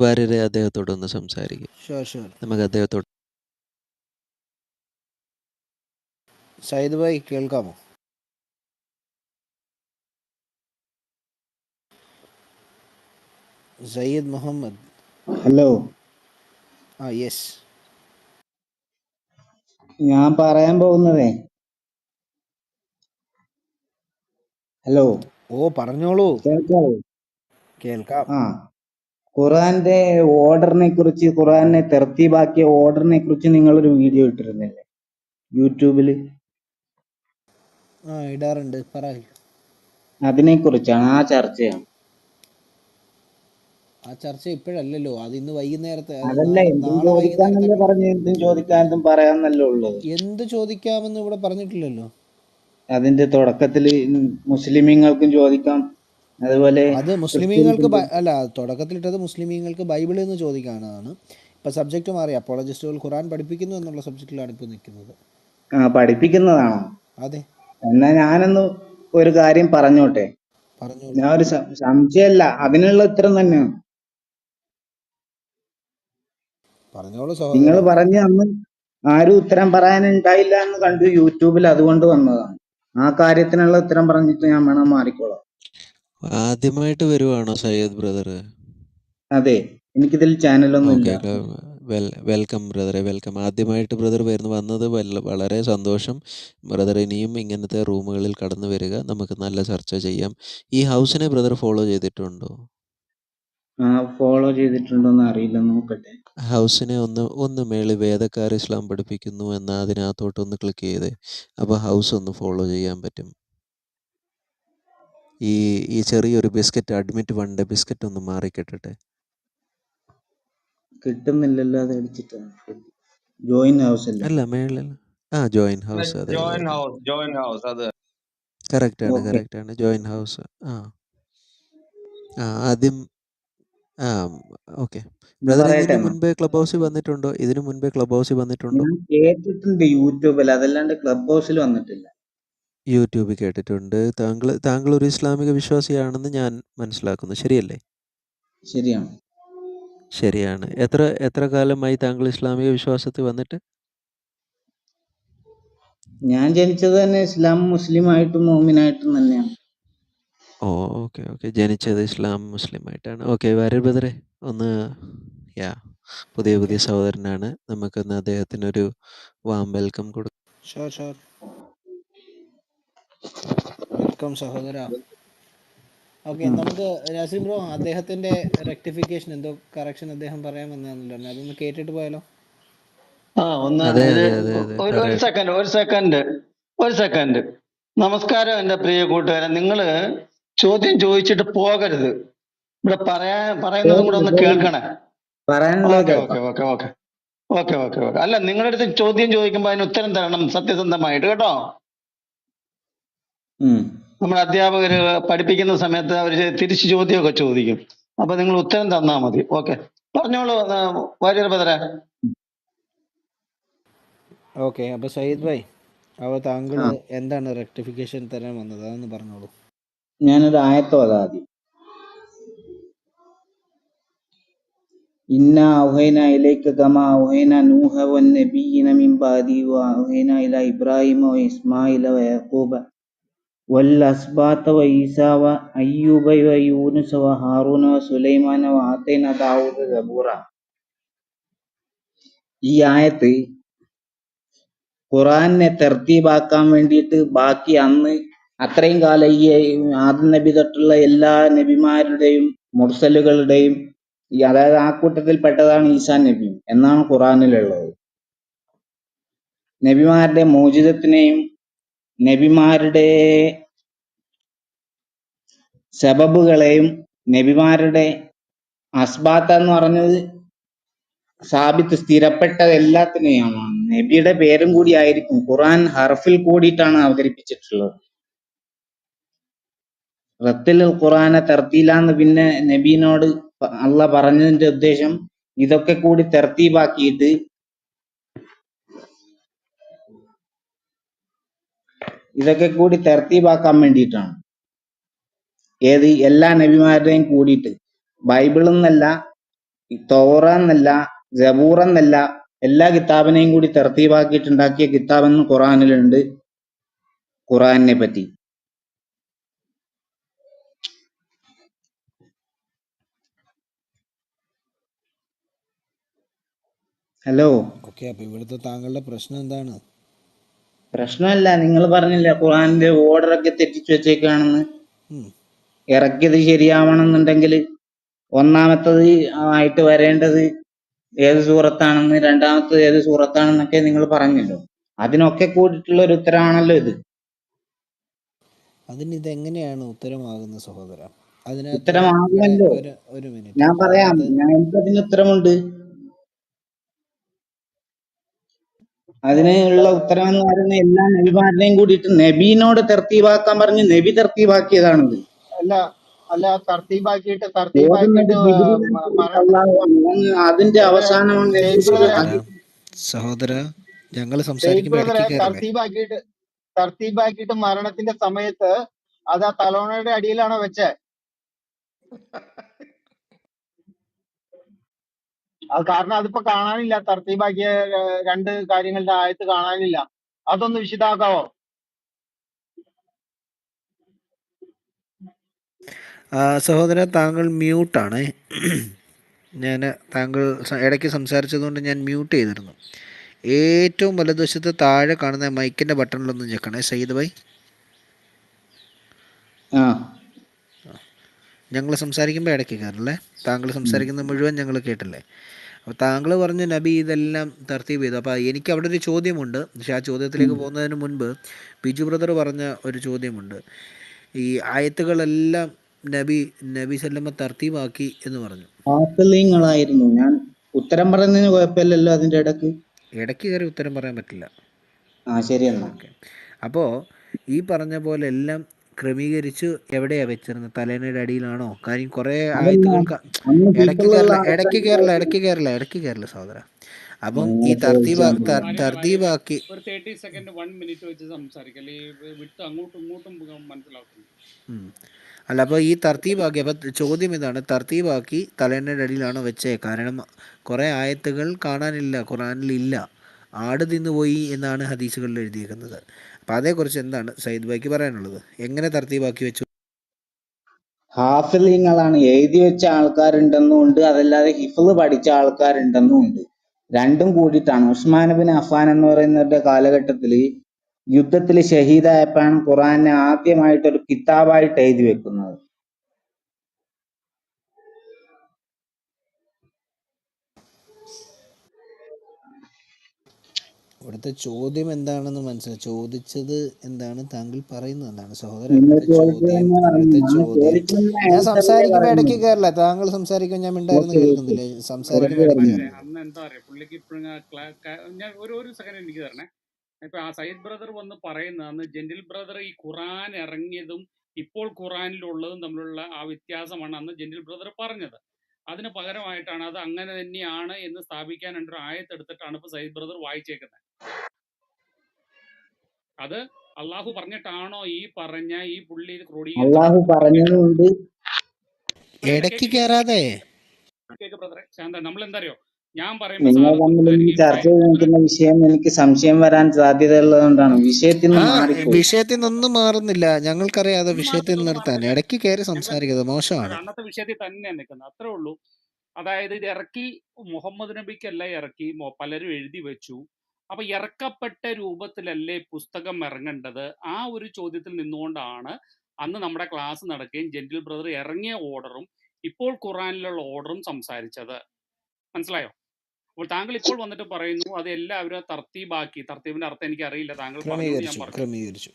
വാര്യരെ അദ്ദേഹത്തോടൊന്ന് സംസാരിക്കും. ഷുവർ. നമുക്ക് അദ്ദേഹത്തോട് സയ്യിദ് ഭായ് കേൾക്കാമോ? സയ്യിദ് മുഹമ്മദ്. Hello, yes. ഞാൻ പറയാൻ പോകുന്നതേ, ഹലോ പറഞ്ഞോളൂ. കേൾക്കാവോ? കേൾക്കാം. ഖുറാന്റെ ഓർഡറിനെ കുറിച്ച്, ഖുറാനെ തെർത്തീബാക്കിയ ഓർഡറിനെ കുറിച്ച് നിങ്ങളൊരു വീഡിയോ ഇട്ടിരുന്നില്ലേ യൂട്യൂബില്? ഇടാറുണ്ട്. പറയൂ. അതിനെ കുറിച്ചാണ്, ആ ചർച്ചയാണ്. ആ ചർച്ച ഇപ്പോഴല്ലല്ലോ, അത് ഇന്ന് വൈകുന്നേരത്തെ, അതല്ല, എന്തും നാളെ വൈകുന്നേരത്തെ. ചോദിക്കാന്നല്ലേ പറഞ്ഞു, എന്തും ചോദിക്കാൻ, എന്തും പറയാന്നല്ലേ ഉള്ളത്. എന്ത് ചോദിക്കാമെന്ന് ഇവിടെ പറഞ്ഞിട്ടില്ലല്ലോ. അതിന്റെ തുടക്കത്തില് മുസ്ലിമീങ്ങൾക്കും ചോദിക്കാം, അതുപോലെ അത് മുസ്ലിമീങ്ങൾക്ക് അല്ല, തുടക്കത്തിലിട്ടത് മുസ്ലിമീങ്ങൾക്ക് ബൈബിൾ എന്ന് ചോദിക്കാനാണ്. ഇപ്പം സബ്ജക്റ്റ് മാറി, അപ്പോളജിസ്റ്റുകൾ ഖുറാൻ പഠിപ്പിക്കുന്നു എന്നുള്ള സബ്ജക്റ്റിലാണ് ഇപ്പോൾ നിൽക്കുന്നത്. പഠിപ്പിക്കുന്നതാണോ? അതെ. എന്നാ ഞാനൊന്ന് ഒരു കാര്യം പറഞ്ഞോട്ടെ. പറഞ്ഞോളൂ. ഞാൻ ഒരു സംശയമല്ല, അതിനുള്ള ഉത്തരം തന്നെയാണ്. പറഞ്ഞോളൂ നിങ്ങൾ സഹോദര. പറഞ്ഞ അന്ന് ആരും ഉത്തരം പറയാനുണ്ടായില്ല എന്ന് കണ്ടു യൂട്യൂബിൽ, അതുകൊണ്ട് വന്നതാണ്. ആ കാര്യത്തിനുള്ള ഉത്തരം പറഞ്ഞിട്ട് ഞാൻ വേണം മാറിക്കോളാം. ആദ്യമായിട്ട് വരുവാണോ സയ്യദ് ബ്രദർ? അതെ, എനിക്കിതിൽ ചാനലൊന്നും ഇല്ല. വെൽക്കം ബ്രദറെ, വെൽക്കം. ആദ്യമായിട്ട് ബ്രദർ വന്നത് വളരെ സന്തോഷം. ബ്രദർ ഇനിയും ഇങ്ങനത്തെ റൂമുകളിൽ കടന്നു വരിക, നമുക്ക് നല്ല ചർച്ച ചെയ്യാം. ഈ ഹൗസിനെ ബ്രദർ ഫോളോ ചെയ്തിട്ടുണ്ടോ? ഫോളോ ചെയ്തിട്ടുണ്ടോന്ന് അറിയില്ല, നോക്കട്ടെ. ഹൗസിനെ ഒന്ന് മേളിൽ വേദക്കാർ ഇസ്ലാം പഠിപ്പിക്കുന്നു എന്ന അതിനകത്തോട്ടൊന്ന് ക്ലിക്ക് ചെയ്തേ, അപ്പോൾ ഹൗസ് ഒന്ന് ഫോളോ ചെയ്യാൻ പറ്റും. ഈ ചെറിയൊരു ബിസ്ക്കറ്റ്, അഡ്മിറ്റ് വണ്ട ബിസ്ക്കറ്റ് ഒന്ന് മാറിക്കിട്ടട്ടെ. കിട്ടുന്നില്ലല്ലോ, അത് അടിച്ചിട്ടാണ്. ജോയിൻ ഹൗസ് അല്ലേ? അല്ല, മേളിൽ. Join house. അതെ, കറക്റ്റാണ്. Join house. ആദ്യം ഓക്കെ. ബ്രദർ ഇതിനു മുൻപേ ക്ലബ് ഹൗസിൽ വന്നിട്ടുണ്ടോ? ഞാൻ കേട്ടിട്ടുണ്ട് യൂട്യൂബിൽ, അതല്ലാണ്ട് ക്ലബ് ഹൗസിൽ വന്നിട്ടില്ല. യൂട്യൂബിൽ കേട്ടിട്ടുണ്ട്. താങ്കൾ ഒരു ഇസ്ലാമിക വിശ്വാസിയാണെന്ന് ഞാൻ മനസ്സിലാക്കുന്നു, ശരിയല്ലേ? ശരിയാണ്. എത്ര കാലമായി താങ്കൾ ഇസ്ലാമിക വിശ്വാസത്തിൽ വന്നിട്ട്? ഞാൻ ജനിച്ചത് തന്നെ മുസ്ലിമായിട്ടും മോമിനായിട്ടും തന്നെയാണ്. ഓക്കെ. ജനിച്ചത് മുസ്ലിമായിട്ടാണ്. ഓക്കെ, വാര്യർ ബ്രദറെ ഒന്ന് പുതിയ സഹോദരനാണ്. നമുക്കൊന്ന് അദ്ദേഹത്തിനൊരു വാം വെൽക്കം കൊടുക്കാം. ഷുവർ. വെൽക്കം സഹോദര. ഓക്കെ, നമുക്ക് നസീം ബ്രോ, അദ്ദേഹത്തിന്റെ റെക്ടിഫിക്കേഷൻ, എന്തോ കറക്ഷൻ അദ്ദേഹം പറയാൻ വന്നതാണല്ലോ, അതൊന്ന് കേട്ടിട്ട് പോയാലോ? ഒരു സെക്കൻഡ്. നമസ്കാരം എൻ്റെ പ്രിയ കൂട്ടുകാരെ. നിങ്ങള് ചോദ്യം ചോദിച്ചിട്ട് പോകരുത്. ഇവിടെ പറയുന്നതും കൂടെ ഒന്ന് കേൾക്കണേ. ഓക്കെ. അല്ല, നിങ്ങളുടെ അടുത്ത് ചോദ്യം ചോദിക്കുമ്പോ അതിന് ഉത്തരം തരണം സത്യസന്ധമായിട്ട്, കേട്ടോ. നമ്മുടെ അധ്യാപകര് പഠിപ്പിക്കുന്ന സമയത്ത് അവര് തിരിച്ചു ചോദ്യമൊക്കെ ചോദിക്കും, അപ്പൊ നിങ്ങൾ ഉത്തരം തന്നാ മതി. ഓക്കെ, പറഞ്ഞോളൂ വാര്യർ ബ്രദറെ. ഓക്കെ, അപ്പൊ സയ്യിദ് ഭായ്, അപ്പോൾ താങ്കൾ എന്താണ് റെക്ടിഫിക്കേഷൻ തരാൻ വന്നത്, അതൊന്ന് പറഞ്ഞോളൂ. ഞാനൊരു ആയത്തോതാ ആദ്യം. ഇന്നാ ഔഹൈനാ ഇലൈക കമാ ഔഹൈനാ നൂഹ വന്നബിയ്യിന മിൻ ബഅദി വഔഹൈനാ ഇലാ ഇബ്രാഹീമ വഇസ്മാഈല വയഅഖൂബ വൽഅസ്ബാത വഈസാ വഅയ്യൂബ വയൂനുസ വഹാറൂന വസുലൈമാന വആതൈനാ ദാവൂദ സബൂറ. ഈ ആയത്ത് ഖുറാനെ തെർത്തീബാക്കാൻ വേണ്ടിയിട്ട് ബാക്കി അന്ന് അത്രയും കാലം ഈ ആദം നബി തൊട്ടുള്ള എല്ലാ നബിമാരുടെയും മുർസലുകളുടെയും അതായത് ആ കൂട്ടത്തിൽ പെട്ടതാണ് ഈസാ നബി എന്നാണ് ഖുറാനിലുള്ളത്. നബിമാരുടെ മോചിതത്തിനെയും നബിമാരുടെ സബബുകളെയും നബിമാരുടെ അസ്ബാത്ത എന്ന് പറഞ്ഞത് സാബിത്ത് സ്ഥിരപ്പെട്ടത് എല്ലാത്തിനെയാണ്. നബിയുടെ പേരും കൂടി ആയിരിക്കും. ഖുറാൻ ഹർഫിൽ കൂടിയിട്ടാണ് അവതരിപ്പിച്ചിട്ടുള്ളത്. റത്തിൽ ഖുറാനെ തെർത്തീലാന്ന് പിന്നെ നബീനോട് അള്ള പറഞ്ഞതിന്റെ ഉദ്ദേശം ഇതൊക്കെ കൂടി തെർത്തീബാക്കിയിട്ട് തെർത്തീബാക്കാൻ വേണ്ടിയിട്ടാണ്. ഏത് എല്ലാ നബിമാരുടെയും കൂടിയിട്ട്, ബൈബിളിൽ നിന്നല്ല, തൗറ എന്നല്ല, ജബൂർ എന്നല്ല, എല്ലാ കിതാബിനെയും കൂടി തർത്തീബാക്കിയിട്ടുണ്ടാക്കിയ കിതാബെന്ന് ഖുറാനിലുണ്ട്. ഖുറാനെ പറ്റി ഹലോ, ഓക്കെ, അപ്പോൾ ഇവിടുത്തെ താങ്കളുടെ പ്രശ്നം എന്താണ്? പ്രശ്നമല്ല, നിങ്ങൾ പറഞ്ഞില്ല ഖുറാനിന്റെ ഓർഡർ ഒക്കെ തെറ്റിച്ചു വെച്ചേക്കാണെന്ന്. ഉം. ഇറക്കിയത് ശരിയാവണമെന്നുണ്ടെങ്കിൽ ഒന്നാമത്തത് ആയിട്ട് വരേണ്ടത് ഏത് സൂറത്താണെന്ന്, രണ്ടാമത്തത് ഏത് സൂറത്താണെന്നൊക്കെ നിങ്ങൾ പറഞ്ഞല്ലോ. അതിനൊക്കെ കൂടിയിട്ടുള്ള ഒരു ഉത്തരമാണല്ലോ ഇത്. അതിന് ഇതെങ്ങനെയാണ് ഉത്തരമാകുന്നത് സഹോദര? അതിനകത്ത് ഇവിടെ ഉത്തരമാകുമല്ലോ. ഒരു മിനിറ്റ്, ഞാൻ പറയാം, അതിനകത്ത് എനിക്കതിന് ഉത്തരമുണ്ട്. അതിനുള്ള ഉത്തരം എന്ന് പറയുന്ന എല്ലാ നബിമാരുടെയും കൂടിയിട്ട് നബീനോട് തർത്തീബാക്കാൻ പറഞ്ഞ് നബി തർത്തീബാക്കിയതാണിത്. അല്ല അല്ല തർത്തീബാക്കിയിട്ട് ഓതുന്നത് ജിബ്രീൽ അല്ലാഹു ആണ്. അതിന്റെ ബ്രദറെ അവസാനമാണ് സെയ്ദ് നബി ബ്രദറെ സഹോദര ഞങ്ങൾ സെയ്ദ് സംസാരിക്കുമ്പോൾ ബ്രദറെ ഇടയ്ക്ക് കയറല്ലേ. തർത്തീബാക്കിയിട്ട് മരണത്തിന്റെ സമയത്ത് അത് ആ തലോണയുടെ അടിയിലാണോ വെച്ചേ? അത് കാരണം അതിപ്പോ കാണാനില്ല, തർത്തീബാക്കിയ രണ്ട് കാര്യങ്ങളുടെ ആയത്ത് കാണാനില്ല. അതൊന്ന് വിശദമാക്കാവോ? സഹോദര താങ്കൾ മ്യൂട്ടാണ്. ഞാൻ താങ്കൾ ഇടയ്ക്ക് സംസാരിച്ചതുകൊണ്ട് ഞാൻ മ്യൂട്ട് ചെയ്തിരുന്നു. ഏറ്റവും വലതുവശത്ത് താഴെ കാണുന്ന മൈക്കിൻ്റെ ബട്ടണിലൊന്ന് ഞെക്കണേ സയ്യിദ് ഭായ്. ആ ഞങ്ങൾ സംസാരിക്കുമ്പോൾ ഇടയ്ക്ക് കയറല്ലേ. താങ്കൾ സംസാരിക്കുന്നത് മുഴുവൻ ഞങ്ങൾ കേട്ടില്ലേ. അപ്പോൾ താങ്കൾ പറഞ്ഞു നബി ഇതെല്ലാം തർത്തീബ് ചെയ്തു. അപ്പോൾ എനിക്ക് അവിടെ ഒരു ചോദ്യമുണ്ട്. പക്ഷേ ആ ചോദ്യത്തിലേക്ക് പോകുന്നതിന് മുൻപ് ബിജു ബ്രദർ പറഞ്ഞ ഒരു ചോദ്യമുണ്ട്. ഈ ആയത്തുകളെല്ലാം നബി സല്ലമ്മ തർത്തീബാക്കി എന്ന് പറഞ്ഞു. ഹാഫിളീങ്ങളായിരുന്നു. ഞാൻ ഉത്തരം പറയുന്നതിന് കുഴപ്പമില്ലല്ലോ അതിന്റെ ഇടക്ക്. ഇടയ്ക്ക് കയറി ഉത്തരം പറയാൻ പറ്റില്ല. ശരി എന്നാ. ഓക്കെ, അപ്പോൾ ഈ പറഞ്ഞ പോലെ എല്ലാം ക്രമീകരിച്ച് എവിടെയാണ് വെച്ചിരുന്നത്? തലേനയുടെ അടിയിലാണോ? കാര്യം കുറേ അതല്ല, ആയത്തുകൾക്ക് അന്ന് ഇടയ്ക്ക് ഹിഫിളുള്ള കയറില്ല ആൾക്കാരുണ്ടായിരുന്നു. ഇടയ്ക്ക് കയറില്ല സഹോദര. അപ്പം ഈ അങ്ങനെ ചോദിച്ചാൽ മതി. തർത്തീബാക്കി. അല്ല, അപ്പോൾ ഈ തർത്തീബാക്കി, അപ്പോൾ ചോദ്യം ഇതാണ്, തർത്തീബാക്കി തലേനയുടെ അടിയിലാണോ വെച്ചേ? കാരണം കുറേ ആയത്തുകൾ കാണാനില്ല, ഖുറാനിലില്ല. ആട് തിന്നുപോയി എന്നാണ് ഹദീസുകളിൽ എഴുതിയിരിക്കുന്നത്. അപ്പോൾ അതേക്കുറിച്ച് എന്താണ് സയ്യിദ് ഭായിക്ക് പറയാനുള്ളത്? എങ്ങനെ തർത്തീബാക്കി വെച്ചു? ഹാഫിളീങ്ങളാണ്, എഴുതി വെച്ച ആൾക്കാരുണ്ടെന്നും ഉണ്ട്, അതല്ലാതെ ഹിഫിള് പഠിച്ച ആൾക്കാരുണ്ടെന്നും ഉണ്ട്. രണ്ടും കൂടിയിട്ടാണ്. ഉസ്മാൻ ബിൻ അഫ്ഫാൻ എന്ന് പറയുന്നവരുടെ കാലഘട്ടത്തിൽ യുദ്ധത്തിൽ ഷഹീദായപ്പോഴാണ് ഖുറാനെ ആദ്യമായിട്ട് ഒരു കിതാബായിട്ട് എഴുതി വെക്കുന്നത്. ഇവിടുത്തെ ചോദ്യം എന്താണെന്ന് ചോദിച്ചത് എന്താണ്, താങ്കൾ പറയുന്നത് എന്താണ് സഹോദര? നിങ്ങൾ ഇവിടുത്തെ ചോദിച്ചത് ചോദ്യം തന്നെ പറഞ്ഞു. ഇവിടുത്തെ നമ്മൾ ചോദ്യം ചോദിക്കുന്ന ഞാൻ ആൻസർ അല്ലേ സംസാരിക്കുമ്പോൾ ഇടയ്ക്ക് പറയുന്നത്. കയറില്ല. താങ്കൾ സംസാരിക്കുമ്പോൾ ഞാൻ മിണ്ടായിരുന്നു ഓക്കെ ഓക്കെ, കേൾക്കുന്നില്ലേ? ഇടയ്ക്ക് സംസാരിക്കുമ്പോൾ ഇടയ്ക്ക് പറഞ്ഞു. കയറരുത്. അള്ളാഹു പറഞ്ഞതുകൊണ്ട് ഇടയ്ക്ക് കയറാതെ. നിങ്ങൾ തമ്മിൽ ഈ ചർച്ച ചെയ്ത് നിൽക്കുന്ന വിഷയം എനിക്ക് സംശയം വരാൻ സാധ്യതയുള്ളതുകൊണ്ടാണ്. വിഷയത്തിൽ നിന്ന് മാറിപ്പോയി. വിഷയത്തിൽ നിന്നൊന്നും മാറുന്നില്ല. ഞങ്ങൾക്കറിയാതെ വിഷയത്തിൽ നിർത്താൻ ഇടയ്ക്ക് കയറി സംസാരിക്കുന്നത് മോശമാണ്. ക്രമീകരിച്ചു.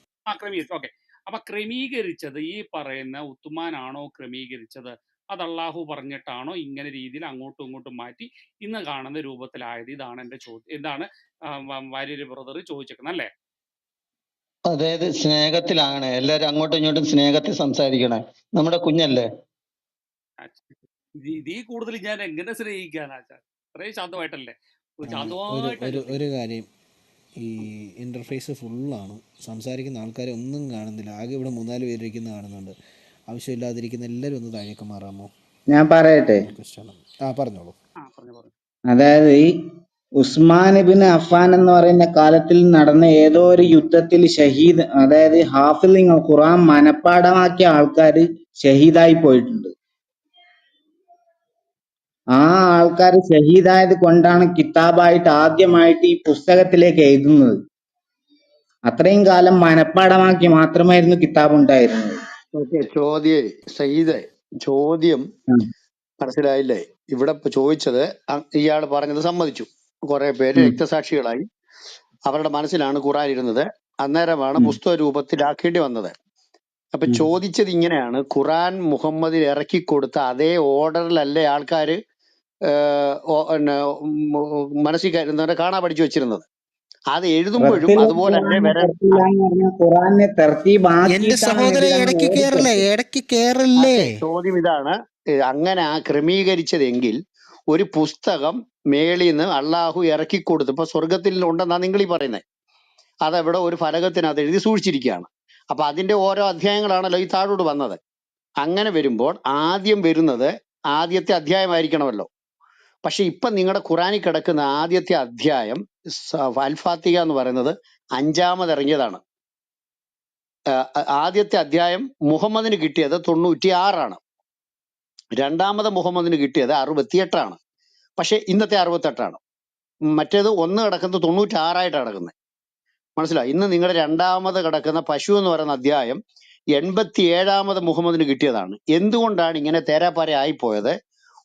അതായത് സ്നേഹത്തിലാണ് എല്ലാരും അങ്ങോട്ടും ഇങ്ങോട്ടും സ്നേഹത്തിൽ സംസാരിക്കണേ. നമ്മുടെ കുഞ്ഞല്ലേ. ഒരു കാര്യം, ഈ ഇൻ്റർഫേസ് ഫുള്ളാണ്. സംസാരിക്കുന്ന ആൾക്കാരെ ഒന്നും കാണുന്നില്ല. ആകെ ഇവിടെ 3-4 പേരിരിക്കുന്ന കാണുന്നുണ്ട്. ആവശ്യമില്ലാതിരിക്കുന്ന എല്ലാവരും ഒന്ന് താഴേക്ക് മാറാമോ? ഞാൻ പറയട്ടെ, റിക്വസ്റ്റ് ആണ്. പറഞ്ഞോളൂ. അതായത് ഈ ഉസ്മാൻ ഇബ്നു അഫ്ഫാൻ എന്ന് പറയുന്ന കാലത്തിൽ നടന്ന ഏതോ ഒരു യുദ്ധത്തിൽ ഷഹീദ്, അതായത് ഹാഫിളിങ് ഖുറാൻ മനഃപ്പാഠമാക്കിയ ആൾക്കാർ ഷഹീദായി പോയിട്ടുണ്ട്. ആ ആൾക്കാർ ഷഹീദായത് കൊണ്ടാണ് കിതാബായിട്ട് ആദ്യമായിട്ട് ഈ പുസ്തകത്തിലേക്ക് എഴുതുന്നത്. അത്രയും കാലം മനഃപ്പാഠമാക്കി മാത്രമായിരുന്നു കിതാബ് ഉണ്ടായിരുന്നത്. ഓക്കെ, സയ്യിദേ, ചോദ്യം ഉം. മനസ്സിലായില്ലേ? ഇവിടെ ഇപ്പൊ ചോദിച്ചത് ഇയാൾ പറഞ്ഞത് സമ്മതിച്ചു. കുറെ പേര് ഉം. രക്തസാക്ഷികളായി, അവരുടെ മനസ്സിലാണ് ഖുറാൻ ഇരുന്നത്, അന്നേരമാണ് ഉം. പുസ്തക രൂപത്തിലാക്കേണ്ടി വന്നത്. അപ്പൊ ഉം. ചോദിച്ചത് ഇങ്ങനെയാണ്: ഖുറാൻ മുഹമ്മദിന് ഇറക്കി കൊടുത്ത അതേ ഓർഡറിലല്ലേ ആൾക്കാര് മനസ്സിൽ കാണാൻ പഠിച്ചു വെച്ചിരുന്നത്? അത് എഴുതുമ്പോഴും റത്തിലെ അതുപോലല്ലേ ഖുറാനെ വരാൻ? തർത്തീലാന്ന് പറഞ്ഞ ഖുറാനെ എന്റെ തർത്തീബാക്കിയിട്ടാണ് സഹോദരൻ നബി തങ്ങൾ ഇടയ്ക്ക് കയറല്ലേ, ഓടിത്തരുന്നത്. ഇടയ്ക്ക് കയറല്ലേ. ചോദ്യം ഇതാണ്, അങ്ങനെ ക്രമീകരിച്ചതെങ്കിൽ ഒരു പുസ്തകം മേളിന്ന് അള്ളാഹു ഇറക്കി കൊടുത്തു, ഇപ്പൊ സ്വർഗത്തിൽ ഉണ്ടെന്നാ നിങ്ങൾ ഈ പറയുന്നത്, അതവിടെ ഒരു ഫലകത്തിനകത്ത് എഴുതി സൂക്ഷിച്ചിരിക്കുകയാണ്. അപ്പൊ അതിന്റെ ഓരോ അധ്യായങ്ങളാണല്ലോ ഈ താഴോട്ട് വന്നത്. അങ്ങനെ വരുമ്പോൾ ആദ്യം വരുന്നത് ആദ്യത്തെ അധ്യായമായിരിക്കണമല്ലോ. പക്ഷെ ഇപ്പൊ നിങ്ങളുടെ ഖുറാനിൽ കിടക്കുന്ന ആദ്യത്തെ അധ്യായം അൽഫാത്തിക എന്ന് പറയുന്നത് 5ാമത് ഇറങ്ങിയതാണ്. ആദ്യത്തെ അധ്യായം മുഹമ്മദിന് കിട്ടിയത് 96ആണ്. 2ാമത് മുഹമ്മദിന് കിട്ടിയത് 68ആണ്. പക്ഷെ ഇന്നത്തെ 68ആണ്. മറ്റേത് ഒന്ന് കിടക്കുന്നത് 96ആയിട്ട് കിടക്കുന്നത്. മനസ്സിലായി? ഇന്ന് നിങ്ങളുടെ 2ാമത് കിടക്കുന്ന പശു എന്ന് പറയുന്ന അധ്യായം 87ാമത് മുഹമ്മദിന് കിട്ടിയതാണ്. എന്തുകൊണ്ടാണ് ഇങ്ങനെ തേരാപ്പാര ആയിപ്പോയത്?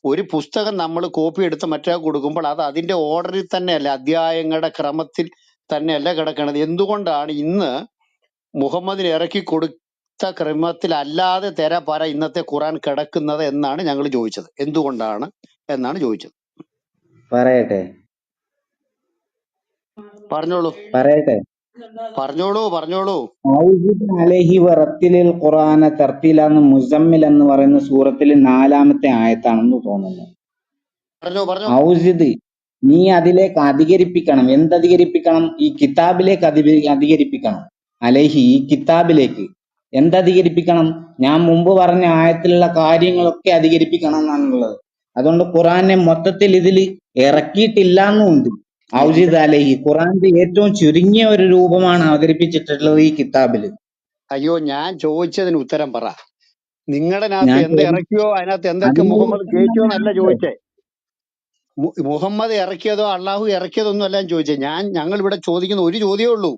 ഒരു പുസ്തകം നമ്മൾ കോപ്പി എടുത്ത് മറ്റേ കൊടുക്കുമ്പോൾ അത് അതിന്റെ ഓർഡറിൽ തന്നെയല്ല, അധ്യായങ്ങളുടെ ക്രമത്തിൽ തന്നെയല്ല കിടക്കണത്. എന്തുകൊണ്ടാണ് ഇന്ന് മുഹമ്മദിന് ഇറക്കി കൊടുത്ത ക്രമത്തിലല്ലാതെ തേരാപ്പാര ഇന്നത്തെ ഖുറാൻ കിടക്കുന്നത് എന്നാണ് ഞങ്ങൾ ചോദിച്ചത്. എന്തുകൊണ്ടാണ് എന്നാണ് ചോദിച്ചത്. പറയട്ടെ പറഞ്ഞോളൂ പറയട്ടെ പറഞ്ഞോളൂ പറഞ്ഞോളൂ. ഔജിദ് അലൈഹി വറത്തിലിൽ ഖുർആന തർത്തീല എന്ന് മുസമ്മിൽ എന്ന് പറയുന്ന സൂറത്തിൽ 4ാമത്തെ ആയത്താണെന്ന് തോന്നുന്നു. പറഞ്ഞോ. ഔജിദ്, നീ അതിലേക്ക് അധികരിപ്പിക്കണം. എന്തധികരിപ്പിക്കണം? ഈ കിതാബിലേക്ക് അധികരിപ്പിക്കണം. അലൈഹി, ഈ കിതാബിലേക്ക് എന്തധികരിപ്പിക്കണം? ഞാൻ മുമ്പ് പറഞ്ഞ ആയത്തിലുള്ള കാര്യങ്ങളൊക്കെ അധികരിപ്പിക്കണം എന്നാണുള്ളത്. അതുകൊണ്ട് ഖുറാനെ മൊത്തത്തിൽ ഇതിൽ ഇറക്കിയിട്ടില്ല എന്നുണ്ട്. ഔജിദ് അലൈഹി, ഖുറാന്റെ ഏറ്റവും ചുരുങ്ങിയ ഒരു രൂപമാണ് അവതരിപ്പിച്ചിട്ടുള്ളത് ഈ കിതാബില്. അയ്യോ, ഞാൻ ചോദിച്ചതിന് ഉത്തരം പറ. നിങ്ങളുടെ ഞാൻ അകത്ത് എന്ത് ഇറക്കിയോ അതിനകത്ത് എന്തൊക്കെ അതിനുള്ള മുഹമ്മദ് ഉത്തരം കയറ്റിയോ എന്നല്ല തന്നെയാണല്ലോ. ചോദിച്ചേ. മുഹമ്മദ് ഇറക്കിയതോ അള്ളാഹു ഇറക്കിയതൊന്നും അല്ല ഞാൻ ചോദിച്ചേ. ഞങ്ങൾ ഇവിടെ ചോദിക്കുന്ന ഒരു ചോദ്യമേ ഉള്ളൂ: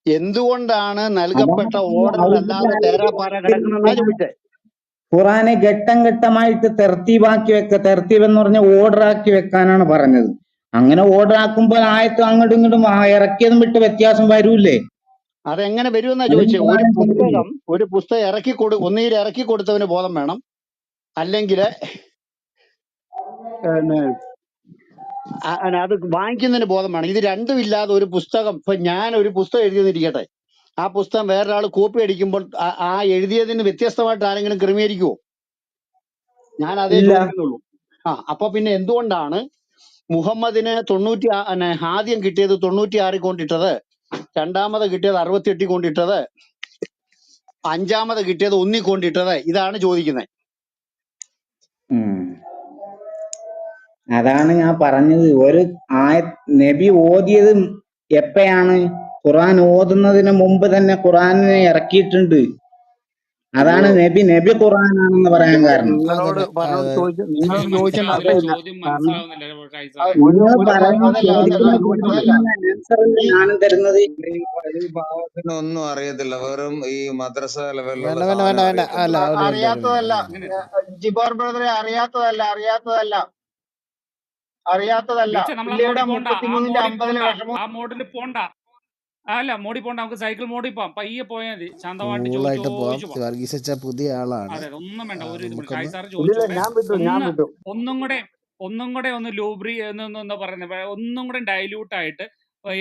എന്തുകൊണ്ടാണ് നൽകപ്പെട്ട അതാണ് ഈ ഔജിദ് ഓർഡറിലല്ലാതെ അലൈഹി തേരാപ്പാര കിടക്കുന്നതെന്നാ ചോദിച്ചേ. ഖുറാനെ ഘട്ടം ഘട്ടമായിട്ട് തെർത്തീബാക്കി തെർത്തീബ് എന്ന് പറഞ്ഞ ഓർഡർ ആക്കി വെക്കാനാണ് പറഞ്ഞത്. അങ്ങനെ ഓർഡർ ആക്കുമ്പോൾ ആയത്തും അങ്ങോട്ടും ഇങ്ങോട്ടും ഇറക്കിയതും വിട്ട് വ്യത്യാസം വരൂലേ? അതെങ്ങനെ വരുമെന്നാ അതിന് ചോദിച്ചേ. ഖുറാനെ കൊണ്ടില്ലേ? ഒരു പുസ്തകം ഒന്നുകിൽ ഇറക്കി കൊടുത്തവന് ബോധം വേണം, അല്ലെങ്കിൽ അത് വാങ്ങിക്കുന്നതിന് ബോധം വേണം. ഇത് രണ്ടും ഇല്ലാതെ ഒരു പുസ്തകം, ഇപ്പൊ ഞാൻ ഒരു പുസ്തകം എഴുതിയെന്നിരിക്കട്ടെ, ആ പുസ്തകം വേറൊരാൾ കോപ്പി അടിക്കുമ്പോൾ ആ എഴുതിയതിന് വ്യത്യസ്തമായിട്ട് ആരെങ്കിലും ക്രമീകരിക്കുവോ? ഞാൻ അതേ ഇല്ല. ചോദിക്കുന്നുള്ളൂ. അപ്പൊ പിന്നെ എന്തുകൊണ്ടാണ് മുഹമ്മദിന് ആദ്യം കിട്ടിയത് 96 കൊണ്ടിട്ടത്, 2ാമത് കിട്ടിയത് 68 കൊണ്ടിട്ടത്, 5ാമത് കിട്ടിയത് 1 കൊണ്ടിട്ടത്? ഇതാണ് ചോദിക്കുന്നത്. അതാണ് ഞാൻ പറഞ്ഞത്. ഒരു നബി ഓതിയത് എപ്പോഴാണ്? ഖുറാൻ ഓതുന്നതിന് മുമ്പ് തന്നെ ഖുറാനിനെ ഇറക്കിയിട്ടുണ്ട്. അതാണ് നബി ഖുറാനാണെന്ന് പറയാൻ കാരണം. നിങ്ങളോട് ചോദിച്ചതിന്റെ അതിലെ അർത്ഥമില്ല. ചോദ്യം മനസ്സിലാവുന്നില്ല ഷൈസാറെ. നിങ്ങൾ പറയുന്ന ചോദിക്കുന്ന ചോദിച്ചോളൂ. ആൻസറല്ലേ ഞാനും തരുന്നത്. ഈ പാവത്തിന് ഒന്നും അറിയത്തില്ല, വെറും ഈ മദ്രസ ലെവലിലുള്ള വേണ്ട സാധനം വേണ്ട അല്ല, അറിയത്തുള്ളൂ. ഒരു മിനിറ്റ് അറിയാത്തതല്ല അങ്ങനെ ജിബോർ ബ്രദറെ, അറിയാത്തതല്ല. ബീച്ച നമ്മൾ ആ പുള്ളിയുടെ മോഡിൽ പോണ്ട, ആ 33-ന്റെ മോഡിൽ 50-ലെ പോണ്ട, വിഷമം. ആ മോഡിൽ പോണ്ട. അല്ല, മോഡിൽ പോണ്ട, നമുക്ക് സൈക്കിൾ മോഡിൽ പോവാം. പയ്യെ പോയാൽ മതി, ശാന്തമായിട്ട് കൂളായിട്ട് പോവാം. ചോദിച്ചു പോവാം. വർഗീസ് അച്ഛാ പുതിയ ആളാണ്. അതെ, ഒന്നും വേണ്ട, ഒരു ഇത് നമുക്കൊന്ന് ഷൈസാറ് ഇല്ലില്ല, ചോദിച്ചോട്ടെ. ഞാൻ വിട്ടു. ഒന്നും കൂടെ ഒന്ന് ലൂബ്രി എന്താ പറയുന്നത്, ഒന്നും കൂടെ ഡൈല്യൂട്ട് ആയിട്ട്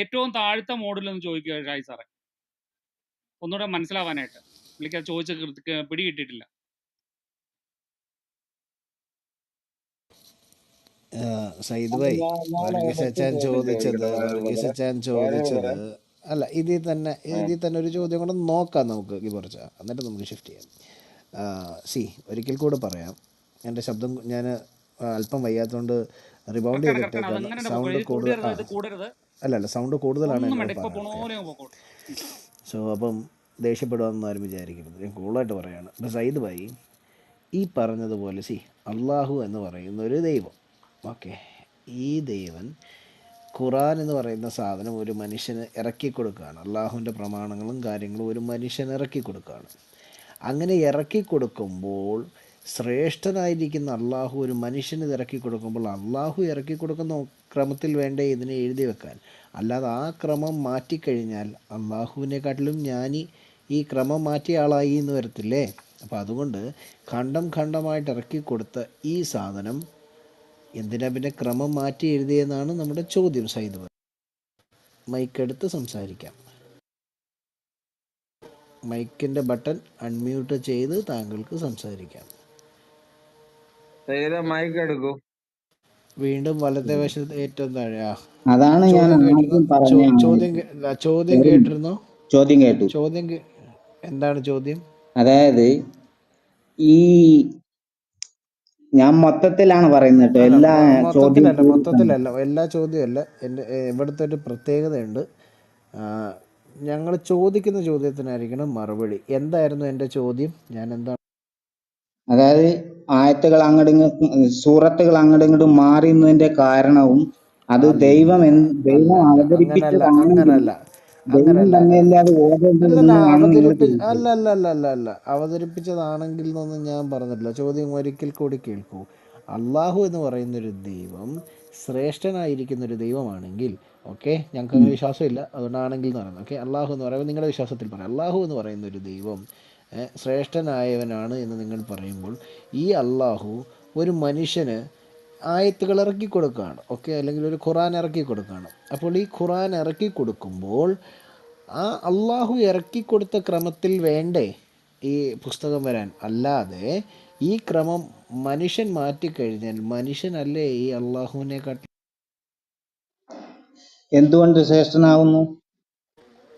ഏറ്റവും താഴ്ത്ത മോഡിൽ ഒന്ന് ചോദിക്കുക ഷൈസാറെ, ഒന്നുകൂടെ മനസ്സിലാവാനായിട്ട്. പുള്ളിക്ക് അത് ചോദിച്ച പിടി കിട്ടിയിട്ടില്ല. സയ്യിദ് ഭായ്, വർഗീസ് അച്ഛൻ ചോദിച്ചത് അല്ല, ഇതിൽ തന്നെ ഒരു ചോദ്യം കൂടെ നോക്കാം നമുക്ക് കുറച്ച്, എന്നിട്ട് നമുക്ക് ഷിഫ്റ്റ് ചെയ്യാം. ഒരിക്കൽ കൂടെ പറയാം. എൻ്റെ ശബ്ദം ഞാൻ അല്പം വയ്യാത്തതുകൊണ്ട് റിബൗണ്ട് കറക്റ്റാണ് കറക്റ്റാണ്. ചെയ്തിട്ടേക്കാണ്. അതങ്ങനെ തന്നെ സൗണ്ട് പൊക്കോളൂ. ഇത് കൂടുതൽ കൂടരുത്, ഇത് കൂടരുത്. അല്ല സൗണ്ട് കൂടുതലാണ് ഒന്നും എന്നോട് വേണ്ട, ഇപ്പോൾ പോണ പറഞ്ഞത്. പോലെ പൊക്കോളൂ. സോ അപ്പം ദേഷ്യപ്പെടുവാണെന്ന് ആരും വിചാരിക്കരുത്, ഞാൻ കൂളായിട്ട് പറയുകയാണ്. ഇപ്പം സയ്യിദ് ഭായി ഈ പറഞ്ഞതുപോലെ അള്ളാഹു എന്ന് പറയുന്ന ഒരു ദൈവം, ഓക്കെ, ഈ ദൈവൻ ഖുറാൻ എന്ന് പറയുന്ന സാധനം ഒരു മനുഷ്യന് ഇറക്കി കൊടുക്കുകയാണ്. അള്ളാഹുവിൻ്റെ പ്രമാണങ്ങളും കാര്യങ്ങളും ഒരു മനുഷ്യന് ഇറക്കി കൊടുക്കുകയാണ്. അങ്ങനെ ഇറക്കി കൊടുക്കുമ്പോൾ ശ്രേഷ്ഠനായിരിക്കുന്ന അള്ളാഹു ഒരു മനുഷ്യന് ഇത് ഇറക്കി കൊടുക്കുമ്പോൾ അള്ളാഹു ഇറക്കി കൊടുക്കുന്ന ക്രമത്തിൽ വേണ്ടേ ഇതിനെ എഴുതി വെക്കാൻ. അല്ലാതെ ആ ക്രമം മാറ്റിക്കഴിഞ്ഞാൽ അള്ളാഹുവിനെക്കാട്ടിലും ജ്ഞാനി ഈ ക്രമം മാറ്റിയ ആളായി എന്ന് വരത്തില്ലേ. അപ്പോൾ അതുകൊണ്ട് ഖണ്ഡം ഖണ്ഡമായിട്ട് ഇറക്കി കൊടുത്ത ഈ സാധനം എന്തിനാ പിന്നെ ക്രമം മാറ്റി എഴുതിയെന്നാണ് നമ്മുടെ ചോദ്യം. സയ്യിദ് മൈക്കെടുത്ത് സംസാരിക്കാം. മൈക്കിൻ്റെ ബട്ടൺ അൺമ്യൂട്ട് ചെയ്ത് താങ്കൾക്ക് സംസാരിക്കാം. മൈക്ക് എടുക്കൂ. വീണ്ടും വലത്തെ വശത്ത് ഏറ്റവും താഴെ. അതാണ് ഞാൻ ചോദ്യം കേട്ടിരുന്നോ? ആദ്യം പറഞ്ഞ ചോദ്യം കേട്ടിരുന്നോ? ചോദ്യം കേട്ടു. എന്താണ് ചോദ്യം? അതായത് ഈ ഞാൻ മൊത്തത്തിലാണ് പറയുന്നത് കേട്ടോ, എല്ലാ മൊത്തത്തിലല്ല, എല്ലാ ചോദ്യമല്ല. എൻ്റെ ഇവിടുത്തെ ഒരു പ്രത്യേകതയുണ്ട്. ഞങ്ങൾ ചോദിക്കുന്ന ചോദ്യത്തിനായിരിക്കണം മറുപടി. എന്തായിരുന്നു എൻ്റെ ചോദ്യം? ഞാൻ എന്താണ്, അതായത് ആയത്തുകൾ സൂറത്തുകൾ അങ്ങോട്ടും മാറുന്നതിന്റെ കാരണവും അത് ദൈവം അവതരിപ്പിച്ചതാണെങ്കിൽ ദൈവം തന്നെയല്ലേ അത് ഓടേണ്ടതെന്നാണ് നിങ്ങൾ അല്ല അവതരിപ്പിച്ചതാണെങ്കിൽ എന്നൊന്നും ഞാൻ പറഞ്ഞിട്ടില്ല. ചോദ്യം ഒരിക്കൽ കൂടി കേൾക്കൂ. അള്ളാഹു എന്ന് പറയുന്നൊരു ദൈവം ശ്രേഷ്ഠനായിരിക്കുന്നൊരു ദൈവമാണെങ്കിൽ, ഓക്കെ, ഞങ്ങൾക്ക് അങ്ങനെ വിശ്വാസമില്ല, അതുകൊണ്ടാണെങ്കിൽ എന്ന് പറയുന്നത്. ഓക്കെ, അള്ളാഹു എന്ന് പറയുമ്പോൾ നിങ്ങളുടെ വിശ്വാസത്തിൽ പറയാം. അള്ളാഹു എന്ന് പറയുന്നൊരു ദൈവം ശ്രേഷ്ഠനായവനാണ് എന്ന് നിങ്ങൾ പറയുമ്പോൾ ഈ അള്ളാഹു ഒരു മനുഷ്യന് ആയത്തുകൾ ഇറക്കി കൊടുക്കുകയാണ്, ഓക്കെ, അല്ലെങ്കിൽ ഒരു ഖുറാൻ ഇറക്കി കൊടുക്കുകയാണ്. അപ്പോൾ ഈ ഖുറാൻ ഇറക്കി കൊടുക്കുമ്പോൾ ആ അള്ളാഹു ഇറക്കി കൊടുത്ത ക്രമത്തിൽ വേണ്ടേ ഈ പുസ്തകം വരാൻ? അല്ലാതെ ഈ ക്രമം മനുഷ്യൻ മാറ്റിക്കഴിഞ്ഞാൽ മനുഷ്യനല്ലേ ഈ അള്ളാഹുവിനെ കാട്ടി എന്തുകൊണ്ട് ശ്രേഷ്ഠനാവുന്നു?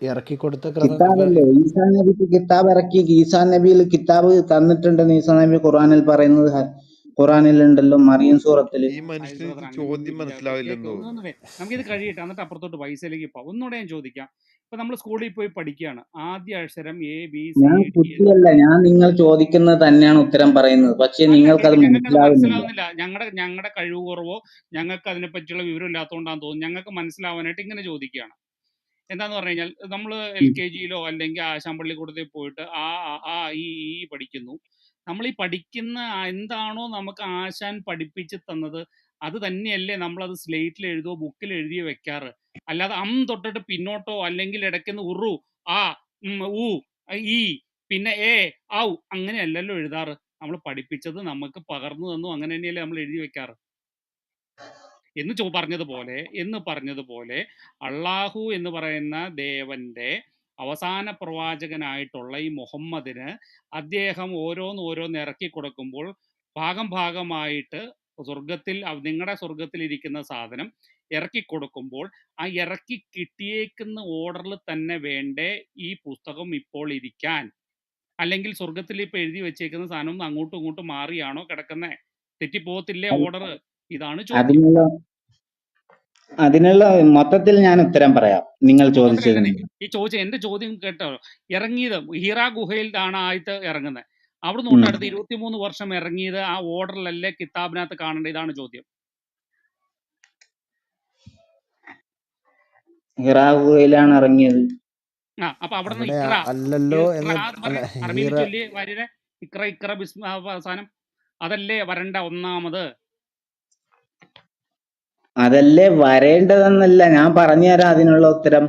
ഇറക്കി കൊടുത്ത കിതാബല്ലേ, ഈസാ നബിക്ക് കിതാബ് ഇറക്കി, ഈസാ നബിയിൽ കിതാബ് തന്നിട്ടുണ്ടെന്ന് ഈസാ നബി ഖുറാനിൽ പറയുന്നത് ഖുറാനിലുണ്ടല്ലോ, മറിയം സൂറത്തില്. നമുക്കിത് കഴിയട്ടെ, എന്നിട്ട് അപ്പുറത്തോട്ട് പൈസയിലേക്ക് പോകാം. ഒന്നുകൂടെ ഞാൻ ചോദിക്കാം. ഇപ്പൊ നമ്മൾ സ്കൂളിൽ പോയി പഠിക്കുകയാണ്, ആദ്യ അക്ഷരം ABCD. ഞാൻ കുട്ടിയല്ല, ഞാൻ നിങ്ങൾ ചോദിക്കുന്നത് തന്നെയാണ് ഉത്തരം പറയുന്നത്, പക്ഷെ നിങ്ങൾക്കത് മനസ്സിലാവുന്നില്ല. ഞങ്ങളുടെ കഴിവ് കുറവോ ഞങ്ങൾക്ക് അതിനെ പറ്റിയുള്ള വിവരം ഇല്ലാത്തതുകൊണ്ടാന്ന് തോന്നുന്നു. ഞങ്ങൾക്ക് മനസ്സിലാവാനായിട്ട് ഇങ്ങനെ ചോദിക്കുകയാണ്. എന്താന്ന് പറഞ്ഞു കഴിഞ്ഞാൽ നമ്മൾ LKG-യിലോ അല്ലെങ്കിൽ ആശാമ്പള്ളിക്കൂടത്തിൽ പോയിട്ട് ഈ പഠിക്കുന്നു. നമ്മൾ ഈ പഠിക്കുന്ന എന്താണോ നമുക്ക് ആശാൻ പഠിപ്പിച്ച് തന്നത് അത് തന്നെയല്ലേ നമ്മളത് സ്ലേറ്റിൽ എഴുതോ ബുക്കിൽ എഴുതിയോ വെക്കാറ്. അല്ലാതെ തൊട്ടിട്ട് പിന്നോട്ടോ അല്ലെങ്കിൽ ഇടയ്ക്കുന്ന് ഉറു ഊ ഈ പിന്നെ ഔ അങ്ങനെയല്ലല്ലോ എഴുതാറ്. നമ്മൾ പഠിപ്പിച്ചത് നമുക്ക് പകർന്നു തന്നു, അങ്ങനെ തന്നെയല്ലേ നമ്മൾ എഴുതി വെക്കാറ്. എന്ന് പറഞ്ഞതുപോലെ അള്ളാഹു എന്ന് പറയുന്ന ദേവന്റെ അവസാന പ്രവാചകനായിട്ടുള്ള ഈ മുഹമ്മദിന് അദ്ദേഹം ഓരോന്ന് ഇറക്കി കൊടുക്കുമ്പോൾ ഭാഗമായിട്ട് സ്വർഗത്തിൽ, നിങ്ങളുടെ സ്വർഗത്തിൽ ഇരിക്കുന്ന സാധനം ഇറക്കി കൊടുക്കുമ്പോൾ ആ ഇറക്കി കിട്ടിയേക്കുന്ന ഓർഡറിൽ തന്നെ വേണ്ടേ ഈ പുസ്തകം ഇപ്പോൾ ഇരിക്കാൻ? അല്ലെങ്കിൽ സ്വർഗത്തിൽ ഇപ്പൊ എഴുതി വെച്ചേക്കുന്ന സാധനം അങ്ങോട്ടും ഇങ്ങോട്ടും മാറിയാണോ കിടക്കുന്നത്? തെറ്റിപ്പോകത്തില്ലേ ഓർഡർ? ഇതാണ് ചോദ്യം. അതിനുള്ള മൊത്തത്തിൽ ഞാൻ ഉത്തരം പറയാം നിങ്ങൾ ചോദിച്ചതിന്. എന്റെ ചോദ്യം കേട്ടോ. ഇറങ്ങിയത് ഹിറാ ഗുഹയിലാണ് ആദ്യത്തെ ഇറങ്ങുന്നത്. അവിടെ നിന്ന് അടുത്ത് 23 വർഷം ഇറങ്ങിയത് ആ ഓർഡറിലല്ലേ കിതാബിനകത്ത് കാണേണ്ടത്? ഇതാണ് ചോദ്യം. ഹിറാ ഗുഹയിലാണ് ഇറങ്ങിയത്. അപ്പൊ അവിടെ നിന്ന് അറബിയിൽ ചൊല്ലി വരിക ഇക്ര അവസാനം അതല്ലേ വരണ്ട ഒന്നാമത്? അതല്ലേ വരേണ്ടതെന്നല്ല, ഞാൻ പറഞ്ഞു തരാം അതിനുള്ള ഉത്തരം.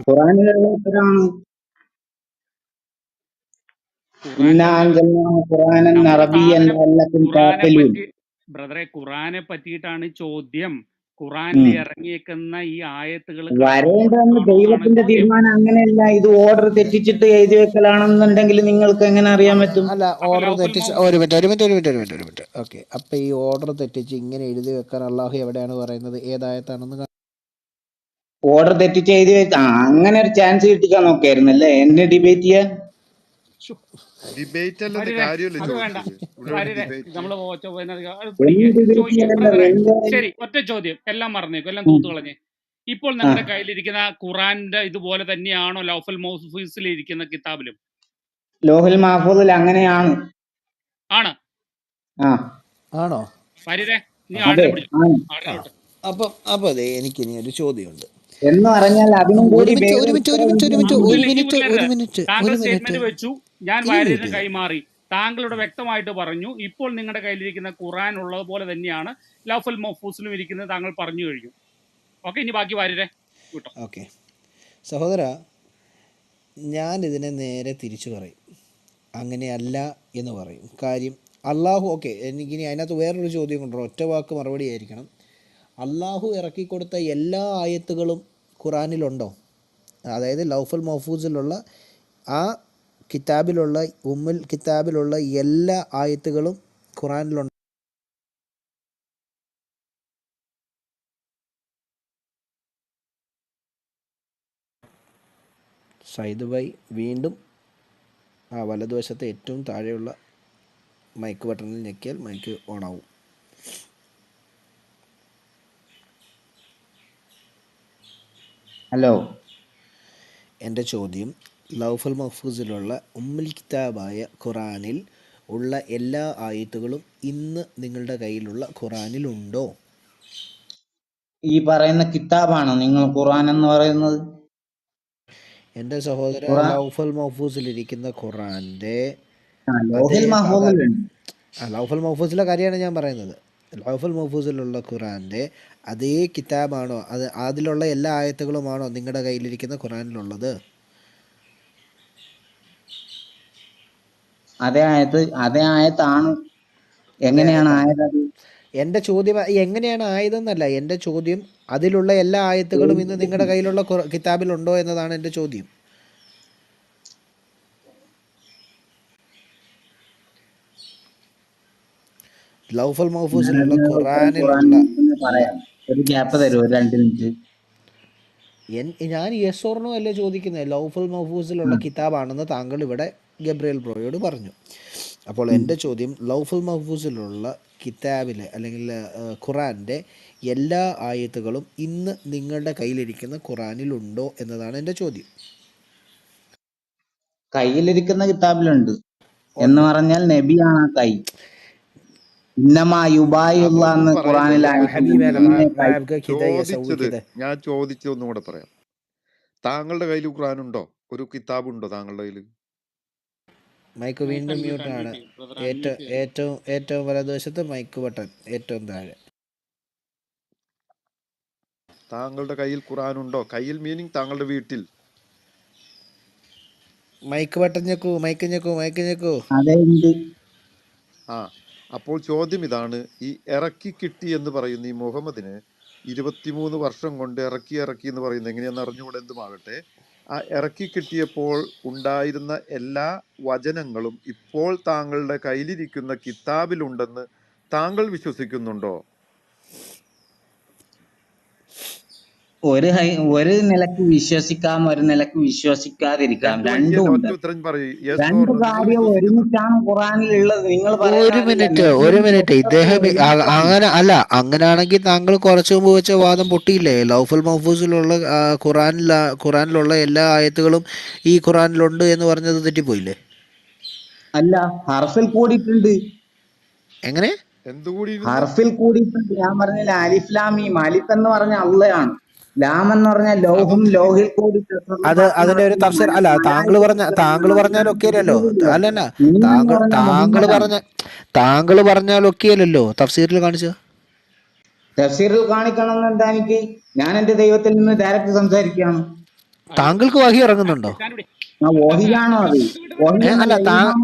ഖുറാനിലുള്ള ഉത്തരമാണ്. ബ്രദറെ, ഖുറാനെ പറ്റിയിട്ടാണ് ചോദ്യം. ഖുറാനിൽ ഇറങ്ങിയേക്കുന്ന ഈ ആയത്തുകൾ വരേണ്ടതെന്ന് ദൈവത്തിന്റെ തീരുമാനം അങ്ങനെയല്ല. ഇത് ഓർഡർ തെറ്റിച്ചിട്ട് എഴുതി വെക്കലാണെന്നുണ്ടെങ്കിൽ നിങ്ങൾക്ക് എങ്ങനെ അറിയാൻ പറ്റും? അല്ല, ഓർഡർ തെറ്റിച്ച് ഒരു മിനിറ്റ്. ഓക്കെ, അപ്പൊ ഈ ഓർഡർ തെറ്റിച്ച് ഇങ്ങനെ എഴുതി വെക്കാൻ അള്ളാഹു എവിടെയാണ് പറയുന്നത്? ഏതായത്താണെന്ന്? ഓർഡർ തെറ്റിച്ച് എഴുതി വെച്ച അങ്ങനെ ഒരു ചാൻസ് കിട്ടിക്കാൻ നോക്കായിരുന്നല്ലേ എന്നെ ഡിബേറ്റ് ചെയ്യാൻ? ശ്ശോ, ഡിബേറ്റ് അല്ലെന്ന് വരിരെ കാര്യമല്ലേ അത് വേണ്ട. ചോദിച്ചത്? ഇവിടെ ഒരു വരിരെ ഡിബേറ്റ്. നമ്മൾ എന്ത് പിടിക്കുക ചോദിക്കുക ഡിബേറ്റ് ബ്രദറെ. ചെയ്യണ്ട ശരി, ഒറ്റ ചോദ്യം, എല്ലാം മറന്നേക്കും, എല്ലാം തൂത്ത് കളഞ്ഞേ. ഇപ്പോൾ നിങ്ങളുടെ കയ്യിലിരിക്കുന്ന ഖുറാന്റെ ഇതുപോലെ തന്നെയാണോ ലൗഫൽ മൗഫൂസിൽ ഇരിക്കുന്ന കിതാബിലും? ലോഹിൽ മഹഫൂദിൽ അങ്ങനെയാണ്. ആണ്. ആ ആണോ? വരിരെ നീ അതെ ആടിനെ പിടിച്ചു, ആണ്. ആടിനോട്ട്. അപ്പോൾ അതെ, എനിക്കിനി ഒരു ചോദ്യമുണ്ട്. എന്ന് പറഞ്ഞാൽ അതിനും ഒരു കൂടി മിനിറ്റ് ഒരു വേറെ മിനിറ്റ് ഉത്തരം ഒരു മിനിറ്റ് ഒരു മിനിറ്റ് അങ്ങോട്ട് ഒരു ലിങ്ക് മിനിറ്റ് വിടരുത്. ഒരു മിനിറ്റ് താങ്കൾ ഒരു സ്റ്റേറ്റ്മെന്റ് മിനിറ്റ് വെച്ചു, ഞാൻ ഇനി വരിന് മ്യൂട്ട് ചെയ്യും. കൈമാറി. താങ്കളുടെ വ്യക്തമായിട്ട് പറഞ്ഞു ഇപ്പോൾ നിങ്ങളുടെ കയ്യിലിരിക്കുന്ന ഖുറാൻ ഉള്ളതുപോലെ തന്നെയാണ് ലൗഫൽ മഹ്ഫൂസിലും ഇരിക്കുന്നത്, താങ്കൾ പറഞ്ഞു കഴിഞ്ഞു. ഓക്കെ, ഇനി ബാക്കി വരിരെ വിട്ടോ. ഓക്കെ സഹോദര, ഞാനിതിനെ നേരെ തിരിച്ചു പറയും, അങ്ങനെയല്ല എന്ന് പറയും. കാര്യം അള്ളാഹു, ഓക്കെ, എനിക്കിനി അതിനകത്ത് വേറൊരു ചോദ്യം കൊണ്ടുവരും, ഒറ്റ വാക്ക് മറുപടി ആയിരിക്കണം. അള്ളാഹു ഇറക്കിക്കൊടുത്ത എല്ലാ ആയത്തുകളും ഖുറാനിലുണ്ടോ? അതായത് ലൗഫുൽ മഹ്ഫൂസിലുള്ള ആ കിതാബിലുള്ള ഉമ്മുൽ കിതാബിലുള്ള എല്ലാ ആയത്തുകളും ഖുറാനിലുണ്ട്? സൈദ് ഭായ് വീണ്ടും ആ വലതുവശത്തെ ഏറ്റവും താഴെയുള്ള മൈക്ക് ബട്ടണിൽ ഞെക്കിയാൽ മൈക്ക് ഓണാവും. ഹലോ, എൻ്റെ ചോദ്യം, ലൗഫുൽ മഹ്ഫൂസിലുള്ള ഉമ്മുൽ കിതാബായ ഖുറാനിൽ ഉള്ള എല്ലാ ആയത്തുകളും ഇന്ന് നിങ്ങളുടെ കയ്യിലുള്ള ഖുറാനിലുണ്ടോ? ഈ പറയുന്ന കിതാബാണോ നിങ്ങൾ ഖുർആൻ എന്ന് പറയുന്നത്? എൻ്റെ സഹോദര, ഖുർആൻ ലൗഫുൽ മഹ്ഫൂസിലിരിക്കുന്ന ഖുറാൻ്റെ അതേ ലോഹിൽ മഹ്ഫൂദിലുണ്ട്. ലൗഫുൽ മഹ്ഫൂസിലെ കാര്യമാണ് ഞാൻ പറയുന്നത്. ലൗഫുൽ മഹ്ഫൂസിലുള്ള ഖുറാൻ്റെ അതേ കിതാബാണോ, അതിലുള്ള എല്ലാ ആയത്തുകളുമാണോ നിങ്ങളുടെ കയ്യിലിരിക്കുന്ന ഖുറാനിലുള്ളത്? അതേ ആയത്താണ്. എങ്ങനെയാണ് ആയത്? എൻ്റെ ചോദ്യം എങ്ങനെയാണ് ആയതെന്നല്ല, എൻ്റെ ചോദ്യം അതിലുള്ള എല്ലാ ആയത്തുകളും ഇന്ന് നിങ്ങളുടെ കയ്യിലുള്ള കിതാബിലുണ്ടോ എന്നതാണ് എൻ്റെ ചോദ്യം. ലൗഫുൽ മഹ്ഫൂസിലുള്ള ഖുറാനിലുള്ള പറയാം, ഒരു ഗ്യാപ്പ് തരുമോ? 2 മിനിറ്റ്. ഞാൻ യെസ് ഓർ നോ അല്ലേ ചോദിക്കുന്നത്. ലൗഫുൽ മഹ്ഫൂസിലുള്ള കിതാബാണെന്ന് താങ്കൾ ഇവിടെ ഗബ്രിയേൽ ബ്രോയോട് പറഞ്ഞു. അപ്പോൾ എൻ്റെ ചോദ്യം, ലൗഫുൽ മഹ്ഫൂസിലുള്ള കിതാബിലെ അല്ലെങ്കിൽ ഖുറാൻ്റെ എല്ലാ ആയത്തുകളും ഇന്ന് നിങ്ങളുടെ കയ്യിലിരിക്കുന്ന ഖുറാനിലുണ്ടോ എന്നതാണ് എൻ്റെ ചോദ്യം. കയ്യിലിരിക്കുന്ന കിതാബിലുണ്ട് എന്ന് പറഞ്ഞാൽ നബിയാണ് ആ കൈ. ഇന്നമായുബായുള്ള അതൊന്നും എന്ന് പറയില്ലല്ലോ. ഖുറാനിലായിട്ട് ചോദിച്ചത് ഞാൻ ചോദിച്ചതൊന്നും കൂടെ പറയാം. താങ്കളുടെ കയ്യിൽ ഖുർആൻ ഉണ്ടോ? ഒരു കിതാബ് ഉണ്ടോ താങ്കളുടെ കയ്യിൽ? മൈക്ക് വീണ്ടും മ്യൂട്ടാണ്. ഏറ്റവും വലതുവശത്ത് മൈക്ക് ബട്ടൺ ഏറ്റവും താഴെ. താങ്കളുടെ കയ്യിൽ ഖുർആൻ ഉണ്ടോ? കയ്യിൽ മീനിങ് താങ്കളുടെ വീട്ടിൽ. മൈക്ക് ബട്ടൺ ഞെക്കൂ, മൈക്ക് ഞെക്കൂ. അതെ ഉണ്ട്. ആ, അപ്പോൾ ചോദ്യം ഇതാണ്, ഈ ഇറക്കി കിട്ടി എന്ന് പറയുന്ന ഈ മുഹമ്മദിന് 23 വർഷം കൊണ്ട് ഇറക്കി എന്ന് പറയുന്നത് എങ്ങനെയാണെന്ന് അറിഞ്ഞുകൂടെ, എന്തുമാകട്ടെ, ആ ഇറക്കി കിട്ടിയപ്പോൾ ഉണ്ടായിരുന്ന എല്ലാ വചനങ്ങളും ഇപ്പോൾ താങ്കളുടെ കയ്യിലിരിക്കുന്ന കിതാബിലുണ്ടെന്ന് താങ്കൾ വിശ്വസിക്കുന്നുണ്ടോ? ഒരു നിലക്ക് വിശ്വസിക്കാം, ഒരു നിലക്ക് വിശ്വസിക്കാതിരിക്കാം. രണ്ടും ഉണ്ട്. ഉത്തരം പറയൂ. രണ്ട് കാര്യം ഒരുമിച്ചാണ് ഖുറാനിലുള്ളത്. നിങ്ങൾ ഒരു മിനിറ്റ് ഇദ്ദേഹം അങ്ങനെ അല്ല, അങ്ങനെയാണെങ്കിൽ താങ്കൾ കുറച്ചു മുമ്പ് വെച്ച വാദം പൊട്ടിയില്ലേ? ലൗഫുൽ മഹ്ഫൂസിലുള്ള ഖുറാനിലുള്ള എല്ലാ ആയത്തുകളും ഈ ഖുറാനിലുണ്ട് എന്ന് പറഞ്ഞത് തെറ്റിപ്പോയില്ലേ? അല്ല, ഹർഫിൽ കൂടിയിട്ടുണ്ട്. എങ്ങനെ? ഹർഫിൽ കൂടിയിട്ടുണ്ട്. ഞാൻ പറഞ്ഞില്ല, അലിഫ് ലാം മീം. അലിഫ് എന്ന് പറഞ്ഞ അള്ളയാണ്, ലാം എന്ന് പറഞ്ഞാൽ ലോഹും, ലോഹിൽ കൂടി അതിന്റെ ഒരു തഫ്സീർ അല്ല, താങ്കൾ പറഞ്ഞാൽ ഒക്കെയല്ലോ. അല്ലല്ല, താങ്കൾ പറഞ്ഞാൽ ഒക്കെയല്ലോ തഫ്സീറിൽ കാണിച്ചത്. തഫ്സീറിൽ കാണിക്കണം എന്താ? എനിക്ക്, ഞാൻ എന്റെ ദൈവത്തിൽ നിന്ന് ഡയറക്റ്റ് സംസാരിക്കുകയാണ്. താങ്കൾക്ക് വഹി ഇറങ്ങുന്നുണ്ടോ? വഹിയാണോ അത്?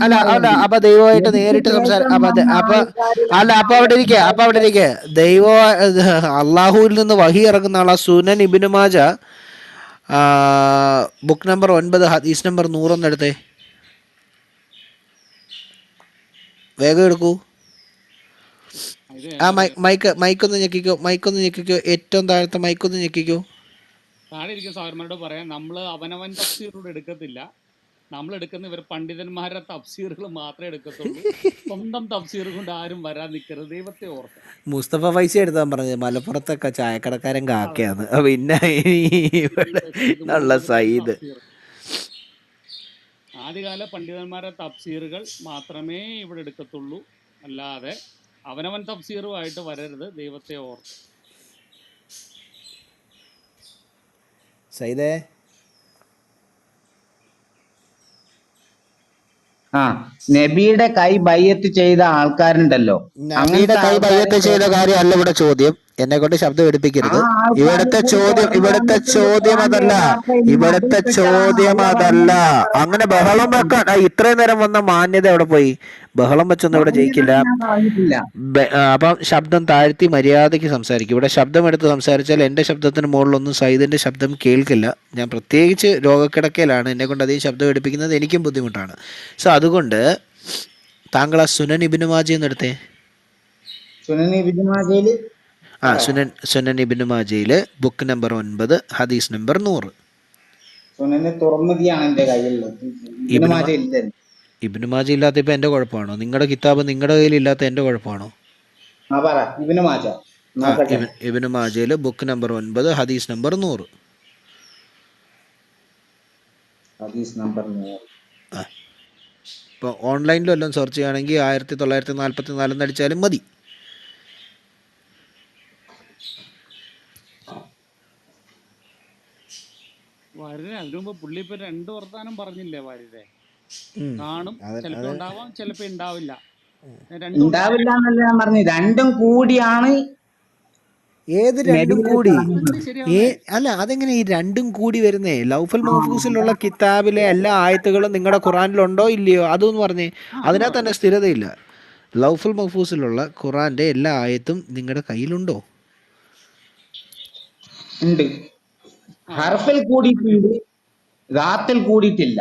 അല്ല, അപ്പൊ ദൈവമായിട്ട് നേരിട്ട് അപ്പൊ അവിടെ ഇരിക്കെ അള്ളാഹുവിൽ നിന്ന് വഹി ഇറങ്ങുന്ന ആളാ. സുനൻ ഇബ്നു മാജ ബുക്ക് നമ്പർ 9 ഹദീസ് നമ്പർ 100 എടുത്തേ, വേഗം എടുക്കൂ. ആ മൈക്കൊന്ന് ഞെക്കിക്കോ, ഏറ്റവും താഴത്തെ മൈക്കൊന്ന് ഞെക്കിക്കോ. താഴെ ഇരിക്കുന്ന സാറന്മാരോട് പറയാം, നമ്മൾ അവനവൻ തഫ്സീറിലൂടെ എടുക്കത്തില്ല, നമ്മൾ എടുക്കുന്ന ഇവർ പണ്ഡിതന്മാരുടെ തഫ്സീറുകൾ മാത്രമേ എടുക്കത്തുള്ളൂ. സ്വന്തം തഫ്സീർ കൊണ്ട് ആരും വരാൻ നിൽക്കരുത്, ദൈവത്തെ ഓർത്ത്. മുസ്തഫ ഫൈസി എടുത്താൻ പറഞ്ഞത് മലപ്പുറത്തൊക്കെ ചായക്കടക്കാരൻ അതെ, കാക്കയാണ്. പിന്നെ സയ്യിദ് നല്ല മുഹമ്മദിന്റെ സയ്യിദ് തഫ്സീർ, ആദ്യകാല പണ്ഡിതന്മാരുടെ തഫ്സീറുകൾ മാത്രമേ ഇവിടെ എടുക്കത്തുള്ളൂ. അല്ലാതെ അവനവൻ തഫ്സീറുമായിട്ട് വരരുത്, ദൈവത്തെ ഓർത്ത്. സയ്യിദേ ആ നബിയുടെ കൈ ബയ്യത്ത് ചെയ്ത ആൾക്കാരുണ്ടല്ലോ, നബിയുടെ അങ്ങനത്തെ കൈ ആൾക്കാരെ ബയ്യത്ത് ചെയ്ത കാര്യം അല്ല ഇവിടെ ചോദ്യം. എന്നെ കൊണ്ട് ശബ്ദം ആ എടുപ്പിക്കരുത്. ആൾക്കാരെ ഇവിടുത്തെ കുറിച്ച് ചോദ്യം ഖുർആന്റെ യഥാർത്ഥ ഇൽമ ഇവിടുത്തെ അതിൽപ്പെട്ട ചോദ്യം അല്ല അതല്ല. പറഞ്ഞത്. അങ്ങനെ ഞാൻ ബഹളം പറഞ്ഞിട്ടുണ്ട്. വെക്കാൻ ഇത്രയും നേരം വന്ന മാന്യത എവിടെ പോയി? ബഹളം വെച്ചൊന്നും ഇവിടെ ജയിക്കില്ല. മാന്യത ഞാൻ പറഞ്ഞിട്ടില്ല. അപ്പം ശബ്ദം താഴ്ത്തി മര്യാദയ്ക്ക് സംസാരിക്കും. ഇവിടെ ശബ്ദം എടുത്ത് സംസാരിച്ചാൽ എൻ്റെ ശബ്ദത്തിന് മുകളിലൊന്നും സയ്യിദിൻ്റെ ശബ്ദം കേൾക്കില്ല. ഞാൻ പ്രത്യേകിച്ച് രോഗക്കിടക്കയിലാണ്, എന്നെ കൊണ്ട് അധികം ശബ്ദം എടുപ്പിക്കുന്നത് എനിക്കും ബുദ്ധിമുട്ടാണ്. സോ അതുകൊണ്ട് താങ്കൾ ആ സുനൻ ഇബ്നു മാജ എന്ന് എടുത്തേ. സുനൻ ഇബ്നു മാജയില് ആ പറയാം. സുനൻ ഇബ്നു മാജയിൽ ബുക്ക് നമ്പർ 9 ഹദീസ് നമ്പർ 100. സുനന് തുറമുതിയാണ് എന്റെ കയ്യിലുള്ളത്. ഇബ്നു മാജ ഇല്ലല്ലോ. ഇബ്നു മാജ ഇല്ലാത്ത ഇപ്പം എൻ്റെ കുഴപ്പമാണോ? നിങ്ങളുടെ കിതാബ് നിങ്ങളുടെ കയ്യിൽ ഇല്ലാത്ത എൻ്റെ കുഴപ്പമാണോ? ആ പറ ഇബ്നു മാജ ആ നോക്കട്ടെ. ഇബ്നു മാജയിൽ ബുക്ക് നമ്പർ 9 ഹദീസ് നമ്പർ 100. ഹദീസ് നമ്പർ 100. ആ ഇപ്പോൾ ഓൺലൈനിലും എല്ലാം സെർച്ച് ചെയ്യുകയാണെങ്കിൽ 1944 എന്നടിച്ചാലും മതി. വാര്യരെ അതിനു മുമ്പ് പുള്ളി ഇപ്പൊ 2 വർത്താനം പറഞ്ഞില്ലേ വാര്യരെ? ഉം. കാണും, അത് ചിലപ്പോ അത് ഉണ്ടാവാം, ചിലപ്പോ ഉണ്ടാവില്ല. 2 ഉണ്ടാവില്ല എന്നല്ല ഞാൻ പറഞ്ഞു, രണ്ടും കൂടിയാണ് ഏത് രണ്ടും നബിയിലേക്ക് കൂടി? ഇറങ്ങുന്നത്. അതെങ്ങനെ ശരിയാവുന്നേ? അല്ല, അതെങ്ങനെ ഈ രണ്ടും കൂടി വരുന്നേ? ലൗഫൽ മഹ്ഫൂസിലുള്ള കിതാബിലെ എല്ലാ ആയത്തുകളും നിങ്ങളുടെ ഖുറാനിലുണ്ടോ ഇല്ലയോ അതൊന്ന് പറഞ്ഞേ. അതിനകത്ത് തന്നെ സ്ഥിരതയില്ല. ലൗഫുൽ മഹ്ഫൂസിലുള്ള ഖുറാന്റെ എല്ലാ ആയത്തും നിങ്ങളുടെ കയ്യിലുണ്ടോ? ഉണ്ട്. ആ ഹർഫിൽ കൂടിയിട്ടുണ്ട്, റാത്തിൽ കൂടിയിട്ടില്ല.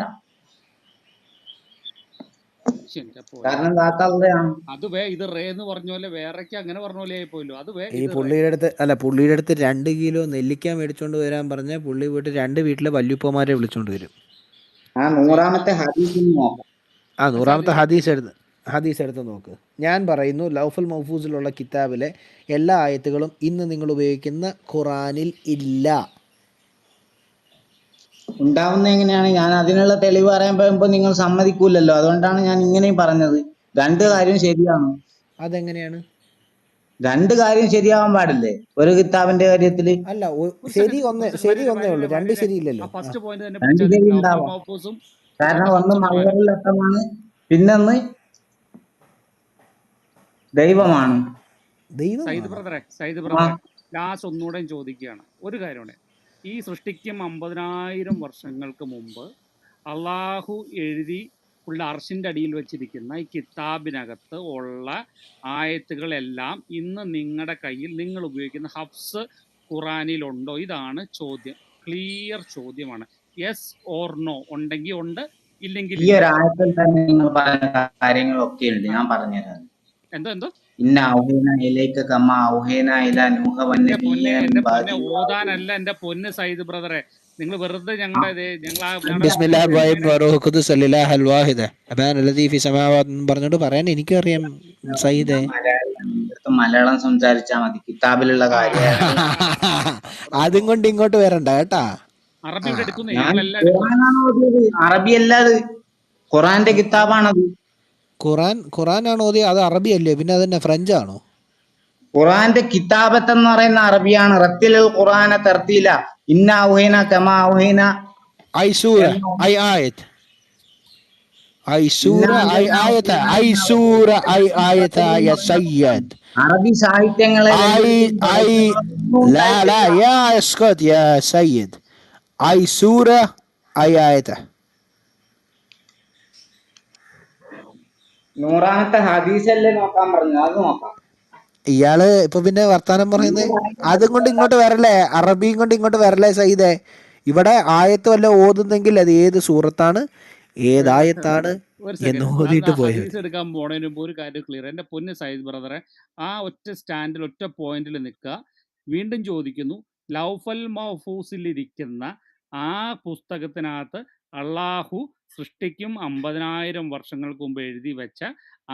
എന്റെ പൊന്നെ, കാരണം റാത്തള്ളയാണ്. അത് ഇത് റേ എന്ന് പറഞ്ഞ പോലെ വേറെക്ക് അങ്ങനെ പറഞ്ഞ പോലെ ആയി പോയല്ലോ. അത് ഈ ഇത് റേ. പുള്ളിയുടെ അടുത്ത് 2 കിലോ നെല്ലിക്ക മേടിച്ചോണ്ട് വരാൻ പറഞ്ഞാൽ പുള്ളി പോയിട്ട് 2 വീട്ടിലെ വല്യുപ്പമാരെ വിളിച്ചോണ്ട് വരും. ആ 100ാമത്തെ ഹദീസിൽ നോക്കാം. ആ 100ാമത്തെ ഹദീസ് എടുത്ത് നോക്ക്. ഞാൻ പറയുന്നു ലൗഫുൽ മഹ്ഫൂസിലുള്ള കിതാബിലെ എല്ലാ ആയത്തുകളും ഇന്ന് നിങ്ങൾ ഉപയോഗിക്കുന്ന ഖുറാനിൽ ഇല്ല. ഉണ്ടാവുന്ന എങ്ങനെയാണ്? ഞാൻ അതിനുള്ള തെളിവ് പറയാൻ പറയുമ്പോ നിങ്ങൾ സമ്മതിക്കൂലല്ലോ. അതുകൊണ്ടാണ് ഞാൻ ഇങ്ങനെയും പറഞ്ഞത്. രണ്ട് കാര്യം ശരിയാണ്. അതെങ്ങനെയാണ്? രണ്ട് കാര്യം ശരിയാവാൻ പാടില്ലേ ഒരു കിതാബിന്റെ കാര്യത്തില്? അല്ല, ഒരു ശരി സെക്കൻഡ് ഒന്നേ ഉള്ളൂ, 2 ആ ശരിയില്ലല്ലോ. ഫസ്റ്റ് പോയിന്റ് തന്നെ രണ്ട് പിടിച്ചാൽ ശരി ലൗഫുൽ ഉണ്ടാവാം. മഹ്ഫൂസും കാരണം ഒന്ന് ഹഫ്സും ഖുറാനും. മലറിലട്ടമാണ്, പിന്നൊന്ന് ദൈവമാണ്. സയ്യിദ് ബ്രദറെ ലാസ്റ്റ് ഒന്നുകൂടെ ചോദിക്കുകയാണ് ഒരു കാര്യമാണ്. ഈ സൃഷ്ടിക്കും 50,000 വർഷങ്ങൾക്ക് മുമ്പ് അള്ളാഹു എഴുതി ഉള്ള അർഷിൻ്റെ അടിയിൽ വെച്ചിരിക്കുന്ന ഈ കിതാബിനകത്ത് ഉള്ള ആയത്തുകളെല്ലാം ഇന്ന് നിങ്ങളുടെ കയ്യിൽ നിങ്ങൾ ഉപയോഗിക്കുന്ന ഹഫ്സ് ഖുറാനിലുണ്ടോ? ഇതാണ് ചോദ്യം. ക്ലിയർ ചോദ്യമാണ്. Yes or no. ഉണ്ടെങ്കിൽ ഉണ്ട്, ഇല്ലെങ്കിൽ ഈ ഇല്ല. ഒരു ആയത്തിൽ തന്നെ നിങ്ങൾ പറയുന്ന കാര്യങ്ങളൊക്കെ ഉണ്ട്, ഞാൻ പറഞ്ഞുതരാം. എന്തോ ഇന്ന ഔഹേന ഇലൈക കമാ ഔഹേന ഇലാ നൂഹ വന്നബിയ്യിന മിൻ പൊന്നെ ബഅദി ഓതാനല്ല എൻ്റെ പൊന്ന് സയ്യിദ് ബ്രദറെ. നിങ്ങൾ വെറുതെ ഞങ്ങളുടെ ബിസ്മില്ലാഹിർ റഹ്മാനിർ റഹീം വറൂഹു ഖുദ്സ് അല്ലാഹൽ വാഹിദ അബാന ലദീ ഫി സമാവാത് എന്ന് പറഞ്ഞിട്ട് പറയാൻ എനിക്കറിയാം സയ്യിദേ. മലയാളം സംസാരിച്ചാൽ മതി, കിതാബിലുള്ള കാര്യമാണ്. അതും കൊണ്ട് ഇങ്ങോട്ട് വരണ്ട കേട്ടാ. അറബി ഇവിടെ എടുക്കുന്നേ, ഞാൻ ഞങ്ങളെല്ലാം എടുക്കും. ഖുറാനാണ് ഓതിയത്, അറബി അല്ലാത്. ഖുറാന്റെ കിതാബാണത്. ഖുറാനാണ് ഓതിയത്, അത് അറബി അല്ലേ? പിന്നെ അതന്നെ ഫ്രഞ്ച് ആണോ? ഖുറാന്റെ കിതാബത്ത് എന്ന് പറയുന്ന അറബിയാണ്. റത്തിലുൽ ഖുറാന തർത്തീല. ഇന്ന ഔഹൈന കമാ ഔഹൈന ഐ സൂറ എന്ന ഐ ആയത്ത് ഐ ഇന്ന സൂറ ഐ ഔഹൈന ആയത്ത ഔഹൈന ഐ എന്ന സൂറ ഐ ആയത്ത റത്തിലുൽ യ പറയുന്ന ഖുർആൻ. സയ്യദ് അറബി സാഹിത്യങ്ങളെ ഐ വെല്ലുവിളിക്കുന്ന ഐ റച്ചകളൊന്നും ലാ ലാ ഉണ്ടായിട്ടില്ല. യാ اسكت يا سيد ഐ സൂറ ഐ ആയത്ത. 100ാമത്തെ ഹദീസല്ലേ നോക്കാൻ പറഞ്ഞു, അത് നോക്കാം. ഇയാള് ഇപ്പൊ പിന്നെ വർത്താനം പറയുന്നത്. അതും കൊണ്ട് ഇങ്ങോട്ട് വരല്ലേ, അറബിയും കൊണ്ട് ഇങ്ങോട്ട് വരല്ലേ സയ്യിദേ. ഇവിടെ ആയത്ത് വല്ല ഓതുന്നെങ്കിൽ അത് ഏത് സൂറത്താണ് ഏതായത്താണ് ഒരു എന്ന് സെക്കൻഡ്, ഓതിയിട്ട് പോയാൽ ഹദീസ് മതി. എടുക്കാൻ പോണതിന് മുമ്പ് ഒരു കാര്യം ക്ലിയർ. എൻ്റെ പൊന്ന് സയ്യിദ് ബ്രദറെ, ആ ഒറ്റ സ്റ്റാൻഡിൽ ഒറ്റ പോയിന്റിൽ നിൽക്കുക. വീണ്ടും ചോദിക്കുന്നു, ലൗഫൽ മഹ്ഫൂസിലിരിക്കുന്ന ആ പുസ്തകത്തിനകത്ത് അള്ളാഹു സൃഷ്ടിക്കും 50,000 വർഷങ്ങൾക്ക് മുമ്പ് എഴുതി വെച്ച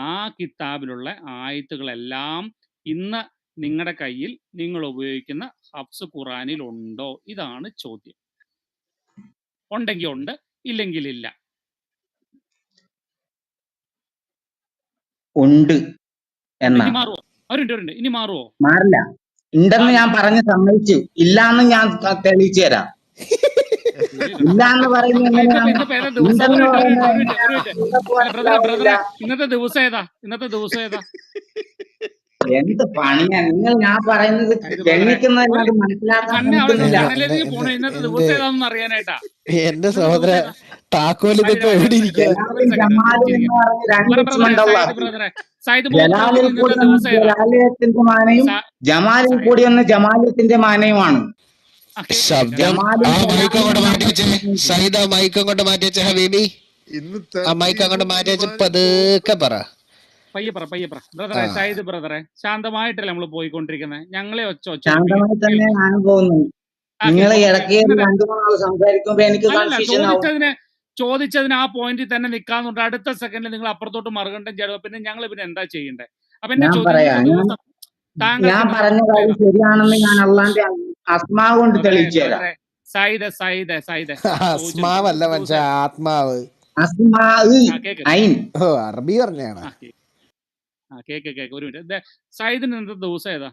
ആ കിതാബിലുള്ള ആയത്തുകളെല്ലാം ഇന്ന് നിങ്ങളുടെ കയ്യിൽ നിങ്ങൾ ഉപയോഗിക്കുന്ന ഹഫ്സ് ഖുറാനിൽ ഉണ്ടോ? ഇതാണ് ചോദ്യം. ഉണ്ടെങ്കിൽ ഉണ്ട്, ഇല്ലെങ്കിൽ ഇല്ല. ഉണ്ട് എന്നാ ഇനി മാറുമോ? അവരുണ്ട്, ഇനി മാറുമോ? മാറില്ല. ഉണ്ടെന്ന് മാറില്ല. ഞാൻ പറഞ്ഞ് സമ്മതിച്ചു. ഇല്ലാന്ന് ഞാൻ തെളിയിച്ചു തരാം. ഇല്ലാന്ന് പറയുന്നത് എങ്ങനെയാണ്? ഇന്നിപ്പോ ഏതാ ദിവസം? ഉണ്ടെന്ന് പറയുന്നത് ഒരു മിനിറ്റ്. നിങ്ങൾക്ക് അല്ല ബ്രദറെ, മനസ്സിലാവുന്നില്ല. ഇന്നത്തെ ദിവസം ഏതാ? എന്ത് പണിയാ നിങ്ങൾ ഞാൻ പറയുന്നത് ഗണ്ണിക്കുന്നതല്ലാതെ മനസ്സിലാക്കാൻ സണ്ണെ അവിടെ ശ്രമിക്കുന്നില്ല. ചാനലിലേക്ക് പോണ ഇന്നത്തെ ദിവസം ഏതാണെന്ന് അറിയാനായിട്ടാ. എന്റെ ഇന്നത്തെ സഹോദര, ദിവസം ഏതാ? താക്കോൽ ഇതിപ്പോ എവിടെ ഇരിക്കുക? ജലാലും ജമാലും എന്ന് പറഞ്ഞ് രണ്ട് ഇസ്മുണ്ട് അല്ലാഹ്. സയ്യിദ് ജലാലിൽ മുഹമ്മദ് കൂടി ഇന്നത്തെ ഒന്ന് ദിവസം ഏതാ? ജലാലിയത്തിന്റെ മാനയും ജമാലിൽ കൂടി ഒന്ന് ജമാലിയത്തിന്റെ മാനയുമാണ്. ശബ്ദം ആ മൈക്ക് അങ്ങോട്ട് മാറ്റി വെച്ചേ. സൈദ മൈക്ക് അങ്ങോട്ട് മാറ്റി വെച്ച ഹബീബി. ഇന്ന് ആ മൈക്ക് അങ്ങോട്ട് മാറ്റി വെച്ച് പതുക്കെ പറ. പയ്യെ പറ ബ്രദറെ. സയ്യിദ് ബ്രദറെ, ശാന്തമായിട്ടല്ലേ നമ്മൾ പോയിക്കൊണ്ടിരിക്കുന്നത്. ഞങ്ങളെ ശാന്തമായി തന്നെ ഞാൻ പോകുന്നു. നിങ്ങൾ ഇടയ്ക്ക് 2-3 ആൾ സംസാരിക്കുമ്പോ എനിക്ക് കൺഫ്യൂഷൻ ആവും. ചോദിച്ചതിന് ആ പോയിന്റിൽ തന്നെ നിൽക്കാന്നുണ്ട്. അടുത്ത സെക്കൻഡിൽ നിങ്ങൾ അപ്പുറത്തോട്ട് മറുകണ്ടം ചേരുക. പിന്നെ ഞങ്ങൾ എന്താ ചെയ്യണ്ടേ? അപ്പൊ എന്റെ ഞാൻ ചോദ്യം, പറയാം. ഞാൻ പറഞ്ഞ കാര്യം ശരിയാണെന്ന് ഞാൻ അള്ളാന്റെ അസ്മാ കൊണ്ട് തെളിയിച്ചു തരാം. അസ്മാവല്ല മനുഷ്യ, ആത്മാവ്. അസ്മാ ഐൻ. ഓ, അറബി പറഞ്ഞാണ്. കേക്ക് ഒരു മിനിറ്റ്. സയ്യിദിന് ഇന്നത്തെ ദിവസം ഏതാ?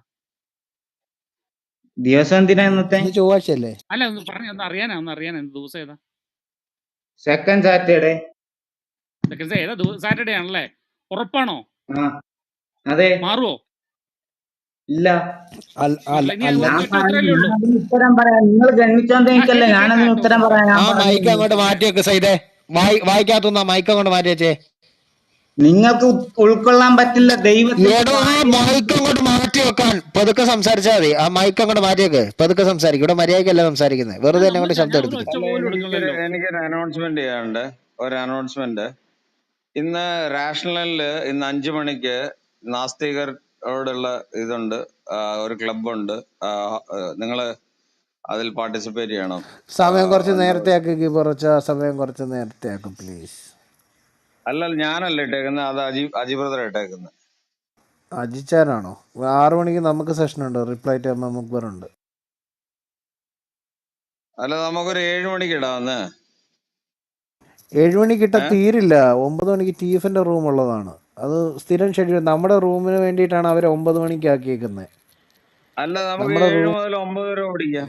ദിവസം എന്തിനാ ഇന്നത്തെ? ചൊവ്വാഴ്ചയല്ലേ? അല്ല, ഒന്ന് അറിയാനാ ദിവസം ഏതാ? Second Saturday. ഏതാ സാറ്റർഡേ ആണല്ലേ? ഉറപ്പാണോ? അതെ. മാറുവോ? ഇല്ല. ഉത്തരല്ലേ ഉള്ളൂ. ഉത്തരം പറയാം. നിങ്ങൾ ഗണ്ണിച്ചോണ്ടിരിക്കല്ലേ, ഞാനതിന് ഉത്തരം പറയാം. മൈക്ക് അങ്ങോട്ട് മാറ്റി വെക്ക് സൈദേ. വായിക്കാത്തുന്ന മൈക്ക് അങ്ങോട്ട് മാറ്റി വെച്ചേ. നിങ്ങൾക്ക് ഉൾക്കൊള്ളാൻ പറ്റില്ല. ദൈവത്തിന്റെ മൈക്ക് അങ്ങോട്ട് മാറ്റി വെക്കാൻ. പതുക്കെ സംസാരിച്ചാൽ മതി. ആ മൈക്ക് അങ്ങോട്ട് മാറ്റി വെക്ക്. പതുക്കെ സംസാരിക്കും. ഇവിടെ മര്യാദക്കല്ല സംസാരിക്കുന്നത്. വെറുതെ എന്നെ കൊണ്ട് ശബ്ദം എടുപ്പിക്കും. എനിക്കൊരു അനൗൺസ്മെന്റ് ചെയ്യാനുണ്ട്. ഒരു അനൗൺസ്മെന്റ്. ഇന്ന് രാഷണലില് ഇന്ന് 5 മണിക്ക് നാസ്തികരോടുള്ള ഇതുണ്ട്, ഒരു ക്ലബുണ്ട്. നിങ്ങള് അതിൽ പാർട്ടിസിപ്പേറ്റ് ചെയ്യണം. സമയം കുറച്ച് നേരത്തെ ആക്കി. സമയം കുറച്ച് നേരത്തെ ആക്കും പ്ലീസ്. അല്ല, ഞാനല്ല ഇട്ടേക്കുന്നത്, അത് അജി ബ്രദർ ഇട്ടേക്കുന്നത്. അജിച്ചാനാണോ? 6 മണിക്ക് നമുക്ക് സെഷൻ ഉണ്ട്. റിപ്ലൈ ടു മുക്ബർ ഉണ്ട്. അല്ല, നമുക്കൊരു 7 മണിക്ക് ഇടാന്ന്. 7 മണിക്ക് ഇട്ട തീരില്ല. 9 മണിക്ക് ടീഫിന്റെ റൂം ഉള്ളതാണ്. അത് സ്ഥിരം ഷെഡ്യൂൾ. നമ്മുടെ റൂമിന് വേണ്ടിയിട്ടാണ് അവർ 9 മണിക്ക് ആക്കിയേക്കുന്നത്. അല്ല, നമുക്ക് 7 മുതൽ 9 വരെ ഓടിക്കാം.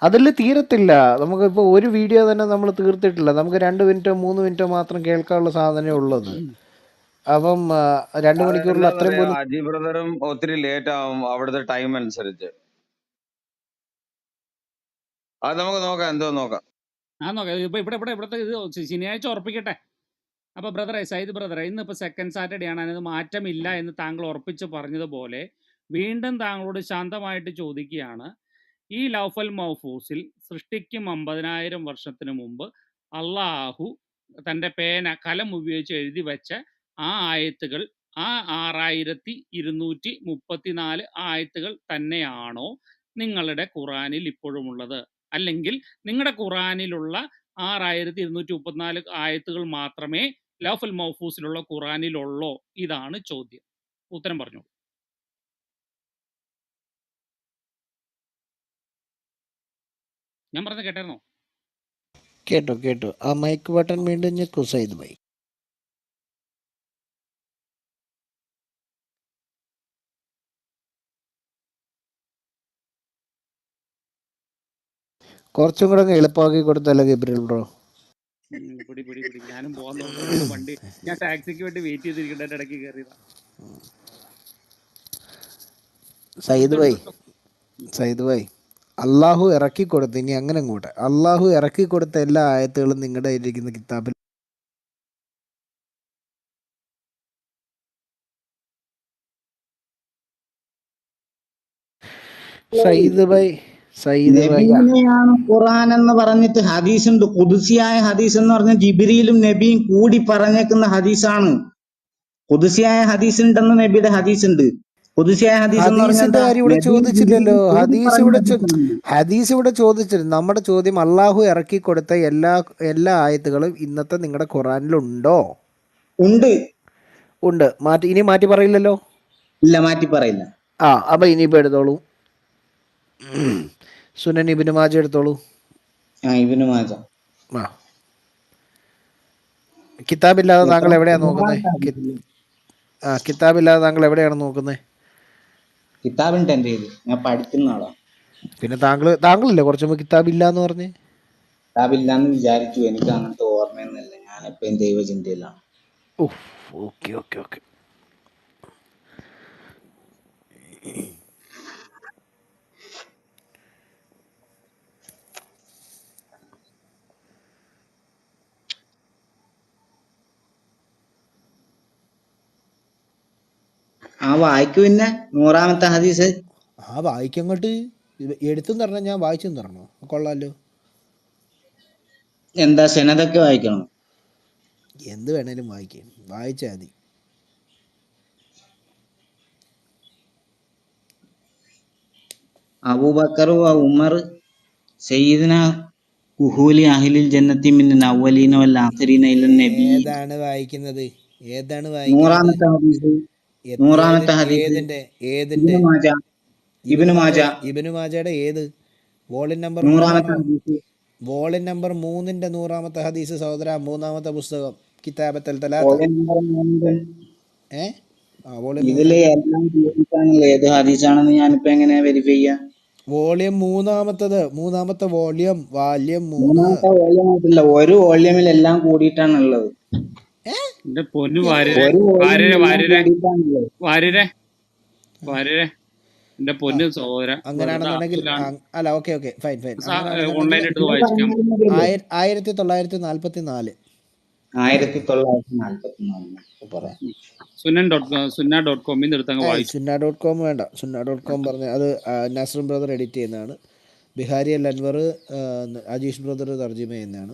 അതിൽ തീരത്തില്ല. നമുക്കിപ്പോൾ ഒരു വീഡിയോ തന്നെ നമ്മൾ തീർത്തിട്ടില്ല. നമുക്ക് 2 മിനിറ്റോ 3 മിനിറ്റോ മാത്രം കേൾക്കാനുള്ള സാധനമേ ഉള്ളത്. അപ്പം 2 മണിക്കൂറിൽ അത്രയും പോലും. അജി ബ്രദറും ഒത്തിരി ലേറ്റ് ആവും അവിടുത്തെ ടൈം അനുസരിച്ച്. അത് നമുക്ക് നോക്കാം, എന്തോ നോക്കാം. ഇവിടുത്തെ ഇത് ശനിയാഴ്ച ഉറപ്പിക്കട്ടെ. അപ്പോൾ ബ്രദറെ, സയ്യിദ് ബ്രദറെ, ഇന്നിപ്പോൾ സെക്കൻഡ് സാറ്റർഡേ ആണ്. അതിന് മാറ്റമില്ല എന്ന് താങ്കൾ ഉറപ്പിച്ച് പറഞ്ഞതുപോലെ വീണ്ടും താങ്കളോട് ശാന്തമായിട്ട് ചോദിക്കുകയാണ്. ഈ ലൗഫൽ മഹ്ഫൂസിൽ സൃഷ്ടിക്കും 50,000 വർഷത്തിന് മുമ്പ് അള്ളാഹു തൻ്റെ കലം ഉപയോഗിച്ച് എഴുതി വെച്ച ആ ആയത്തുകൾ, ആ 6234 ആയത്തുകൾ തന്നെയാണോ നിങ്ങളുടെ ഖുറാനിൽ ഇപ്പോഴുമുള്ളത്? അല്ലെങ്കിൽ നിങ്ങളുടെ ഖുറാനിലുള്ള 6234 ആയത്തുകൾ മാത്രമേ ലൗഫൽ മഹ്ഫൂസിലുള്ള ഖുറാനിലുള്ളോ? ഇതാണ് ചോദ്യം. ഉത്തരം പറഞ്ഞു. ഞാൻ പറഞ്ഞത് കേട്ടായിരുന്നോ? കേട്ടു. ആ മൈക്ക് ബട്ടൺ വീണ്ടും ഞെക്കൂ സയ്യിദ് ഭായി. കുറച്ചും കൂടെ എളുപ്പമാക്കി കൊടുത്തല്ലോ ഗബ്രിയേൽ ബ്രോ. പിടി ഞാനും പോകാൻ വണ്ടി, ഞാൻ ടാക്സിക്ക് വേണ്ടി വെയിറ്റ് ചെയ്തിരിക്കേണ്ട ഇടയ്ക്ക് കയറിയതാ. സയ്യിദ് ഭായി, അള്ളാഹു ഇറക്കി കൊടുത്ത്, ഇനി അങ്ങനെ കൂട്ടെ, അള്ളാഹു ഇറക്കി കൊടുത്ത എല്ലാ ആയത്തുകളും നിങ്ങളുടെ കയ്യിലിരിക്കുന്ന കിതാബിൽ നബിയാണ് ഖുർആൻ എന്ന് പറഞ്ഞിട്ട് ഹദീസുണ്ട്. ഖുദ്സിയായ ഹദീസ് എന്ന് പറഞ്ഞ ജിബ്രീലും നബിയും കൂടി പറഞ്ഞേക്കുന്ന ഹദീസാണ്. ഖുദ്സിയായ ഹദീസ് ഉണ്ടെന്ന് നബിയുടെ ഹദീസ് ഉണ്ട്. കുതിസിയായ ഹദീസ് എന്ന് പറഞ്ഞാൽ ഹദീസിന്റെ എന്താ? കാര്യം ഇവിടെ നബി ചോദിച്ചില്ലല്ലോ. പറഞ്ഞ ഹദീസാണ്. ഹദീസ് ഇവിടെ ചോദിച്ചില്ല. നമ്മുടെ ചോദ്യം അള്ളാഹു ഇറക്കി കൊടുത്ത എല്ലാ ആയത്തുകളും ഇന്നത്തെ നിങ്ങളുടെ ഖുറാനിലുണ്ടോ? ഉണ്ട്. ഉണ്ട്. ഇനി മാറ്റി പറയില്ലല്ലോ. ഇല്ല, മാറ്റി പറയില്ല. അപ്പൊ ഇനിയിപ്പോ എടുത്തോളൂ. സുനൻ ഇബ്നു മാജ എടുത്തോളൂ. ഇബ്നു മാജ. കിതാബില്ലാതെ താങ്കൾ എവിടെയാണ് നോക്കുന്നത്? മൂന്നാമത്തെ ഹദീസില് കിതാബില്ലാതെ താങ്കൾ എവിടെയാണ് നോക്കുന്നത്? കിതാബുണ്ട് എൻ്റെ കയ്യിൽ, ഞാൻ പഠിക്കുന്ന ആളാണ്. പിന്നെ താങ്കളില്ലേ കുറച്ച് മുമ്പ് കിതാബില്ല എന്ന് പറഞ്ഞ്? കിതാബില്ലാന്ന് വിചാരിച്ചു, എനിക്ക് അങ്ങനത്തെ ഓർമ്മയൊന്നുമില്ല. ഞാനെപ്പോഴും ദൈവചിന്തയിലാണ്. Okay okay okay. വായിക്കൂ. പിന്നെ 100-ാമത്തെ ഹദീസ് വായിക്കങ്ങോട്ട്. എടുത്തും തരണം, ഞാൻ വായിച്ചും തരണോ? കൊള്ളാലോ. എന്താ സെനതൊക്കെ വായിക്കണം? എന്ത് വേണേലും വായിക്കും, വായിച്ചാൽ മതി. അബൂബക്കർ ഉമർ സയ്യിദന കുഹൂലി അഹ്ലിൽ ജന്നത്തി മിനൽ അവ്വലീന വൽ ആഖിരീന ഇലൻ നബിയ്യീൻ. ഏതാണ് വായിക്കുന്നത്? 100-ാമത്തെ ഹദീസ്. 100-ാമത്തെ ഹദീസ് ഏതിന്റെ? ഇബ്നു മാജ. ഇബ്നു മാജയുടെ ഏത്? വോളിയം നമ്പർ 100-ാമത്തെ ഹദീസ്. വോളിയം നമ്പർ 3-ന്റെ 100-ാമത്തെ ഹദീസ് സഹോദര. 3-ാമത്തെ പുസ്തകം കിതാബത്തുൽ തലാത്ത. Volume number 3. വോളിയം ഇതില് എല്ലാം ചോദിക്കാനുള്ള ഏത് ഹദീസാണെന്ന് ഞാനിപ്പോ എങ്ങനെ വെരിഫൈ ചെയ്യാം? വോളിയം 3-ാമത്തെ വോളിയം 3. 3-ാമത്തെ വോളിയം ആയിട്ടില്ല, ഒരു വോളിയമിൽ എല്ലാം കൂടിയിട്ടാണ് ഉള്ളത്. എന്റെ പൊന്നു ഒരു വാര്യരെ എന്റെ പൊന്നു സഹോദര, അങ്ങനെയാണെന്നുണ്ടെങ്കിൽ അല്ല, ഓക്കെ ഫൈൻ. ഓൺലൈൻ എടുത്ത് വായിക്കാം. 1944. 1944 സുന്ന.com എടുത്തങ്ങ് വായിച്ചു. സുന്ന.com വേണ്ട. സുന്ന.com പറഞ്ഞ അത് നസ്രും ബ്രദർ എഡിറ്റ് ചെയ്യുന്നതാണ്. ബിഹാരി അൽ അൻവർ, അജീഷ് ബ്രദർ തർജിമ ചെയ്യുന്നതാണ്.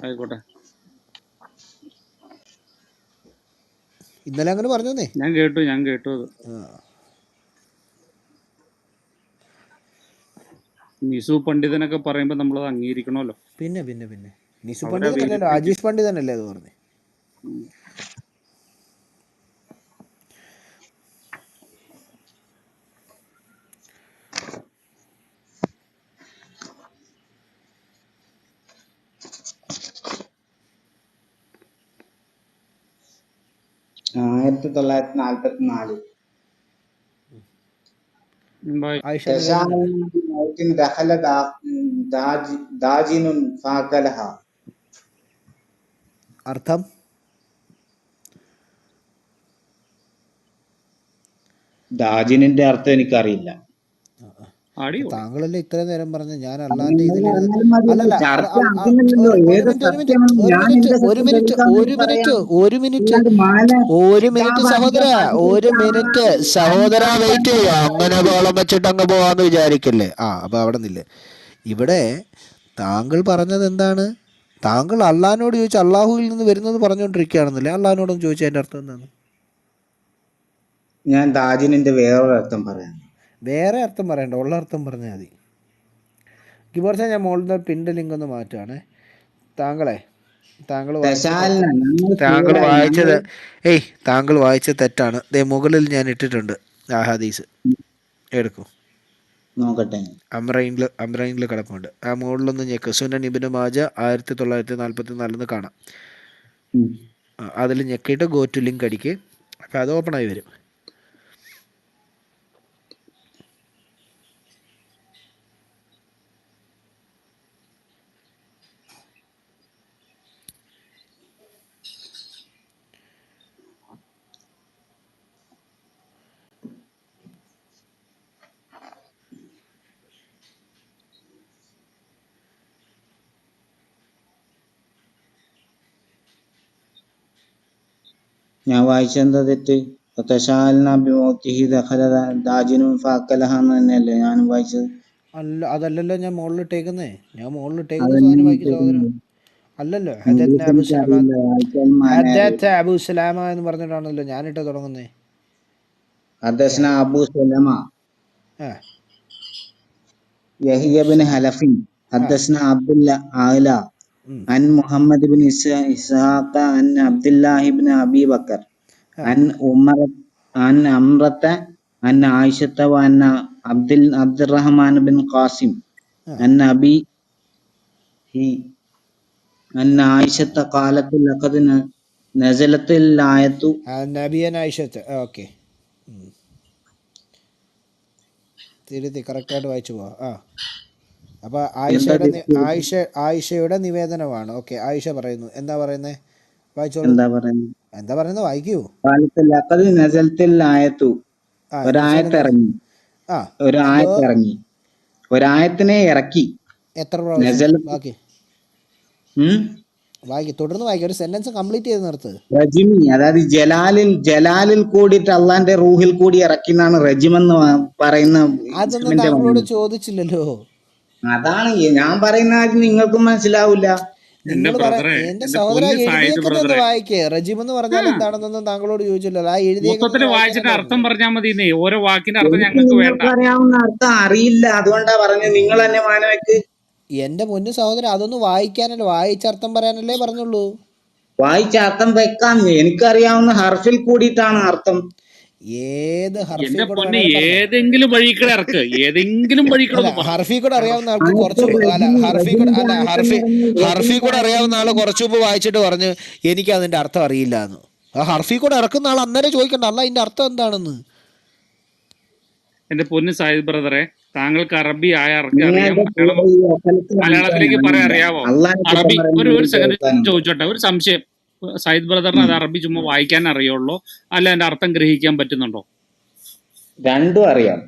ആയിക്കോട്ടെ. ഇന്നലെ അങ്ങനെ പറഞ്ഞേ. ഞാൻ കേട്ടു അത്. നിസു പണ്ഡിതനൊക്കെ പറയുമ്പോ നമ്മളത് അംഗീകരിക്കണമല്ലോ. പിന്നെ നിസു പണ്ഡിതനല്ലല്ലോ, അജീഷ് പണ്ഡിതനല്ലേ അത് പറഞ്ഞേ. അർത്ഥം ദാജിനിന്റെ അർത്ഥം എനിക്കറിയില്ല. താങ്കളല്ലേ ഇത്രയും നേരം പറഞ്ഞ ഞാൻ അള്ളാന്റെ ഇതിലിരുന്ന്. ഒരു മിനിറ്റ് സഹോദര വെയിറ്റ് ചെയ്യാ. അങ്ങനെ ബോളം വെച്ചിട്ട് അങ്ങ് പോവാന്ന് വിചാരിക്കല്ലേ. അപ്പൊ അവിടെ നിന്നില്ലേ. ഇവിടെ താങ്കൾ പറഞ്ഞത് എന്താണ്? താങ്കൾ അള്ളഹാനോട് ചോദിച്ചു, അള്ളാഹുവിൽ നിന്ന് വരുന്നത് പറഞ്ഞുകൊണ്ടിരിക്കുകയാണെന്നല്ലേ. അള്ളഹാനോടൊന്ന് ചോദിച്ചാൽ അതിന്റെ അർത്ഥം എന്താണ്? ഞാൻ ദാജിനിന്റെ വേറൊരു അർത്ഥം പറയാം. വേറെ അർത്ഥം പറയണ്ട, ഉള്ള അർത്ഥം പറഞ്ഞാൽ മതി. കിബോർച്ച, ഞാൻ മോളിൽ പിൻ്റെ ലിങ്ക് ഒന്ന് മാറ്റുകയാണേ. താങ്കൾ വായിച്ചത് തെറ്റാണ്. മുകളിൽ ഞാൻ ഇട്ടിട്ടുണ്ട് ആ ഹദീസ്, എടുക്കൂ. നോക്കട്ടെ. അമ്രൈനിൽ കിടപ്പുണ്ട്. ആ മുകളിലൊന്ന് ഞെക്ക്. സുനൻ ഇബ്നു മാജ 1944 കാണാം. അതിൽ ഞെക്കിയിട്ട് ഗോ ടു ലിങ്ക് അടിക്ക്. അപ്പം അത് ഓപ്പണായി വരും. ഞാൻ വായിച്ചെന്താ തെറ്റ്? തന്നെയല്ലേ ഞാൻ വായിച്ചത്? അല്ല, അതല്ലല്ലോ ഞാൻ മുകളിലിട്ടേക്കുന്നേ. ഞാൻ മുകളിലിട്ടേക്കുന്ന സാധനം വായിക്കും സഹോദരൻ. അല്ലല്ലോ, ഹദത്ത് അബു സലാമ എന്ന് പറഞ്ഞിട്ടാണല്ലോ ഞാനിട്ട് തുടങ്ങുന്നേ. حدثنا യഹ്യ أبو سلمة ആ يحيى بن حلف ആ حدثنا عبد الله أعلى ഉം, عن محمد بن إسحاق عن عبد الله بن أبي بكر ആ عن عن أمرة عن عائشة وعن عبد الرحمن بن قاسم ആ عن أبي أن عائشة قالت لقد نزلت الآية ആ നബിയൻ ആയിഷത്ത് ഓക്കെ തിരുത്തി കറക്റ്റായിട്ട് വായിച്ചു പോവാം. ആ അപ്പോൾ എന്താ ആയിഷയുടെ നിവേദനമാണ്. ഓക്കെ, ആയിഷ പറയുന്നു. എന്താ പറയുന്നത്? വായിച്ചോളൂ. എന്താ പറയുന്നത്? എന്താ പറയുന്നത്? വായിക്കൂ. കാലത്ത് ലഖദ് നസൽത്തിൽ ആയത്തു ആ ഒരായത്ത് തീർച്ചയായിട്ടും. ഇറങ്ങി ആ ഒരായത്ത് ഇറങ്ങി ഒരായത്തിനെ ഇറക്കി എത്ര പ്രാവശ്യം? നസൽ ബാക്കി ഉം വായിക്കും, തുടർന്ന് വായിക്കും. ഒരു സെന്റൻസ് കംപ്ലീറ്റ് ചെയ്ത് നിർത്ത്. റജിമി, അതായത് ജലാലിൽ കൂടിയിട്ട് അള്ളാന്റെ റൂഹിൽ കൂടി ഇറക്കി എന്നാണ് റജിം എന്ന് പറയുന്ന അതൊന്നും ഇസ്മിന്റെ താങ്കളോട് മഹിമ. ചോദിച്ചില്ലല്ലോ. അതാണ് ഞാൻ പറയുന്ന കാര്യം നിങ്ങൾക്കും മനസ്സിലാവില്ല. എന്റെ നിങ്ങൾ ബ്രദറെ, എന്റെ എന്റെ സഹോദര പൊന്ന് സായിദ് എഴുതിയേക്കുന്നൊന്ന് ബ്രദറെ, വായിക്കേ. റജിം എന്ന് പറഞ്ഞാൽ എന്താണെന്നൊന്നും താങ്കളോട് ചോദിച്ചില്ലല്ലോ. ആ മൊത്തത്തിൽ എഴുതിയേക്കുന്നൊന്ന് വായിച്ചിട്ട് വായിക്കാനല്ലേ അർത്ഥം പറഞ്ഞത്. പറഞ്ഞാൽ മതി. ഓരോ വാക്കിന്റെ അർത്ഥം എനിക്ക് ഞങ്ങൾക്ക് വേണ്ട. നിങ്ങൾക്ക് അറിയാവുന്ന അർത്ഥം അറിയില്ല, അതുകൊണ്ടാ പറഞ്ഞത്. നിങ്ങൾ തന്നെ മാനവയ്ക്ക് എന്റെ പൊന്നു സഹോദര, അതൊന്ന് വായിക്കാനല്ലേ, വായിച്ചർത്ഥം പറയാനല്ലേ പറഞ്ഞുള്ളൂ. വായിച്ച അർത്ഥം വെക്കാം. എനിക്കറിയാവുന്ന ഹർഫിൽ കൂടിയിട്ടാണ് അർത്ഥം. ഏത് ഹർഫി എന്റെ കൂടെ പൊന്ന്, വേണേലും പറഞ്ഞോ. ഏതെങ്കിലും വഴിക്കൂടെ ഇറക്ക്, ഏതെങ്കിലും വഴിക്കൂടെ അല്ല, ഒന്ന് പറ. ഹർഫി കൂടെ അറിയാവുന്ന ആൾക്ക് ആയത്ത് കുറച്ച് അല്ല റജിമി, ഹർഫി കൂടെ റജിമിന്റെ അല്ല ആയത്തെന്ന് പറഞ്ഞാൽ ഹർഫി റജിമിന്റെ കൂടെ അറിയാവുന്ന ആൾ ആയത്തെന്ന് കുറച്ച് മുമ്പ് വായിച്ചിട്ട് പറഞ്ഞു എനിക്ക് അതിന്റെ അർത്ഥം അറിയില്ല എന്ന്. ആ ഹർഫി കൂടെ ഇറക്കുന്ന ആൾ അന്നേരം ചോദിക്കണ്ട അല്ല അതിന്റെ അർത്ഥം എന്താണെന്ന്. എന്റെ പൊന്ന് സായിദ് ബ്രദറെ, താങ്കൾക്ക് അറബി അറിയാം, നിങ്ങളുടെ കൂടെ ഈ ഒപ്പലത്ത് കാണിക്കാൻ മലയാളത്തിലേക്ക് പറയാൻ ഞാനില്ല. അറിയാവോ? അള്ളാനെ കുറ്റം അറബി ഒരു പറയുന്നത് ഒരു സെക്കൻഡ് കേൾക്കാനുണ്ട്. ചോദിച്ചോട്ടെ, ഒരു സംശയം. സായിദ് ബ്രദറിന് അത് അറബി ചുമ്മാ വായിക്കാൻ അറിയുള്ളൂ, അല്ല അതിന്റെ അർത്ഥം ഗ്രഹിക്കാൻ പറ്റുന്നുണ്ടോ? രണ്ടും അറിയാം.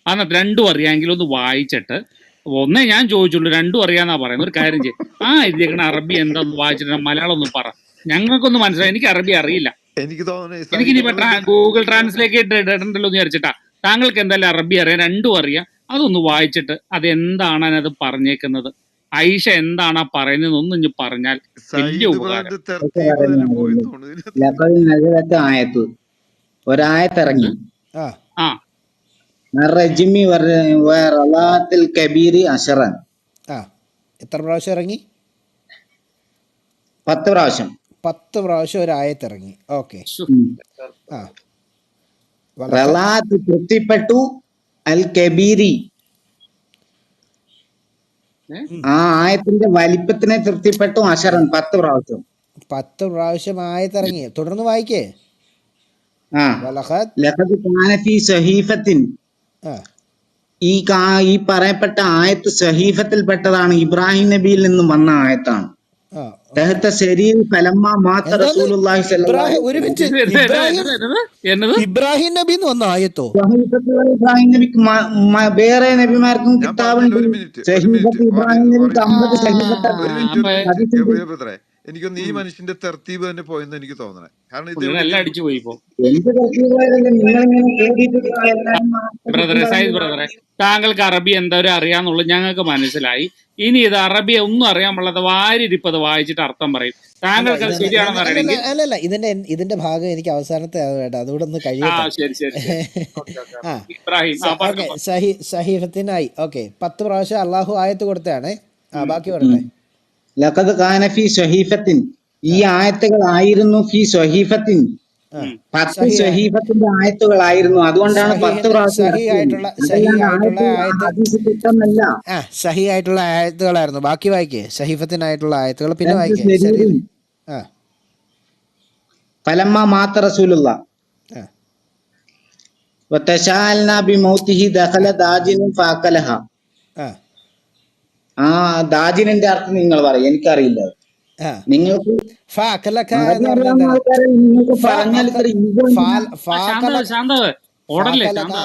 ആ, രണ്ടും അറിയാമെങ്കിൽ ഒന്ന് വായിച്ചിട്ട്, ഒന്നേ ഞാൻ ചോദിച്ചുള്ളൂ, രണ്ടും അറിയാന്നാ പറയുന്നത്. ഒരു കാര്യം ചെയ്യും, എഴുതിയേക്കണ അറബി എന്താന്ന് വായിച്ചിട്ട് മലയാളം ഒന്ന് പറ, ഞങ്ങൾക്കൊന്ന് മനസ്സിലായി. എനിക്ക് അറബി അറിയില്ല. എനിക്ക് തോന്നുന്നു സയ്യിദ് എനിക്കിനിയിപ്പോ ബ്രദർ ഗൂഗിൾ ട്രാൻസ്ലേറ്റ് ഇടണ്ടല്ലോ എന്ന് വിചാരിച്ചിട്ടാ. താങ്കൾക്ക് എന്തായാലും അറബി അറിയാം, രണ്ടും അറിയാം. അതൊന്ന് വായിച്ചിട്ട് അതെന്താണ് അതിനകത്ത് പറഞ്ഞേക്കുന്നത്, ഐഷ എന്താണ് ആ പറയുന്നത് ഒന്ന് ഇഞ്ഞ് പറഞ്ഞാൽ വലിയ സയ്യിദ് ഉപകാരം. ബ്രദറിന്റെ ഒക്കെ തെർത്തീബ് തന്നെ പോയി പറയുന്നത് തോന്നുന്നു ഇതിനകത്ത്. ലഖദ് നസലത്ത് ആയത്ത് ഒരായത്ത് എന്ത്? ഇറങ്ങി ആ ആ റജിമി റലാത്തിൽ കബീരി അഷറൻ ആ എത്ര പ്രാവശ്യം ഇറങ്ങി? 10 പ്രാവശ്യം. 10 പ്രാവശ്യം ഒരു ആയത്തിറങ്ങി. ഓക്കെ. ശ്ശോ. ഉം. ആ വലഖദ് റലാത്ത് തൃപ്തിപ്പെട്ടു, അൽ കബീരി ഏ? ആ ആയത്തിന്റെ വലിപ്പത്തിനെ തൃപ്തിപ്പെട്ടു, അഷറൻ 10 പ്രാവശ്യം. 10 പ്രാവശ്യം ആയത്തിറങ്ങി. തുടർന്ന് വായിക്കേ. ആ വലഖദ് ലഖദ് കാന ഫീ സഹീഫത്തിൻ, ആ ഈ പറയപ്പെട്ട ആയത്ത് സഹീഫത്തിൽ പെട്ടതാണ്, ഇബ്രാഹിം നബിയിൽ നിന്നും വന്ന ആയത്താണ്. ആ തഹത്ത ശരീർ ഫലമ്മ മാത്ത എന്താന്ന് റസൂലുള്ളാഹി സ്വല്ലല്ലാഹു ഇബ്രാഹിം, അലൈഹി ഒരു വസല്ലം. മിനിറ്റ്, ഇബ്രാഹിം എന്നത്? ഇബ്രാഹിം നബി എന്ന് വന്ന ആയത്തോ? സഹീഫത്തുൽ ഇബ്രാഹിം നബിക്ക് വേറെ നബിമാർക്കും ഞാൻ പറഞ്ഞില്ല, കിതാബുണ്ട്. ഒരു മിനിറ്റ് സഹീഫത്ത് ഇബ്രാഹിം നബിക്ക് 50 സഹീഫത്ത് ഒരു മിനിറ്റ് ഒരു മിനിറ്റ് ഹദീസുണ്ട്. ബ്രദറെ, എനിക്കൊന്ന് ഈ മനുഷ്യന്റെ തെർത്തീബ് തന്നെ പോയെന്ന് എനിക്ക് തോന്നണേ. കാരണം ഇത് പുള്ളിയുടെ എല്ലാം എവിടെയെങ്കിലും അടിച്ചു പോയി ഇപ്പോ. എന്ത് തരത്തിലുള്ളതല്ല നിങ്ങളിങ്ങനെ കൂടിയിട്ട് എല്ലാവരും കുറ്റം ബ്രദറെ, പറഞ്ഞു സയ്യിദ് ബ്രദറെ, താങ്കൾക്ക് അറബി എന്തോരം അറിയാന്നുള്ളത് ഞങ്ങൾക്ക് മനസ്സിലായി. ഇനി ഇത് അറബി ഒന്നും അറിയാൻ പാടില്ലാത്ത വാരിരിപ്പ് അത് വായിച്ചിട്ട് അർത്ഥം പറയും. അല്ല താങ്കൾക്ക് അത് ശരിയാണെന്ന് അല്ലല്ല അറിയണമെങ്കിൽ അല്ലല്ല ഇതിന്റെ ഭാഗം എനിക്ക് അവസാനത്തെ വേണ്ട, അതുകൂടെ ഒന്ന് കഴിയട്ടെ. ശരി ശരി ശരി. Okay okay. ആ ഇബ്രാഹിം ഓക്കെ. പറഞ്ഞു. സഹീഫത്തിനായി ഓക്കെ 10 പ്രാവശ്യം അള്ളാഹു ആയത്ത് കൊടുത്തതാണ്. ആ ബാക്കി പറയട്ടെ. ലഖദ് കാന ഫീ സഹീഫത്തിൻ, ഈ ആയത്തുകളായിരുന്നു ഫീ സഹീഫത്തിൻ, ആ 10 സഹീഫത്തിന്റെ ആയത്തുകളായിരുന്നു. അതുകൊണ്ടാണ് 10 പ്രാവശ്യം സഹി ഇറക്കിയത്. ആയിട്ടുള്ള അതല്ലാണ്ട് ആയത്ത് ഹദീസ് കിട്ടുന്നല്ല. ആ സഹി ആയിട്ടുള്ള ആയത്തുകളായിരുന്നു. ബാക്കി വായിക്കേ. സഹീഫത്തിനായിട്ടുള്ള ആയത്തുകൾ പിന്നെ തഹത്ത വായിക്കേ. ശരീർ ശരീരം ആ ഫലമ്മ മാത്ത റസൂലുള്ള ആ വതശാഅൽനാ ബിമൗതിഹി ദഖല ദാജിൻ ഫാക്കലഹ. ആ ആ ദാജിനിന്റെ അർത്ഥം നിങ്ങൾ പറയും, എനിക്കറിയില്ല. ആ നിങ്ങൾക്ക് ഫാക്കലക്ക അറബി എന്ന് പറഞ്ഞ അറിയാവുന്ന എന്താണ്? ആൾക്കാരെ നിങ്ങൾക്ക് പറഞ്ഞാൽ ഇത്ര ഈഗോ എന്തിനാ? ശാന്തവ് ഓടല്ലേ ഫാക്കലഹ ശാന്തവ്.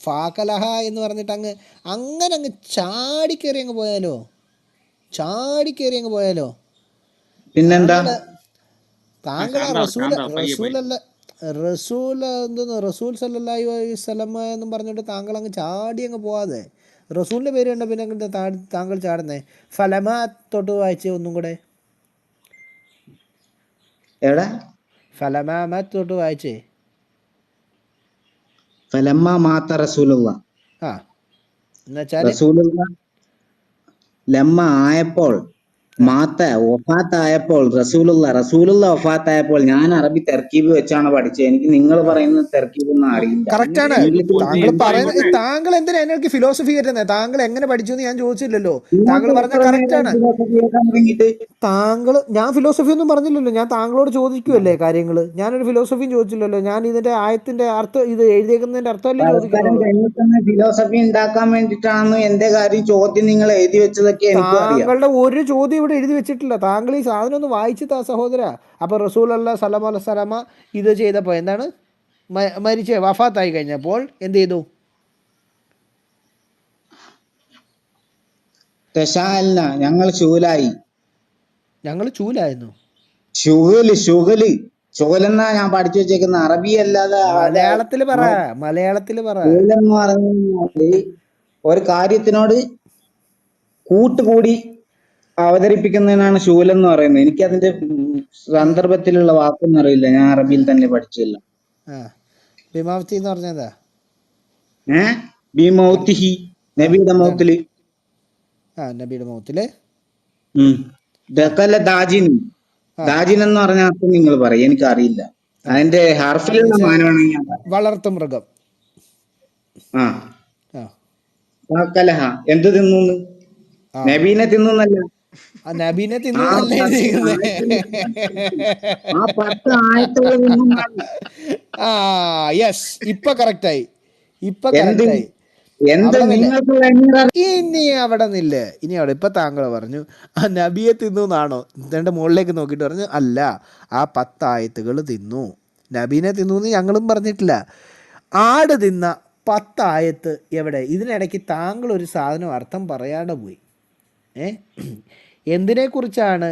ഫാക്കലഹ എന്ന് പറഞ്ഞിട്ട് അങ്ങ് ചാടിക്കേറി അങ്ങ് പോയാലോ, ചാടിക്കേറി അങ്ങ് പോയാലോ. പിന്നെന്താ? താങ്കൾ ആ ശാന്തവ് പയ്യെ പയ്യെ. റസൂൽ സല്ലല്ലാഹു അലൈഹി വസല്ലമ എന്നും പറഞ്ഞിട്ട് താങ്കൾ അങ്ങ് ചാടി അങ്ങ് പോവാതെ, റസൂലിൻ്റെ പേര് കണ്ട പിന്നെ അങ്ങോട്ട് താങ്കൾ ചാടുന്നേ. ഫലമ തൊട്ട് വായിച്ചേ ഒന്നും കൂടെ. എവിടെ? ഫലമാമ തൊട്ട് വായിച്ചേ. ഫലമ്മ മാത്ത റസൂലുള്ള ആ എന്നുവെച്ചാൽ റസൂലുള്ള ലമ്മ ആയപ്പോൾ ആ മാത്ത വഫാത്തായപ്പോൾ റസൂലുള്ള വഫാത്തായപ്പോൾ ഞാൻ അറബി തെർക്കീബ് വെച്ചാണ് പഠിച്ചത്. എനിക്ക് നിങ്ങൾ ആ പറയുന്ന തെർക്കീബൊന്നും അറിയില്ല. കറക്റ്റാണ്. ഇംഗ്ലീഷിൽ താങ്കൾ ഇപ്പൊ പറയുന്ന ആയിക്കോട്ടെ. താങ്കൾ എന്തിനാ എന്നൊക്കെ ഫിലോസഫി വരുന്നത്? താങ്കൾ എങ്ങനെ പഠിച്ചു എന്ന് ഞാൻ ചോദിച്ചില്ലല്ലോ. താങ്കൾ നിങ്ങൾക്ക് പറഞ്ഞ എത്ര നേരം കറക്റ്റാണ്. ഫിലോസഫി കേൾക്കാൻ തുടങ്ങിയിട്ട്? ഞാൻ ഫിലോസഫി ഒന്നും പറഞ്ഞില്ലല്ലോ. ഞാൻ താങ്കളോട് ചോദിക്കുമല്ലേ കാര്യങ്ങൾ. ഞാനൊരു ഫിലോസഫിയും ചോദിച്ചില്ലല്ലോ. ഞാൻ ഇതിന്റെ ആയത്തിന്റെ അർത്ഥം, ഇത് എഴുതിയേക്കുന്നതിന്റെ അർത്ഥമല്ലേ പരസ്പരം ചോദിക്കുന്നുള്ളൂ. കഴിഞ്ഞിട്ടുന്ന ഫിലോസഫി ഉണ്ടാക്കാൻ വേണ്ടിയിട്ടാണെന്ന് എന്റെ കാര്യം ചോദ്യം നിങ്ങൾ എഴുതി വെച്ചതൊക്കെ എനിക്കും അറിയാം. താങ്കളുടെ ഒരു ചോദ്യം ഇവിടെ എഴുതി വെച്ചിട്ടില്ല. താങ്കൾ ഈ സാധനം ഒന്ന് വായിച്ചു താ സഹോദര. അപ്പോൾ റസൂൽ അല്ലാ സലമ അലൈഹിസ്സലാമ ഇത് ചെയ്തപ്പോൾ എന്താണ്, മരിച്ച് വഫാത്തായി കഴിഞ്ഞപ്പോൾ എന്ത് ചെയ്തു? തെശാലന ഞങ്ങൾ ശൂലായി. ഞങ്ങൾ ചൂലായിരുന്നു. ശുഗലെന്നാ ഞാൻ പഠിച്ചു വെച്ചേക്കുന്ന, അറബി അല്ലാതെ മലയാളത്തിൽ പറ, മലയാളത്തിൽ പറ. ശൂലെന്ന് പറഞ്ഞാല് ഒരു കാര്യത്തിനോട് കൂട്ടുകൂടി അവതരിപ്പിക്കുന്നതിനാണ് ശൂലെന്ന് പറയുന്നത്. എനിക്ക് അതിന്റെ സന്ദർഭത്തിലുള്ള വാക്കൊന്നും അറിയില്ല. ഞാൻ അറബിയിൽ തന്നെ പഠിച്ചില്ല. ആ ബിമാവത്തി എന്ന് പറഞ്ഞതാ. ബിമൗത്തിഹി നബിയുടെ എന്താണ്? മൗത്തില്. നബിയുടെ മുഖത്തില് ദഖല ദാജിൻ. ദാജിൻ എന്ന് പറഞ്ഞ അർത്ഥം നിങ്ങൾ പറയും, എനിക്ക് അറിയില്ല. അതിന്റെ ഹർഫിലുള്ള മാനമാണെങ്കിൽ ഞാൻ പറയാം. വളർത്തു മൃഗം. ആ ദഖലഹ എന്ത് തിന്നു? നബീനെ തിന്നല്ല. നബീനെ തിന്നല്ലേ ആ 10 ആയത്തുകൾ നിന്നുമാണ്. യെസ്, ഇപ്പൊ കറക്റ്റായി. എന്ത് നിങ്ങൾക്ക് ഇനി അവിടെ ഇപ്പൊ താങ്കൾ പറഞ്ഞു ആ നബിയെ തിന്നു എന്നാണോ? എന്നിട്ട് മുകളിലേക്ക് നോക്കിയിട്ട് പറഞ്ഞു അല്ല, ആ 10 ആയത്തുകൾ തിന്നു. നബീനെ തിന്നു എന്ന് ഞങ്ങളും പറഞ്ഞിട്ടില്ല. ആട് തിന്ന 10 ആയത്ത് എവിടെ? ഇതിനിടയ്ക്ക് താങ്കൾ ഒരു സാധനം അർത്ഥം പറയാതെ പോയി. എന്തിനെക്കുറിച്ചാണ്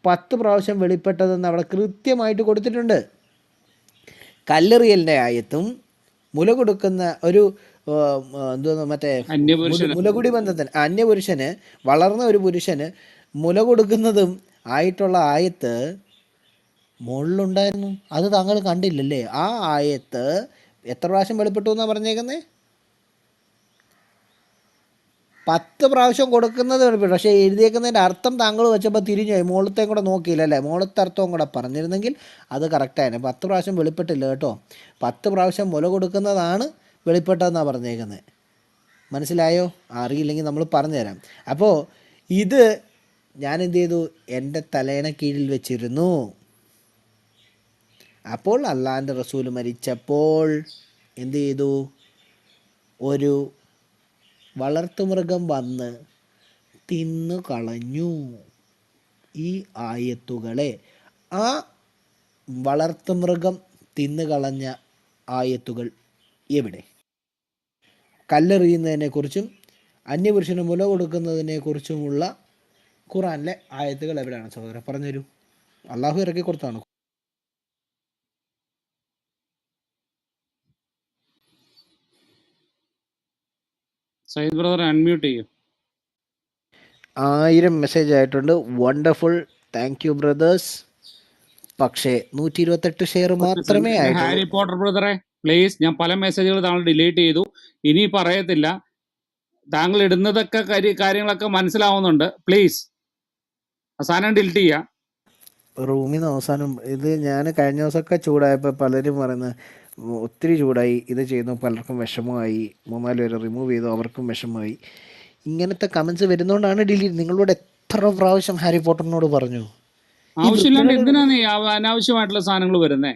10 പ്രാവശ്യം വെളിപ്പെട്ടതെന്ന് അവിടെ കൃത്യമായിട്ട് കൊടുത്തിട്ടുണ്ട്. കല്ലെറിയലിൻ്റെ ആയത്തും മുല കൊടുക്കുന്ന ഒരു എന്തോന്ന് മറ്റേ മുലകുടി ബന്ധത്തിന് അന്യപുരുഷന്, വളർന്ന ഒരു പുരുഷന് മുല കൊടുക്കുന്നതും ആയിട്ടുള്ള ആയത്ത് മുകളിലുണ്ടായിരുന്നു. അത് താങ്കൾ കണ്ടില്ലല്ലേ? ആ ആയത്ത് എത്ര പ്രാവശ്യം വെളിപ്പെട്ടു എന്നാണ് പറഞ്ഞേക്കുന്നത്? 10 പ്രാവശ്യം കൊടുക്കുന്നത് വെളിപ്പെട്ടു. പക്ഷേ എഴുതിയേക്കുന്നതിൻ്റെ അർത്ഥം താങ്കൾ വെച്ചപ്പോൾ തിരിഞ്ഞു പോയി. മുകളത്തേയും കൂടെ നോക്കിയില്ല അല്ലേ? മുകളത്തെ അർത്ഥവും കൂടെ പറഞ്ഞിരുന്നെങ്കിൽ അത് കറക്റ്റായിരുന്നു. 10 പ്രാവശ്യം വെളിപ്പെട്ടില്ല കേട്ടോ. 10 പ്രാവശ്യം മുല കൊടുക്കുന്നതാണ് വെളിപ്പെട്ടതെന്നാണ് പറഞ്ഞേക്കുന്നത്. മനസ്സിലായോ? അറിയില്ലെങ്കിൽ നമ്മൾ പറഞ്ഞുതരാം. അപ്പോൾ ഇത് ഞാൻ എന്ത് ചെയ്തു? എൻ്റെ തലേണ കീഴിൽ വെച്ചിരുന്നു. അപ്പോൾ അള്ളാഹിൻ്റെ റസൂൽ മരിച്ചപ്പോൾ എന്ത് ചെയ്തു? ഒരു വളർത്തുമൃഗം വന്ന് തിന്നു കളഞ്ഞു ഈ ആയത്തുകളെ. ആ വളർത്തുമൃഗം തിന്നു കളഞ്ഞ ആയത്തുകൾ എവിടെ? കല്ലെറിയുന്നതിനെക്കുറിച്ചും അന്യപുരുഷന് മുല കൊടുക്കുന്നതിനെക്കുറിച്ചുമുള്ള ഖുറാനിലെ ആയത്തുകൾ എവിടെയാണ് സഹോദരൻ? പറഞ്ഞുതരൂ. അള്ളാഹു ഇറക്കി കൊടുത്താണ്. സയ്യിദ് ബ്രദർ അൺമ്യൂട്ട് ചെയ്യും. 1000 മെസ്സേജ് ആയിട്ടുണ്ട്. Wonderful, thank you brothers. പക്ഷേ 128 ഷെയർ മാത്രമേ ആയിട്ടുള്ളൂ. ഹാരി പോട്ടർ ബ്രദറെ പ്ലീസ്, ഞാൻ പല മെസ്സേജുകൾ താങ്കൾ ഡിലീറ്റ് ചെയ്തു. ഇനി പറയത്തില്ല. താങ്കൾ ഇടുന്നതൊക്കെ കാര്യങ്ങളൊക്കെ മനസ്സിലാവുന്നുണ്ട്. പ്ലീസ് അവസാനം ഡിലീറ്റ് ചെയ്യാം. റൂമിൽ നിന്ന് അവസാനം ഇത് ഞാൻ കഴിഞ്ഞ ദിവസമൊക്കെ ചൂടായപ്പോൾ പലരും പറയുന്നത് ഒത്തിരി ചൂടായി, ഇത് ചെയ്യുന്നു, പലർക്കും വിഷമമായി, 3-4 പേര് റിമൂവ് ചെയ്തു, അവർക്കും വിഷമമായി. ഇങ്ങനത്തെ കമൻസ് വരുന്നതുകൊണ്ടാണ് ഡിലീറ്റ്. നിങ്ങളോട് എത്ര പ്രാവശ്യം ഹാരി പോട്ടറിനോട് പറഞ്ഞു? ആവശ്യമില്ലാണ്ട് എന്തിനാ നീ അനാവശ്യമായിട്ടുള്ള സാധനങ്ങൾ വരുന്നേ?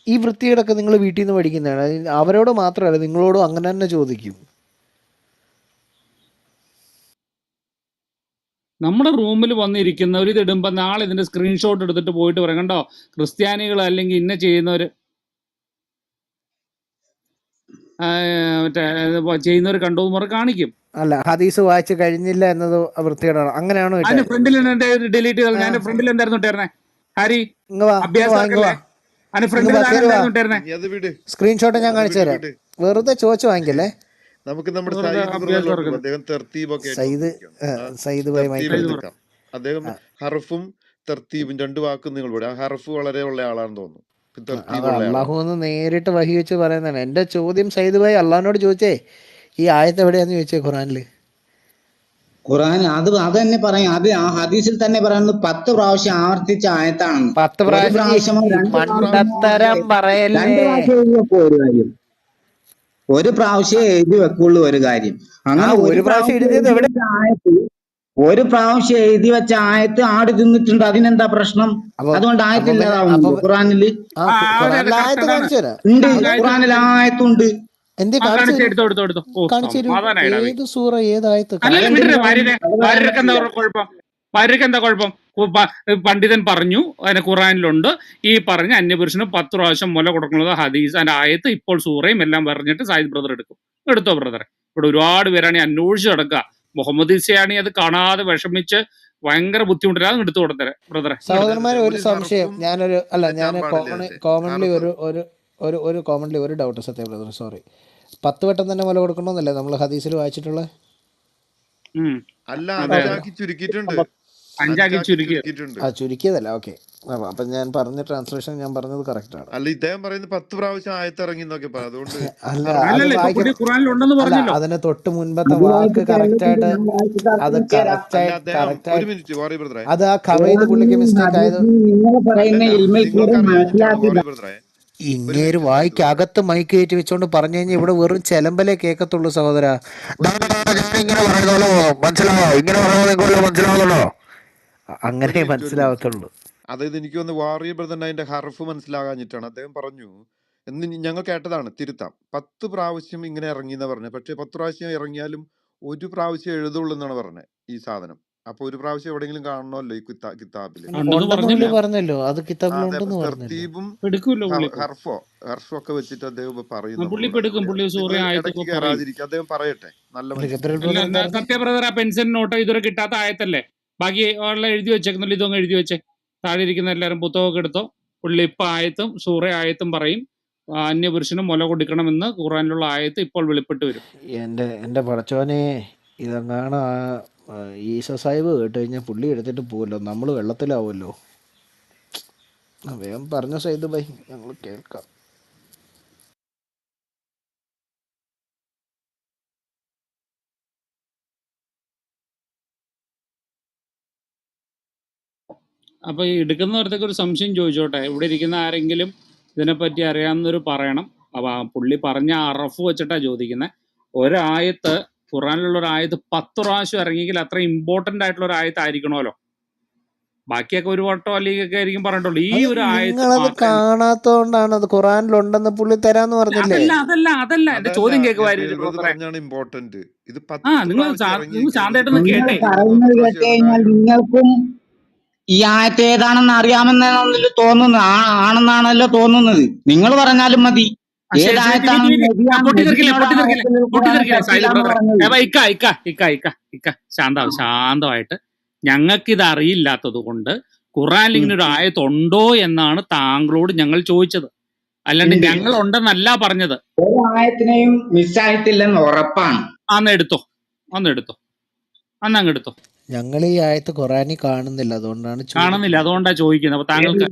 ഈ വൃത്തികേടൊക്കെ നിങ്ങൾ വീട്ടിൽ നിന്ന് പഠിക്കുന്നതാണ്. അവരോട് മാത്രമല്ല, നിങ്ങളോടും അങ്ങനെ തന്നെ ചോദിക്കും. നമ്മുടെ റൂമിൽ വന്നിരിക്കുന്നവർ ഇത് ഇടുമ്പോൾ നാളെ ഇതിന്റെ സ്ക്രീൻഷോട്ട് എടുത്തിട്ട് പോയിട്ട് പറയാം, കണ്ടോ ക്രിസ്ത്യാനികൾ അല്ലെങ്കിൽ ഇന്ന ചെയ്യുന്നവർ ചെയ്യുന്നവർ കണ്ടോ എന്ന് കാണിക്കും. അല്ല, ഹദീസ് വായിച്ച് കഴിഞ്ഞില്ല എന്നത് വൃത്തികേടാണ്. അങ്ങനെയാണോ? അതിന്റെ ഫ്രണ്ടിൽ ഡിലീറ്റ് ചെയ്ത് ഞാൻ ഫ്രണ്ടിൽ എന്തായിരുന്നു ഇട്ടേർന്നേ? ഹാരി സ്ക്രീൻഷോട്ട് ഞാൻ കാണിച്ചു തരാം. വെറുതെ ചോദിച്ചു വാങ്ങിക്കല്ലേ. നമുക്ക് നമ്മുടെ അദ്ദേഹം ഹർഫും തർത്തീബും 2 വാക്കും നിങ്ങൾ പറയും. ആ ഹർഫ് വളരെ ഉള്ള ആളാണെന്ന് തോന്നുന്നു. അത് തെർത്തീബുള്ള ആളാണ്. അള്ളാഹു എന്ന് നേരിട്ട് വഹി വെച്ച് പറയുന്നതാണ്. എൻ്റെ ചോദ്യം സയ്യിദ് ഭായി അള്ളാഹിനോട് ചോദിച്ചേ, ഈ ആയത്ത് എവിടെയാന്ന് ചോദിച്ചേ ഖുറാനിൽ. ഖുർആൻ അത് തന്നെ പറയും. അത് ആ ഹദീസിൽ തന്നെ പറയുന്നത് 10 പ്രാവശ്യം ആവർത്തിച്ച ആയത്താണെന്ന്. 10 ഒരു പ്രാവശ്യം പ്രാവശ്യമോ 2 10 പ്രാവശ്യം പ്രാവശ്യമോ മണ്ടത്തരം എഴുതി 2 പറയല്ലേ. പ്രാവശ്യം എഴുതി വെക്കൂ ഒരു കാര്യം. ഒരു പ്രാവശ്യം എഴുതി വെക്കുള്ളൂ ഒരു കാര്യം. ആ അങ്ങനെ ഒരു ഒരു പ്രാവശ്യം പ്രാവശ്യം എഴുതിയത് എഴുതി എവിടെ? വെച്ച ആയത്ത്, ഒരു പ്രാവശ്യം എഴുതി വെച്ച ആയത്ത് ആട് തിന്നിട്ടുണ്ട്. അതിനെന്താ പ്രശ്നം? അപ്പൊ അതുകൊണ്ട് അപ്പൊ പിന്നെ ആയത്തില്ലാതാവുന്നുണ്ടോ ഖുറാനില്? ആ ആ അതെ ഖുറാനിലെ അതെ കറക്റ്റ് ആയത്ത് അതാണ്. കാണിച്ചു തരാം. ഉണ്ട്, ആയത്ത് ഖുറാനിൽ എടുത്തു ആയത്തുണ്ട്. എന്തേ ആ കാണിച്ചു കാണിച്ച് തരൂ, എടുത്തോ. ഓ കാണിച്ചു തരൂ. സമാധാനായിടാ ഏത് സൂറ, ഏതായത്ത് അല്ലല്ല കാണിച്ചു വിടരെ അതെന്തിനു അത് പറയാൻ വാര്യർക്ക് എന്താ പറ്റില്ല. കുഴപ്പം? വാര്യർക്ക് എന്താ കുഴപ്പം? പണ്ഡിതൻ പറഞ്ഞു അതിന് ഖുറാനിലുണ്ട് ഈ പറഞ്ഞ അന്യപുരുഷന് 10 പ്രാവശ്യം മുല കൊടുക്കുന്നത് ഹദീസ് അതിന്റെ ആയത്ത് ഇപ്പോൾ സൂറയും എല്ലാം പറഞ്ഞിട്ട് സായിദ് ബ്രദർ എടുത്തോ ബ്രദറെ. ഇവിടെ ഒരുപാട് പേരാണ് അന്വേഷിച്ച് കിടക്കുക. മുഹമ്മദ് ഇസയാണി അത് കാണാതെ വിഷമിച്ച് ഭയങ്കര ബുദ്ധിമുട്ടില്ലാതെ എടുത്തു കൊടുത്തരെ ബ്രദറെ. സഹോദരന്മാരെ ഒരു ഒരു സംശയം. ഹർഫും ഞാനൊരു തെറ്റാൻ പാടില്ല. കോമൺലി ഹർഫ് ഒരു കോമൺലി ഒരു ഡൗട്ട് സത്യ ബ്രദർ, സോറി. 10 വട്ടം തന്നെ മുല കൊടുക്കണമെന്നല്ലേ നമ്മൾ ഹദീസിൽ വായിച്ചിട്ടുള്ളത്? അല്ല, അതെ അതെ അഞ്ചാക്കി ചുരുക്കിയിട്ടുണ്ട്. അഞ്ചാക്കി ചുരുക്കി ചുരുക്കിയിട്ടുണ്ട്. ആ ചുരുക്കിയതല്ല, ഓക്കെ. അപ്പം ഞാൻ പറഞ്ഞ ട്രാൻസ്ലേഷൻ ഞാൻ പറഞ്ഞത് കറക്റ്റാണ്. അല്ല, ഇദ്ദേഹം പറയുന്നത് 10 പ്രാവശ്യം ആയത്തിറങ്ങി എന്നൊക്കെ പറയാം. അതുകൊണ്ട് അല്ല അത് അല്ലല്ല ഇപ്പൊ പുതിയ ഖുറാനിലുണ്ടെന്ന് അല്ല, പറഞ്ഞല്ലോ. അതിന് തൊട്ട് മുൻപത്തെ അത് വാക്ക് വായിച്ചിട്ട് കറക്റ്റായിട്ട്, ഞാൻ വായിച്ചിട്ട് അത് അർത്ഥം തരാം. അല്ല, അദ്ദേഹം ഒരു കറക്റ്റായിട്ട് മിനിറ്റ് വാറി ബ്രദറെ. അത് ആ കവയിന്ന് പുള്ളിക്ക് ഖുറാനും മിസ്റ്റേക്ക് ആയത്. ഹദീസും നിങ്ങൾ പറയുന്ന അല്ലല്ല, ഇൽമിൽ കൂടെ നിങ്ങൾക്ക് അറിയാഞ്ഞിട്ടാണ് മനസ്സിലാക്കുക. വാറി ബ്രദറെ. ഒരു ഇങ്ങേര് മിനിറ്റ് സായിദ് വായിക്ക് ബ്രദറെ. അകത്ത് മൈക്ക് കയറ്റി വെച്ചോണ്ട് പറഞ്ഞു കഴിഞ്ഞാൽ ഇവിടെ വെറും ചെലമ്പലേ കേൾക്കത്തുള്ളൂ സഹോദര. ഒരു മിനിറ്റ് ഇങ്ങനെ പറയുന്നല്ലോ മനസ്സിലാവോ, ഇങ്ങനെ പറയുന്നത് മനസ്സിലാവുന്നുള്ളോ? അങ്ങനെ ഒരു മിനിറ്റ്. മനസ്സിലാവത്തുള്ളൂ. അതായത് എനിക്ക് ഒന്ന് വാറിയ ബ്രദറിന്റെ അതിന്റെ ഹർഫ് മനസ്സിലാകാഞ്ഞിട്ടാണ്. അദ്ദേഹം പറഞ്ഞു എന്ന് ഞങ്ങൾ കേട്ടതാണ്, തിരുത്താം. 10 പ്രാവശ്യം ഇങ്ങനെ ഇറങ്ങി എന്നാ പറഞ്ഞത്. പക്ഷെ 10 പ്രാവശ്യം ഇറങ്ങിയാലും ഒരു പ്രാവശ്യം എഴുതുള്ളൂ എന്നാണ് പറഞ്ഞത് ഈ സാധനം. അപ്പൊ ഒരു പ്രാവശ്യം എവിടെയെങ്കിലും കാണണമല്ലോ ഈ കിതാബില്. ഉണ്ടെന്ന് ഉണ്ടെന്ന് പുള്ളി പറഞ്ഞല്ലോ. പറഞ്ഞല്ലോ, അത് അതെ, അപ്പൊ കിതാബിലുണ്ടെന്ന് പറഞ്ഞല്ലോ. തെർത്തീബും എടുക്കൂല്ലോ പുള്ളി ഇപ്പൊ. ഹർഫും ഒക്കെ വെച്ചിട്ട് അദ്ദേഹം ഇപ്പൊ പറയും പുള്ളി ഇപ്പൊ നമ്മളോട് എടുക്കും. അടിപൊളിയാണ്. പുള്ളി നിങ്ങൾ സൂറ ആയത്ത് ഇടയ്ക്ക് ഇപ്പൊ പറയും. കയറാതിരിക്കുക, അദ്ദേഹം പറയട്ടെ. നല്ല അല്ല, മനുഷ്യൻ. ഗബ്രിയേൽ അല്ല ബ്രദർ പറഞ്ഞു. സത്യ ബ്രദർ ആ പെൻഷൻ നോട്ട് ഇതുവരെ കിട്ടാത്ത ആയത്തല്ലേ? ബാക്കി ഉള്ള എഴുതി വെച്ചേക്കുന്നില്ല, ഇതൊന്നും എഴുതി വെച്ചേ. താഴെ ഇരിക്കുന്ന എല്ലാവരും പുസ്തകമൊക്കെ എടുത്തോ. പുള്ളി ഇപ്പൊ ആയത്തും സൂറ ആയത്തും പറയും. അന്യപുരുഷന് മുല കൊടുക്കണമെന്ന് ഖുറാനിലുള്ള ആയത്ത് ഇപ്പോൾ വെളിപ്പെട്ട് വരും. എൻ്റെ പടച്ചോനെ, ഇതെങ്ങാണ് ഈശോ സാഹിബ് കേട്ട് കഴിഞ്ഞാൽ പുള്ളി എടുത്തിട്ട് പോവല്ലോ, നമ്മൾ വെള്ളത്തിലാവുമല്ലോ. വേഗം പറഞ്ഞ സൈദ് ബൈ, ഞങ്ങൾ കേൾക്കാം. അപ്പൊ ഈ എടുക്കുന്നവരത്തൊക്കെ ഒരു സംശയം ചോദിച്ചോട്ടെ. ഇവിടെ ഇരിക്കുന്ന ആരെങ്കിലും ഇതിനെപ്പറ്റി അറിയാവുന്നവർ പറയണം. അപ്പൊ ആ പുള്ളി പറഞ്ഞ അറഫ് വെച്ചിട്ടാ ചോദിക്കുന്നത്. ഒരായത്ത് ഖുറാനിലുള്ള ഒരു ആയത്ത് 10 പ്രാവശ്യം ഇറങ്ങിയെങ്കിൽ അത്ര ഇമ്പോർട്ടന്റ് ആയിട്ടുള്ള ഒരു ആയത്ത് ആയിരിക്കണമല്ലോ. ബാക്കിയൊക്കെ ഒരു വട്ടോ അല്ലെങ്കിൽ ഒക്കെ ആയിരിക്കും പറഞ്ഞിട്ടുള്ളൂ. ഈ അത് ഒരു ആയത്ത് നിങ്ങളത് മാത്രമേ. കാണാത്തോണ്ടാണ്. അത് ഖുറാനിലുണ്ടെന്ന് പുള്ളി തരാന്ന് പറഞ്ഞില്ലേ. അതല്ല എന്റെ അതല്ല, ചോദ്യം കേൾക്കുവാ ഗബ്രിയേൽ ബ്രദർ പറഞ്ഞാണ് ഇമ്പോർട്ടന്റ്. ഇത് 10 നിങ്ങൾ പ്രാവശ്യം ഇറങ്ങിയെങ്കിൽ ശാന്തമായിട്ടൊന്ന് നിങ്ങൾ കേട്ടെ. പറയുന്നത് കേട്ട് കഴിഞ്ഞാൽ നിങ്ങൾക്കും ഈ ആയത്ത് ഏതാണെന്ന് അറിയാമെന്നാണല്ലോ തോന്നുന്നത്. ആണെന്നാണല്ലോ തോന്നുന്നത്. നിങ്ങൾ പറഞ്ഞാലും മതി. ഏതായത്താണെന്ന് പൊട്ടിത്തെറിക്കില്ലേ സായിദ് ബ്രദറെ? പറഞ്ഞത്. ശാന്തമായിട്ട് ഞങ്ങൾക്കിത് അറിയില്ലാത്തത് കൊണ്ട് ഖുറാനിൽ ഇങ്ങനെ ഒരു ആയത്തുണ്ടോ എന്നാണ് താങ്കളോട് ഞങ്ങൾ ചോദിച്ചത്. അല്ലാണ്ട് ഉണ്ട്. ഞങ്ങൾ ഉണ്ടെന്നല്ല പറഞ്ഞത്. ഒരു ആയത്തിനെയും മിസ്സായിട്ടില്ലെന്ന് ഉറപ്പാണ്. അന്ന് എടുത്തോ അങ്ങ് എടുത്തോ. ഞങ്ങൾ ഈ ആയത്ത് ഖുറാനിൽ കാണുന്നില്ല, അതുകൊണ്ടാണ് കാണുന്നില്ല, അതുകൊണ്ടാ ചോദിക്കുന്നത്. അപ്പൊ താങ്കൾക്ക്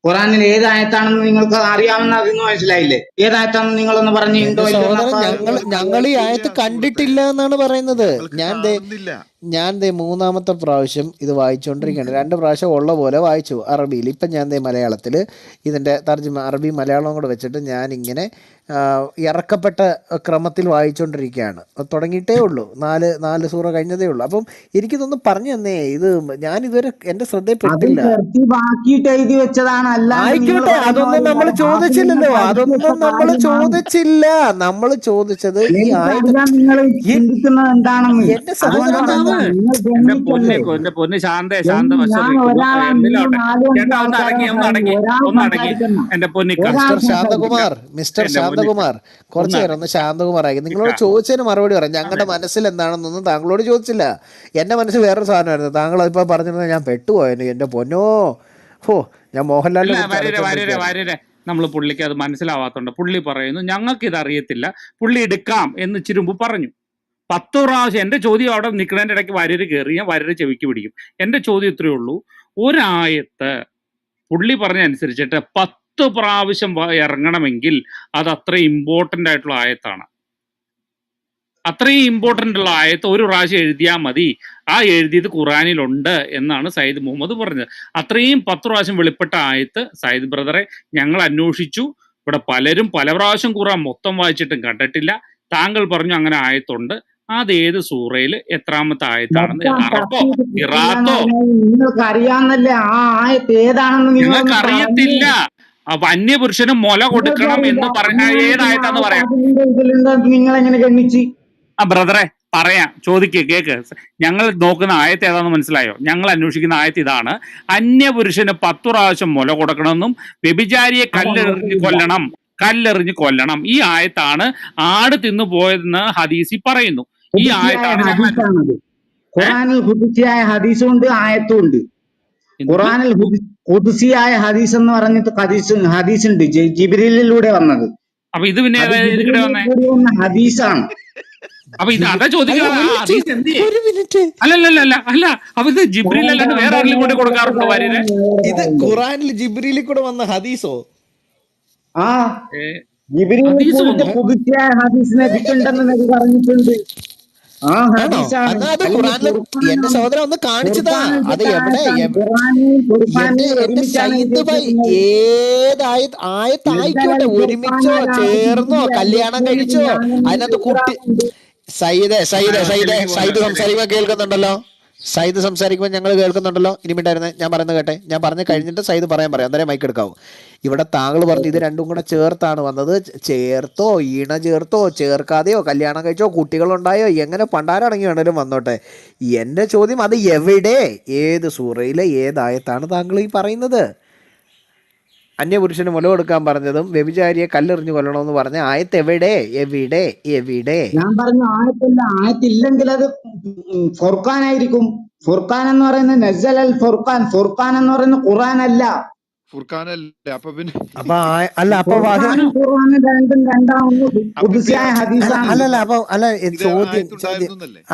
ഖുറാനിൽ ഏതായത്താണെന്ന് നിങ്ങൾക്ക് അറിയാമെന്ന് അതിന് മനസ്സിലായില്ലേ? ഏതായത്താണെന്ന് നിങ്ങളൊന്ന് പറഞ്ഞു എന്റെ ഉണ്ടോ ഇല്ലെന്ന് സഹോദരൻ, ഞങ്ങൾ ഈ ആയത്ത് കണ്ടിട്ടില്ല എന്നാണ് പറയുന്നത്. ഞാൻ ദേ 3-ാമത്തെ പ്രാവശ്യം ഇത് വായിച്ചുകൊണ്ടിരിക്കുകയാണ്. 2 പ്രാവശ്യം ഉള്ള പോലെ വായിച്ചു അറബിയിൽ. ഇപ്പം ഞാൻ ദേ മലയാളത്തിൽ ഇതിൻ്റെ തർജ്ജമ അറബി മലയാളവും കൂടെ വെച്ചിട്ട് ഞാനിങ്ങനെ ഇറക്കപ്പെട്ട ക്രമത്തിൽ വായിച്ചുകൊണ്ടിരിക്കുകയാണ്. തുടങ്ങിയിട്ടേ ഉള്ളൂ, 4 സൂറ കഴിഞ്ഞതേ ഉള്ളൂ. അപ്പം എനിക്കിതൊന്ന് പറഞ്ഞു തന്നേ. ഇത് ഞാൻ ഇതുവരെ എൻ്റെ ശ്രദ്ധയിൽപ്പെട്ടില്ല. എഴുതി വെച്ചതാണ്. ആയിക്കോട്ടെ, അതൊന്നും നമ്മൾ ചോദിച്ചില്ലല്ലോ. നമ്മൾ ചോദിച്ചത് ഈ ആയത്ത്. എന്റെ സഹോദരൻ, എന്റെ പൊന്ന് ശാന്ത ചേട്ടാ ഒന്ന് അടങ്ങി എന്റെ പൊന്നിക്ക. മിസ്റ്റർ ശാന്തകുമാർ കുറച്ചു നേരം ഒന്ന് ശാന്തകുമാറായി. നിങ്ങളോട് ചോദിച്ചതിന് മറുപടി പറയാം. ഞങ്ങളുടെ മനസ്സിൽ എന്താണെന്നൊന്നും താങ്കളോട് ചോദിച്ചില്ല. എന്റെ മനസ്സിൽ വേറൊരു സാധനമായിരുന്നു. താങ്കൾ ഇപ്പൊ പറഞ്ഞിരുന്നത് ഞാൻ പെട്ടുപോയെന്ന്. എന്റെ പൊന്നോ, ഞാൻ മോഹൻലാലിനെ നമ്മൾ പുള്ളിക്ക് അത് മനസ്സിലാവാത്തോണ്ട് പുള്ളി പറയുന്നു ഞങ്ങൾക്ക് ഇത് അറിയത്തില്ല, പുള്ളി എടുക്കാം എന്ന് ഇച്ചിരി മുമ്പ് പറഞ്ഞു. 10 പ്രാവശ്യം. എന്റെ ചോദ്യം അവിടെ നിൽക്കുന്നതിന്റെ ഇടയ്ക്ക് വരര് കയറി ഞാൻ വരര് ചെവിക്ക് പിടിക്കും. എന്റെ ചോദ്യം ഇത്രയേ ഉള്ളൂ. ഒരായത്ത് പുള്ളി പറഞ്ഞ അനുസരിച്ചിട്ട് 10 പ്രാവശ്യം ഇറങ്ങണമെങ്കിൽ അത് അത്രയും ഇമ്പോർട്ടൻ്റ് ആയിട്ടുള്ള ആയത്താണ്. അത്രയും ഇമ്പോർട്ടൻ്റ് ഉള്ള ആയത്ത് ഒരു പ്രാവശ്യം എഴുതിയാൽ മതി, ആ എഴുതിയത് ഖുറാനിലുണ്ട് എന്നാണ് സയ്യിദ് മുഹമ്മദ് പറഞ്ഞത്. അത്രയും 10 പ്രാവശ്യം വെളിപ്പെട്ട ആയത്ത് സയ്യിദ് ബ്രദറെ ഞങ്ങൾ അന്വേഷിച്ചു, ഇവിടെ പലരും പല പ്രാവശ്യം ഖുറാൻ മൊത്തം വായിച്ചിട്ടും കണ്ടിട്ടില്ല. താങ്കൾ പറഞ്ഞു അങ്ങനെ ആയത്തുണ്ട്, അതേത് സൂറയിൽ എത്രാമത്തെ ആയത്താണെന്ന്? അറബോ ഇറാത്തോ നിങ്ങൾക്ക് അറിയാന്നല്ലേ ആ ആയത്ത് ഏതാണെന്ന് ഞങ്ങൾക്ക് അറിയത്തില്ല. അപ്പൊ അന്യപുരുഷന് മുല കൊടുക്കണം എന്ന് പറഞ്ഞ ഏതായത്താന്ന് പറയാം. നിങ്ങൾ എങ്ങനെ ഗണ്ണിച്ച്? ആ ബ്രദറെ പറയാം, കേക്ക്. ഞങ്ങൾ നോക്കുന്ന ആയത്ത് ഏതാണെന്ന് മനസ്സിലായോ? ഞങ്ങൾ അന്വേഷിക്കുന്ന ആയത്ത് ഇതാണ്: അന്യപുരുഷന് 10 പ്രാവശ്യം മുല കൊടുക്കണമെന്നും വ്യഭിചാരിയെ കല്ലെറിഞ്ഞ് കൊല്ലണം. ഈ ആയത്താണ് ആട് തിന്നു പോയതെന്ന് ഹദീസിൽ പറയുന്നു. ഈ ആയത്താണ് ഖുറാനിൽ ഖുദ്സിയായ ഹദീസും ഉണ്ട്, ആയത്തും ഉണ്ട്. ഖുറാനിൽ ഖുദ്സിയായ ഹദീസ് എന്ന് പറഞ്ഞിട്ട് ഹദീസ് ഉണ്ട്, ജിബ്രീലിലൂടെ വന്നത്. അപ്പൊ ഇത് പിന്നെ ഹദീസാണ്. അപ്പൊ ഇത് അതാ ചോദിക്കുന്നത്. അല്ല അപ്പൊ ഇത് ജിബ്രീൽ അല്ലാണ്ട് വേറെ ആരെങ്കിലും കൂടെ കൊടുക്കാറുണ്ടോ ഭാര്യനെ? ഇത് ഖുറാനിൽ ജിബ്രീലിൽ കൂടെ വന്ന ഹദീസോ? ആ ഖുദ്സിയായ ഹദീസിനെ കിട്ടുണ്ടെന്ന് നബി പറഞ്ഞിട്ടുണ്ട്. എന്റെ സഹോദരൻ ഒന്ന് കാണിച്ചതാ. അത് എവിടെ ആയത്തായിക്കോട്ടെ, ഒരുമിച്ചോ ചേർന്നോ കല്യാണം കഴിച്ചോ അതിനകത്ത് കുട്ടി സയ്യിദ് സംസാരിക്കുമ്പോ കേൾക്കുന്നുണ്ടല്ലോ, സയ്യിദ് സംസാരിക്കുമ്പോൾ ഞങ്ങൾ കേൾക്കുന്നുണ്ടല്ലോ. ഇനി മിണ്ടായിരുന്നേ, ഞാൻ പറയുന്നത് കേട്ടെ. ഞാൻ പറഞ്ഞു കഴിഞ്ഞിട്ട് സയ്യിദ് പറയാം, അന്നേരം മൈക്ക് എടുക്കാവും. ഇവിടെ താങ്കൾ പറഞ്ഞു ഇത് രണ്ടും കൂടെ ചേർത്താണ് വന്നത്. ചേർത്തോ, ഈണ ചേർത്തോ, ചേർക്കാതെയോ, കല്യാണം കഴിച്ചോ, കുട്ടികളുണ്ടായോ, എങ്ങനെ പണ്ടാരടങ്ങി വേണേലും വന്നോട്ടെ. എൻ്റെ ചോദ്യം അത് എവിടെ, ഏത് സൂറയിലെ ഏതായത്താണ് താങ്കൾ ഈ പറയുന്നത്? അന്യപുരുഷന് മുല കൊടുക്കാൻ പറഞ്ഞതും വ്യഭിചാരിയെ കല്ലെറിഞ്ഞു കൊല്ലണമെന്ന് പറഞ്ഞ ആയത്ത് എവിടെ എവിടെ എവിടെ? ഞാൻ പറഞ്ഞു ആയത്തല്ല, ആയത്തില്ലെങ്കിൽ അത് ഫുർഖാൻ ആയിരിക്കും. ഫുർഖാൻ എന്ന് പറയുന്നത് നസ്സൽ അൽ ഫുർഖാൻ, ഫുർഖാൻ എന്ന് പറയുന്നത് ഖുർആൻ അല്ല. അപ്പൊ പിന്നെ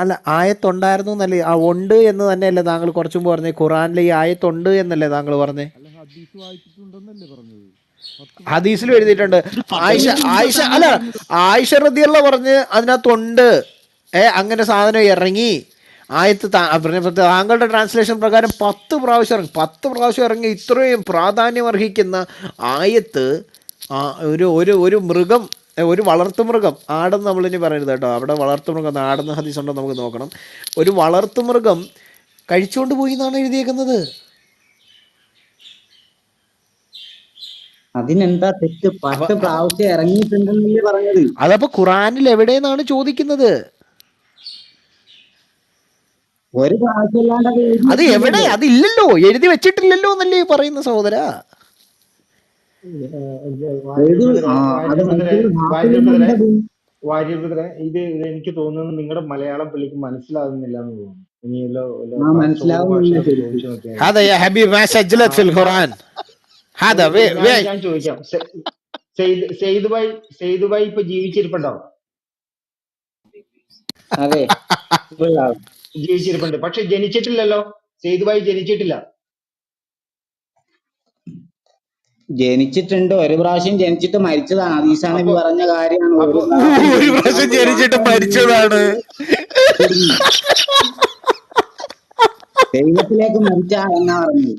അല്ല ആയത്തുണ്ടായിരുന്നു എന്നല്ലേ, ആ ഉണ്ട് എന്ന് തന്നെയല്ലേ താങ്കൾ കുറച്ചു മുമ്പ് പറഞ്ഞേ? ഖുറാനിലെ ഈ ആയത്തുണ്ട് എന്നല്ലേ താങ്കൾ പറഞ്ഞേ? ഹദീസിലും എഴുതിയിട്ടുണ്ട്. ആയിഷ റളിയല്ലാഹു പറഞ്ഞ് അതിനകത്തുണ്ട്, അങ്ങനെ സാധനം ഇറങ്ങി. ആയത്ത് താങ്കളുടെ ട്രാൻസ്ലേഷൻ പ്രകാരം 10 പ്രാവശ്യം ഇറങ്ങി. 10 പ്രാവശ്യം ഇറങ്ങി ഇത്രയും പ്രാധാന്യം അർഹിക്കുന്ന ആയത്ത് ഒരു മൃഗം, ഒരു വളർത്തുമൃഗം, ആടെന്ന് നമ്മളിനി പറയരുത് കേട്ടോ, അവിടെ വളർത്തുമൃഗം ആടെന്ന് ഹദീസ് ഉണ്ടോ നമുക്ക് നോക്കണം. ഒരു വളർത്തുമൃഗം കഴിച്ചുകൊണ്ട് പോയി എന്നാണ് എഴുതിയേക്കുന്നത്. അതിനെന്താ തെറ്റ്? 10 പ്രാവശ്യം ഇറങ്ങിയിട്ടുണ്ടെന്നല്ലേ പറഞ്ഞത്. അതപ്പോ ഖുറാനിൽ എവിടെയെന്നാണ് ചോദിക്കുന്നത്? ഒരു പ്രാവശ്യം അത് എവിടെ? അതില്ലല്ലോ, എഴുതി വെച്ചിട്ടില്ലല്ലോ എന്നല്ലേ പറയുന്ന സഹോദര. വാര്യബ്രദറെ, ഇത് എനിക്ക് തോന്നുന്നു നിങ്ങളുടെ മലയാളം പുള്ളിക്ക് മനസ്സിലാകുന്നില്ല എന്ന് തോന്നുന്നു. ഞാൻ ചോദിക്കാം, സെയ്ദുബായി ഇപ്പൊ ജീവിച്ചിരിപ്പുണ്ടോ? അതെ, ജീവിച്ചിരിപ്പുണ്ട്. പക്ഷെ ജനിച്ചിട്ടില്ലല്ലോ, സെയ്ദുബായി ജനിച്ചിട്ടില്ല. ജനിച്ചിട്ടുണ്ട്, ഒരു പ്രാവശ്യം ജനിച്ചിട്ട് മരിച്ചതാണ്. ഈസാ നബി പറഞ്ഞ കാര്യമാണ്. ഒരു പ്രാവശ്യം ജനിച്ചിട്ട് മരിച്ചതാണ്. ദൈവത്തിലേക്ക് മരിച്ച എന്നാ പറഞ്ഞത്.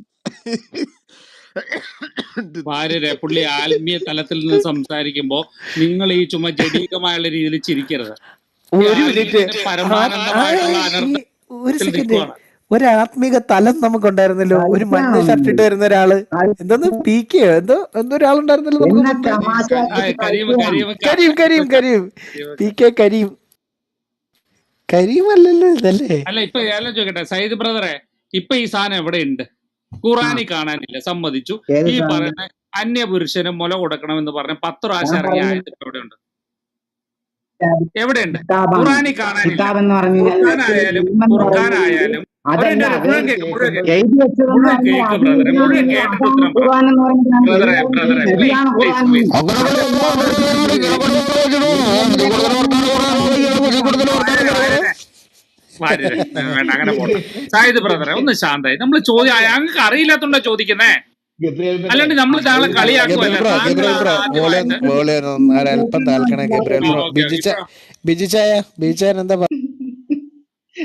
ഭാര്യരെ പുള്ളി ആത്മീയ തലത്തിൽ നിന്ന് സംസാരിക്കുമ്പോ നിങ്ങൾ ഈ ചുമ ജഡീകമായുള്ള രീതിയിൽ ചിരിക്കരുത്. ഒരു സെക്കൻഡ്, ഒരു ആത്മീക തലം നമുക്കുണ്ടായിരുന്നല്ലോ. ഒരു മഞ്ഞ ഷർട്ട് ഇട്ട് വരുന്ന ഒരാള്, എന്തോന്ന് PK എന്തോ ഒരാളുണ്ടായിരുന്നല്ലോ കരീം അല്ലല്ലോ ഇതല്ലേ? അല്ല ഇപ്പൊ ചോദിക്കട്ടെ സയ്യിദ് ബ്രദറെ, ഇപ്പൊ ഈ സാധനം എവിടെ ഉണ്ട്? ഖുറാനിൽ കാണാനില്ല, സമ്മതിച്ചു. ഈ പറയുന്ന അന്യപുരുഷന് മുല കൊടുക്കണം എന്ന് പറഞ്ഞ 10 പ്രാവശ്യം ഇറങ്ങിയ ആയത്ത് എവിടെയുണ്ട്? എവിടെയുണ്ട്? ഖുറാനിൽ കാണാനില്ല. ഖുർആനായാലും മുഴുവൻ കേക്ക് ബ്രദറെ, മുഴുവൻ കേട്ടിട്ട് ഉത്തരം ബ്രദറെ. വേണ്ട, അങ്ങനെ പോട്ടെ. സായിദ് ബ്രദറെ ഒന്ന് ശാന്തായി. നമ്മൾ ചോദ്യം ഞങ്ങൾക്ക് അറിയില്ലാത്തോണ്ടാ ചോദിക്കുന്നേ. ഗബ്രിയേൽ ബ്രദറെ അല്ലാണ്ട് നമ്മൾ താങ്കളെ ഒരു കളിയാക്കുമല്ല. ഗബ്രിയേൽ താങ്കളാണ് ബ്രോ ആദ്യമായിട്ട് വോളിയം ഒരല്പം താൽക്കണേ ഗബ്രിയേൽ ബ്രോ. Okay okay. ബിജിച്ചായൻ എന്താ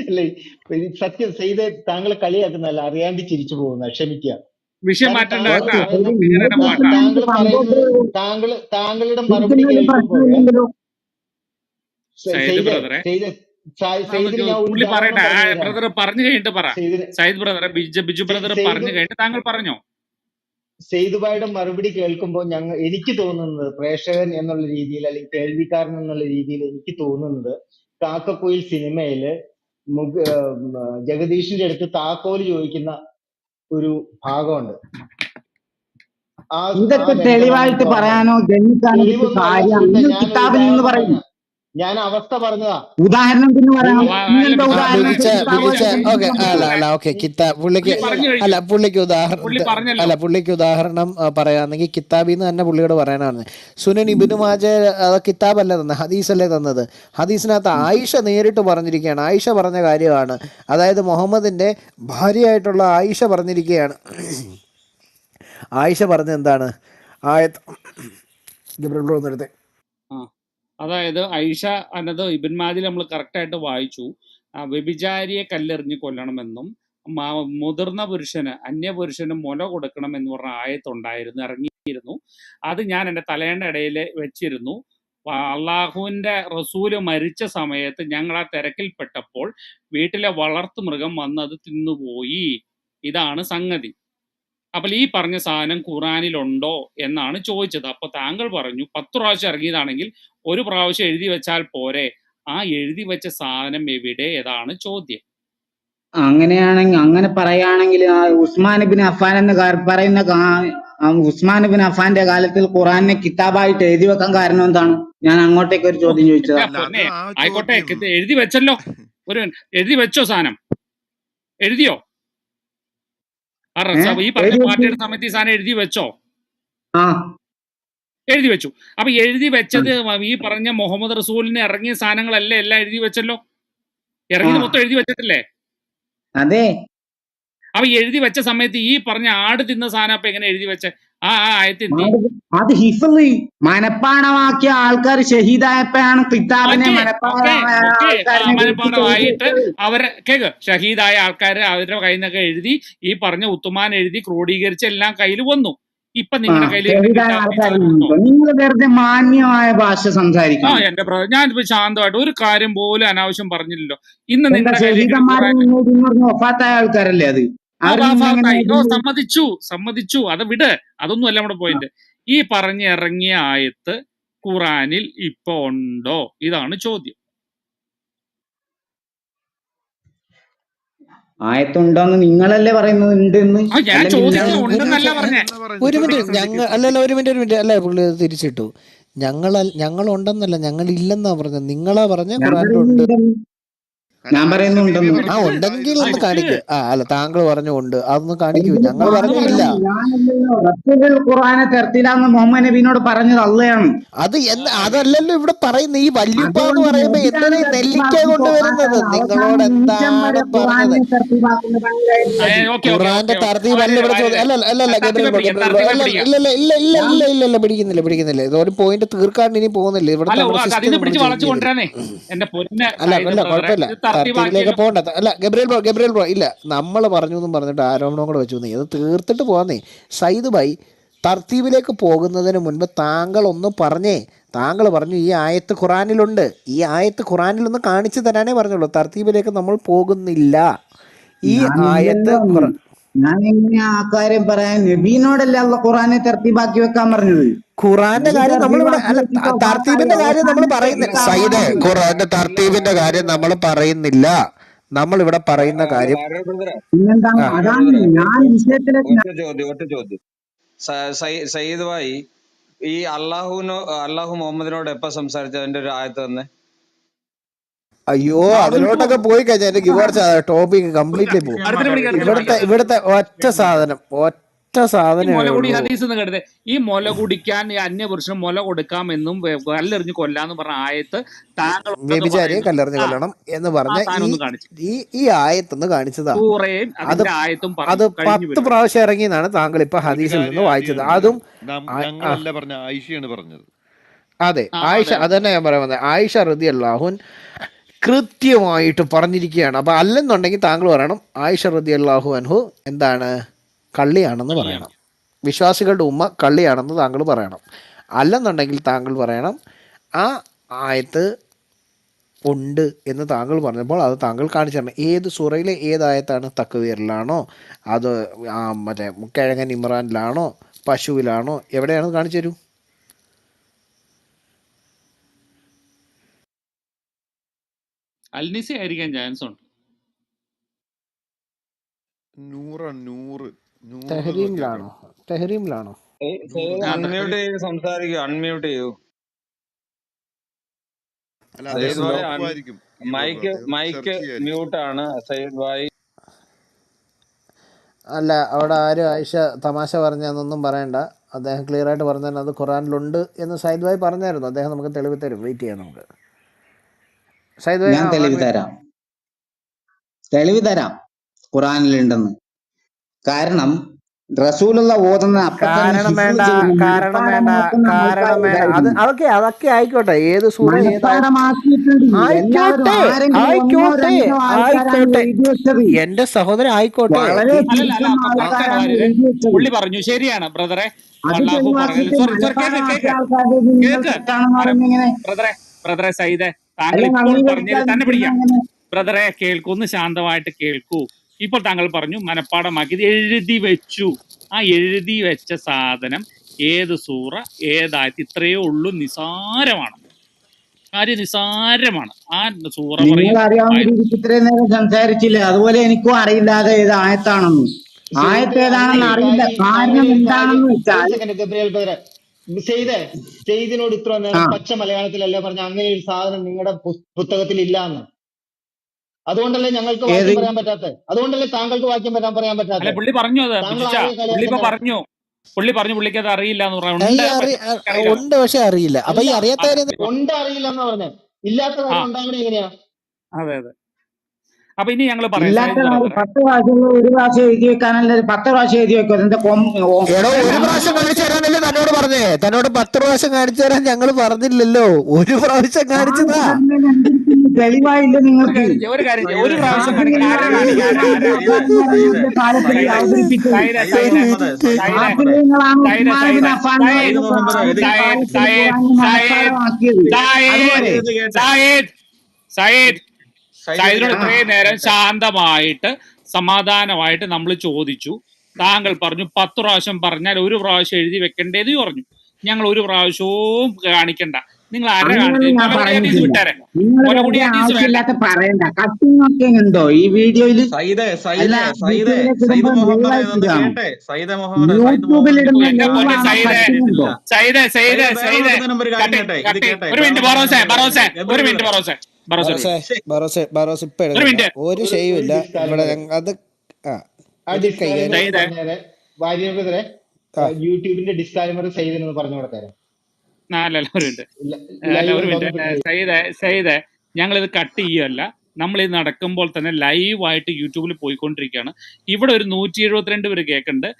അല്ലേ സത്യം ചെയ്ത് താങ്കൾ കളിയാക്കുന്നല്ല, അറിയാണ്ട് ചിരിച്ചു പോകുന്ന, ക്ഷമിക്കുക. വിഷയം കാരണം മാറ്റണ്ട താങ്കൾ കേട്ടാ, പറയുന്ന ഇങ്ങനെ തന്നെ പോട്ടാ. താങ്കൾ പറയുന്നത് താങ്കളുടെ മറുപടി കേൾക്കുമ്പോൾ സയ്യിദ് ബ്രദറെ സെയ്ദിന് ഞാൻ ഒരു പുള്ളി ഉദാഹരണം പറയട്ടെ. പറഞ്ഞു തരാം. ബ്രദർ പറഞ്ഞു കഴിഞ്ഞിട്ട് പറ. സെയ്ദിന് സയ്യിദ് ബ്രദറെ ബിജു ബ്രദർ പറഞ്ഞു കഴിഞ്ഞിട്ട് താങ്കൾ പറഞ്ഞോ. സെയ്ദുബായുടെ മറുപടി കേൾക്കുമ്പോൾ എനിക്ക് തോന്നുന്നത്, പ്രേക്ഷകൻ എന്നുള്ള രീതിയിൽ അല്ലെങ്കിൽ കേൾവിക്കാരൻ എന്നുള്ള രീതിയിൽ എനിക്ക് തോന്നുന്നത്, കാക്കക്കുയിൽ സിനിമയില് ജഗദീഷിന്റെ അടുത്ത് താക്കോല് ചോദിക്കുന്ന ഒരു ഭാഗമുണ്ട്. ഇതൊക്കെ തെളിവായിട്ട് പറയാനോ ജനിക്കാനോ കാര്യം നിങ്ങൾ കിതാബിൽ നിന്ന് പറയും. ഞാൻ അവസ്ഥ പറഞ്ഞതാ, ഉദാഹരണത്തിന് പറയാം. ഇങ്ങനത്തെ ഉദാഹരണം പുള്ളിക്ക് ഉദാഹരണം പറയാന്നെങ്കിൽ കിതാബിന്ന് തന്നെ പുള്ളിയോട് പറയാനാണ്. സുനൻ ഇബ്നു മാജ കിതാബല്ലേ തന്നത്, ഹദീസല്ലേ തന്നത്. ഹദീസിനകത്ത് ആയിഷ നേരിട്ട് പറഞ്ഞിരിക്കുകയാണ്. ആയിഷ പറഞ്ഞ കാര്യമാണ്. അതായത് മുഹമ്മദിന്റെ ഭാര്യയായിട്ടുള്ള ആയിഷ പറഞ്ഞിരിക്കുകയാണ്. ആയിഷ പറഞ്ഞ എന്താണ്? അതായത് ഐഷ എന്നത് ഇബ്ൻ മാജിൽ നമ്മൾ കറക്റ്റായിട്ട് വായിച്ചു. വ്യഭിചാരിയെ കല്ലെറിഞ്ഞ് കൊല്ലണമെന്നും മുതിർന്ന പുരുഷന് അന്യപുരുഷന് മുല കൊടുക്കണം എന്ന് പറഞ്ഞ ആയത്തുണ്ടായിരുന്നു, ഇറങ്ങിയിരുന്നു. അത് ഞാൻ എൻ്റെ തലേൻ്റെ ഇടയിൽ വെച്ചിരുന്നു. അള്ളാഹുവിൻ്റെ റസൂല് മരിച്ച സമയത്ത് ഞങ്ങൾ ആ തിരക്കിൽപ്പെട്ടപ്പോൾ വീട്ടിലെ വളർത്തു മൃഗം വന്ന് അത് തിന്നുപോയി. ഇതാണ് സംഗതി. അപ്പോൾ ഈ പറഞ്ഞ സാധനം ഖുറാനിലുണ്ടോ എന്നാണ് ചോദിച്ചത്. അപ്പോൾ താങ്കൾ പറഞ്ഞു 10 പ്രാവശ്യം ഇറങ്ങിയതാണെങ്കിൽ ഒരു പ്രാവശ്യം എഴുതി വെച്ചാൽ പോരെ. ആ എഴുതി വെച്ച സാധനം എവിടെ? ഏതാണ് ചോദ്യം. അങ്ങനെയാണെങ്കിൽ, അങ്ങനെ പറയുകയാണെങ്കിൽ ഉസ്മാൻ ബിൻ അഫ്ഫാൻ എന്ന് പറയുന്ന ഉസ്മാൻ ബിൻ അഫ്ഫാന്റെ കാലത്തിൽ ഖുറാനെ കിതാബായിട്ട് എഴുതി വെക്കാൻ കാരണം എന്താണ്? ഞാൻ അങ്ങോട്ടേക്ക് ഒരു ചോദ്യം ചോദിച്ചതാ. ആയിക്കോട്ടെ, എഴുതി വെച്ചല്ലോ. ഒരു എഴുതി വെച്ചോ? സാധനം എഴുതിയോ? ഈ പറഞ്ഞ പാർട്ടിയുടെ സമയത്ത് ഈ സാധനം എഴുതി വെച്ചോ? എഴുതി വെച്ചു. അപ്പൊ എഴുതി വെച്ചത് ഈ പറഞ്ഞ മുഹമ്മദ് റസൂലിന് ഇറങ്ങിയ സാധനങ്ങളല്ലേ എല്ലാം എഴുതി വെച്ചല്ലോ. ഇറങ്ങിയത് മൊത്തം എഴുതി വെച്ചിട്ടില്ലേ? അതെ. അപ്പൊ എഴുതി വെച്ച സമയത്ത് ഈ പറഞ്ഞ ആട് തിന്ന സാധനം അപ്പൊ എങ്ങനെ എഴുതി വെച്ച? അത് ഹിഫ്ള് മനപ്പാടമാക്കിയ ആൾക്കാർ ഷഹീദായപ്പോഴാണ് കിതാബിനെ മനപ്പാടമായിട്ട് അവരെ ഷഹീദായ ആൾക്കാർ അവരുടെ കയ്യിൽ നിന്നൊക്കെ എഴുതി ഈ പറഞ്ഞ ഉത്തുമാൻ എഴുതി ക്രോഡീകരിച്ച് എല്ലാം കയ്യിൽ വന്നു. ഇപ്പൊ നിങ്ങളുടെ കയ്യിൽ നിങ്ങൾ വെറുതെ മാന്യമായ ഭാഷ സംസാരിക്കണം. എന്റെ ഞാനിപ്പോ ശാന്തമായിട്ട് ഒരു കാര്യം പോലും അനാവശ്യം പറഞ്ഞില്ലല്ലോ. ഇന്ന് നിങ്ങളുടെ ആൾക്കാരല്ലേ അത്? സമ്മതിച്ചു. അത് വിട്, അതൊന്നും അല്ല നമ്മുടെ പോയിന്റ്. ഈ പറഞ്ഞിറങ്ങിയ ആയത്ത് ഖുറാനിൽ ഇപ്പൊ ഉണ്ടോ? ഇതാണ് ചോദ്യം. ആയത്തുണ്ടോന്ന് നിങ്ങളല്ലേ പറയുന്നത്? ഉണ്ടെന്ന്. ഞാൻ ചോദിക്കുന്നത് ഉണ്ടെന്നല്ല പറഞ്ഞേ. ഒരു മിനിറ്റ് അല്ലേ പുള്ളി തിരിച്ചിട്ടു. ഞങ്ങൾ ഉണ്ടെന്നല്ല, ഞങ്ങൾ ഇല്ലെന്നാ പറഞ്ഞത്. നിങ്ങളാ പറഞ്ഞ ഖുറാനിലുണ്ട്. ഞാൻ പറയുന്നുണ്ടെന്ന്. ഉണ്ടെങ്കിൽ ഒന്ന് കാണിക്കൂ. അല്ല, താങ്കൾ പറഞ്ഞു ഉണ്ട്, അതൊന്ന് കാണിക്കൂ. ഞങ്ങൾ പറഞ്ഞില്ല. ഖുർആനെ തെർത്തിലാന്ന് മുഹമ്മദ് നബിനോട് പറഞ്ഞത് അള്ളയാണ്. അതല്ലല്ലോ ഇവിടെ പറയുന്ന ഈ വല്യുപ്പ എന്ന് പറയുമ്പോ എന്തിനാ നെല്ലിക്ക കൊണ്ടുവരുന്നത്? നിങ്ങളോട് എന്താണ് പറഞ്ഞത്? ഖുറാന്റെ തർത്തീബല്ല ഇവിടെ ചോദ്യം. അല്ലല്ല പിടിക്കുന്നില്ല. ഇതൊരു പോയിന്റ് തീർക്കാണ്ട് ഇനി പോകുന്നില്ല. ഇവിടെ അല്ല, കുഴപ്പമില്ല, തർത്തീബിലേക്ക് പോകണ്ട. അല്ല, ഗബ്രിയേൽ ബ്രോ ഇല്ല, നമ്മൾ പറഞ്ഞു എന്നും പറഞ്ഞിട്ട് ആരോപണം കൂടെ വെച്ചു. അത് തീർത്തിട്ട് പോന്നേ. സയ്യിദ് ഭായി, തർത്തീബിലേക്ക് പോകുന്നതിന് മുൻപ് താങ്കൾ ഒന്ന് പറഞ്ഞേ. താങ്കൾ പറഞ്ഞു ഈ ആയത്ത് ഖുറാനിലുണ്ട്. ഈ ആയത്ത് ഖുറാനിലൊന്ന് കാണിച്ചു തരാനേ പറഞ്ഞുള്ളൂ. തർത്തീബിലേക്ക് നമ്മൾ പോകുന്നില്ല. ഈ ആയത്ത് ഞാൻ എങ്ങനെ ആ കാര്യം പറയാൻ? നബീനോടല്ലേ അള്ളാഹ് ഖുറാനെ തർത്തീബാക്കി വെക്കാൻ പറഞ്ഞത്? ഖുറാന്റെ കാര്യം നമ്മളിവിടെ തർത്തീബിന്റെ കാര്യം നമ്മൾ പറയുന്നില്ല. സയ്യിദ്, ഖുറാന്റെ തർത്തീബിന്റെ കാര്യം നമ്മൾ പറയുന്നില്ല. നമ്മൾ ഇവിടെ പറയുന്ന കാര്യം ഒറ്റ ചോദ്യം സയ്യിദ് ഭായി, ഈ അള്ളാഹു മുഹമ്മദിനോട് എപ്പോ സംസാരിച്ചത്? അതിന്റെ ഒരു ആയത്ത് തന്നെ. അയ്യോ, അതിലോട്ടൊക്കെ പോയി കഴിഞ്ഞാൽ ടോപ്പിക് കംപ്ലീറ്റ്ലി പോകും. ഇവിടുത്തെ ഒറ്റ ഈ സാധനമേ മുലകുടി ഉള്ളൂ. ഹദീസ് എന്ന് കേട്ടത്, ഈ മുല കുടിക്കാൻ ഈ അന്യപുരുഷന് മുല കൊടുക്കാമെന്നും കല്ലെറിഞ്ഞ് കൊല്ലാന്ന് പറഞ്ഞ ആയത്ത് താങ്കൾ ഉണ്ടെന്ന് വ്യഭിചാരിയെ പറയുന്നു. കല്ലെറിഞ്ഞ് ആ കൊല്ലണം എന്ന് ആ പറഞ്ഞ സാധനം ഒന്ന് കാണിച്ചു. ഈ ആയത്തൊന്ന് കാണിച്ചതാ. സൂറയും അത് അതിന്റെ ആയത്തും അത് പറഞ്ഞു കഴിഞ്ഞു 10 പരിപാടി. പ്രാവശ്യം ഇറങ്ങിയെന്നാണ് താങ്കൾ ഇപ്പൊ ഒരു ഹദീസിൽ നിന്ന് കാര്യം വായിച്ചത്. ആദ്യം അതും മനസ്സിലാക്കണം, ആ- ആ, ഞങ്ങളല്ല പറഞ്ഞ ആയിഷയാണ് പറഞ്ഞത്. അതെ, ആ ആയിഷ, അതെ അത് തന്നെ ഞാൻ പറയാൻ വന്നത്. ആയിഷ റളിയല്ലാഹു കൃത്യമായിട്ട് പറഞ്ഞിരിക്കുകയാണ്. അപ്പൊ അല്ലെന്നുണ്ടെങ്കിൽ താങ്കൾ പറയണം ആയിഷ റളിയല്ലാഹു അൻഹു എന്താണ്, കള്ളിയാണെന്ന് കള്ളിയാണ്. പറയണം. വിശ്വാസികളുടെ ഉമ്മ കള്ളിയാണെന്ന് താങ്കൾ പറയണം. അല്ലെന്നുണ്ടെങ്കിൽ താങ്കൾ പറയണം ആ ആയത്ത് ഉണ്ട് എന്ന് താങ്കൾ പറഞ്ഞപ്പോൾ അത് താങ്കൾ കാണിച്ചു തരണം. ഏത് സൂറയിലെ ഏതായത്താണ്? തക്വീറിലാണോ, അത് മറ്റേ കിഴങ്ങൻ ഇമ്രാനിലാണോ, പശുവിലാണോ, എവിടെയാണ്? കാണിച്ചു തരൂ. അൽനിസ ആയിരിക്കാൻ ചാൻസ് ഉണ്ട്. നൂറ് നൂറ് നോക്കിയാൽ തെഹരീമിലാണോ? കാണും. തെഹരീമിലാണോ? നൂറ് അൺമ്യൂട്ട് ചെയ്ത് സംസാരിക്കുക, അൺമ്യൂട്ട് ചെയ്യൂ. അല്ല, അത് അദ്ദേഹം സയ്യിദ് ഭായ് നോക്കുമായിരിക്കും ഈ ബ്രദർ, അദ്ദേഹം മൈക്ക് സെർച്ച് ചെയ്യായിരിക്കും. മ്യൂട്ടാണ് സയ്യിദ് ഭായ്. അല്ല, അവിടെ ആരും ആയിഷ തമാശ പറഞ്ഞതൊന്നും പറയണ്ട. അദ്ദേഹം ക്ലിയർ ആയിട്ട് പറഞ്ഞാൽ അത് ഖുറാനിലുണ്ട് എന്ന് സയ്യിദ് ഭായ് പറഞ്ഞായിരുന്നു. അദ്ദേഹം നമുക്ക് തെളിവ് തരും. വെയിറ്റ് ചെയ്യാം നമുക്ക്. സയ്യിദ് ഭായ്, ഞാൻ തെളിവ് തരാം ഖുറാനിലുണ്ടെന്ന്. കാരണം റസൂലുള്ള ഓതുന്ന അപ്പൊ തന്നെ കാരണം ഹിഫ്ള് വേണ്ട, ചെയ്യുന്ന കാരണം വേണ്ട, മനഃപ്പാടമാക്കുന്ന കാരണം വേണ്ട. ആൾക്കാരുണ്ടായിരുന്നു. അതൊക്കെ ആയിക്കോട്ടെ. ഏത് സൂറ ഏതായ മനഃപ്പാടമാക്കിയിട്ടുണ്ട് എല്ലാവരും. ആയിക്കോട്ടെ, ആരെങ്കിലും ഒന്നോ ആയിക്കോട്ടെ, രണ്ടോ ആൾക്കാരാണ് ആയിക്കോട്ടെ, എഴുതി വെച്ചത്. എന്റെ സഹോദരൻ, ആയിക്കോട്ടെ. വളരെ അല്ല ചുരുക്കം പ്രശ്നം ആൾക്കാരാണ് കാര്യമില്ല. എഴുതി വെച്ചത്. പുള്ളി പറഞ്ഞു ശരിയാണ് ബ്രദറെ, അത് അള്ളാഹു പറഞ്ഞു. തെളിവാക്കിയിട്ട് സോറി മനഃപ്പാടമാക്കിയ കേക്ക് ആൾക്കാരുടെ നിങ്ങൾ കേക്ക് തെറ്റാണെന്ന് പറയുന്നത് എങ്ങനെ? ബ്രദറെ സയ്യിദെ, താങ്കൾ അല്ലെങ്കിൽ ഇപ്പോൾ പറഞ്ഞതിൽ തന്നെ അംഗീകരിക്കാതിരിക്കുന്നത് പിടിക്കാം. എങ്ങനെ? ബ്രദറെ കേൾക്കൂ, ഒന്ന് ശാന്തമായിട്ട് കേൾക്കൂ. ഇപ്പോൾ താങ്കൾ പറഞ്ഞു മനഃപ്പാടമാക്കിയത് എഴുതി വെച്ചു. ആ എഴുതി വെച്ച സാധനം ഏത് സൂറ ഏതായത് ഇത്രയേ ഉള്ളൂ. നിസാരമാണ് കാര്യം, നിസാരമാണ്. ആ സൂറ നിങ്ങൾ പറയും അറിയാവുന്ന ആയത്. രീതിക്ക് ഇത്രയും നേരം സംസാരിച്ചില്ലേ? അതുപോലെ എനിക്കും അറിയില്ലാതെ ഏത് ആയത്താണെന്ന്. ആയത്ത് സെയ്ത് ഏതാണെന്ന് അങ്ങനെ ഒരു അറിയില്ല. കാര്യം കാരണം അങ്ങനെ ഒരു കാര്യം എന്താണെന്ന് ഒരു വെച്ചാൽ സെക്കൻഡ് ഗബ്രിയേൽ ബ്രദറെ, സെയ്ദിനോട് ഇത്ര ആ നേരം പച്ച മലയാളത്തിലല്ലേ പറഞ്ഞ അങ്ങനെ ഒരു സാധനം നിങ്ങളുടെ പുസ്തകത്തിൽ ഇല്ല എന്ന്? അതുകൊണ്ടല്ലേ ഞങ്ങൾക്ക് ഏത് വാക്യം പറയാൻ പറ്റാത്തത്? അതുകൊണ്ടല്ലേ താങ്കൾക്ക് വാക്യം പറയാൻ അല്ല, പറ്റാത്തത്? പുള്ളി പറഞ്ഞു അത് താങ്കൾ ബിജുച്ച, ആരെ പുള്ളി ഇപ്പൊ കളിയാക്കുന്നത്? പറഞ്ഞു പുള്ളിക്ക് അത് അറിയില്ല എന്ന് പറഞ്ഞു. ഈ ഉണ്ട്, പക്ഷെ അറിയില്ല. ഉണ്ട്, പക്ഷെ അറിയില്ല. അപ്പൊ അല്ല, ഈ അറിയാത്ത അതെ കാര്യം ഉണ്ട് അറിയില്ല എന്ന് പറഞ്ഞത്. ഇല്ലാത്ത ആ കാര്യം ഉണ്ടാവണേ എങ്ങനെയാ? അതെ അതെ. അപ്പൊ ഇനി ഞങ്ങൾ പറയാം ഇല്ലാത്ത സയ്യിദ് കാര്യം ബ്രദറെ. 10 പ്രാവശ്യം ഒരു പ്രാവശ്യം എഴുതി വെക്കാനല്ല, 10 പ്രാവശ്യം എഴുതി വെക്കും. അതിന്റെ എടോ, വേണ്ട, ഒരു പ്രാവശ്യം കാണിച്ചു തരാനല്ലേ തന്നോട് പറഞ്ഞേ? തന്നോട് 10 പ്രാവശ്യം കാണിച്ചു തരാൻ ഞങ്ങൾ പറഞ്ഞില്ലല്ലോ. ഒരു പ്രാവശ്യം കാണിച്ചതാ. തെളിവായില്ല ഒരു നിങ്ങൾക്ക്. കാര്യം ചെയ്യ്. ഒരു സയ്യിദ് പ്രാവശ്യം സയ്യിദ് കാണിക്കണം. ആരാ സയ്യിദ് കാണിക്കുക? സയ്യിദ് സയ്യിദ് ഉസ്മാൻ കാലത്തിൽ സയ്യിദ് അവതരിപ്പിച്ചത് സയ്യിദ് സയ്യിദ് ഒരു സയ്യിദ് മുഹമ്മദ് മിനിറ്റ്. സയ്യിദ് സയ്യിദ് മുഹമ്മദ് ഹാഫിളീങ്ങളാണ് സയ്യിദ് ഉസ്മാൻ ബിൻ സയ്യിദ് അഫ്ഫാൻ സയ്യിദ് മുഹമ്മദ് ഇത് ആദ്യത്തെ കേട്ടെ. കാലത്തിൽ ഖുർആൻ മനഃപ്പാടമാക്കിയത്. അതുപോലെ സയ്യിദ് ഇത് കേട്ടെ. സയ്യിദ് സയ്യിദ് ഇത് സയ്യിദിനോട് ആ കേട്ടെ. ഇത്രയും നേരം ശാന്തമായിട്ട് സമാധാനമായിട്ട് നമ്മൾ ചോദിച്ചു. താങ്കൾ പറഞ്ഞു 10 പ്രാവശ്യം പറഞ്ഞാൽ ഒരു പ്രാവശ്യം എഴുതി വെക്കണ്ടേന്ന് പറഞ്ഞു. ഞങ്ങൾ ഒരു പ്രാവശ്യവും കാണിക്കണ്ട. നിങ്ങൾ ആരെ അങ്ങനെയൊന്നും കാണിച്ചു? ഞാൻ മുലകുടി ഹദീസ് പറഞ്ഞിട്ടില്ല. വിട്ടാരെ, നിങ്ങൾ മുലകുടി വെറുതെ ഹദീസ് വേണ്ട. ആവശ്യമില്ലാത്ത പറയണ്ട. കട്ടിങ് ഒക്കെ ഉണ്ടോ ഈ വീഡിയോയിൽ? സയ്യിദ് അല്ല, സയ്യിദ് യൂട്യൂബിലേക്ക് സയ്യിദ് ഇടുമ്പോൾ മുഹമ്മദ് ലൈവായിട്ട് ഇതൊന്ന് ഇടുകയാണോ? കേട്ടെ. സയ്യിദ് മുഹമ്മദ് യൂട്യൂബിലിടുന്ന എന്റെ പൊന്ന് ലൈവാണോ? സയ്യിദെ, കട്ടിങ് ഉണ്ടോ? സയ്യിദെ സയ്യിദ് വേറെ കൊടുക്കുന്നതിന് മുമ്പ് ഒരു കാര്യം കട്ടി കേട്ടെ. ഇത് കട്ടി കേട്ടെ. ഒരു വേറെ മിനിറ്റ് കൊടുക്കുന്നതിന് മുമ്പ് ഒരു കാര്യം കേട്ടെ. ഒരു മിനിറ്റ് ഒരു മിനിറ്റ് ബറോസ് ഇപ്പൊ ഒരു എടുക്കണ്ട. മിനിറ്റ്. ഒരു ഒരു ഷെയ്യുമില്ല ഇവിടെ. ഡിസ്കാലിമർ, അത് ആ ആ ഒരു ഡിസ്കാലിമർ കൈകാര്യം. ഒന്ന് സയ്യിദെ പറഞ്ഞേരെ. വാര്യർ ബ്രദറെ, ആ യൂട്യൂബിന്റെ ഡിസ്കാലിമർ സെയ്തിനൊന്ന് പറഞ്ഞു കൊടുത്തേരെ. അല്ലല്ല ഒരു മിനിറ്റ്. അല്ല ലൈവ് ഒരു ഉണ്ടോന്ന് മിനിറ്റ്. സയ്യിദെ ഞങ്ങളിത് കട്ട് ചെയ്യല്ല. നമ്മൾ ഇത് നടക്കുമ്പോൾ തന്നെ ലൈവായിട്ട് യൂട്യൂബിൽ പോയിക്കൊണ്ടിരിക്കുകയാണ്. ഇവിടെ ഒരു 172 പേര് കേൾക്കുന്നുണ്ട്.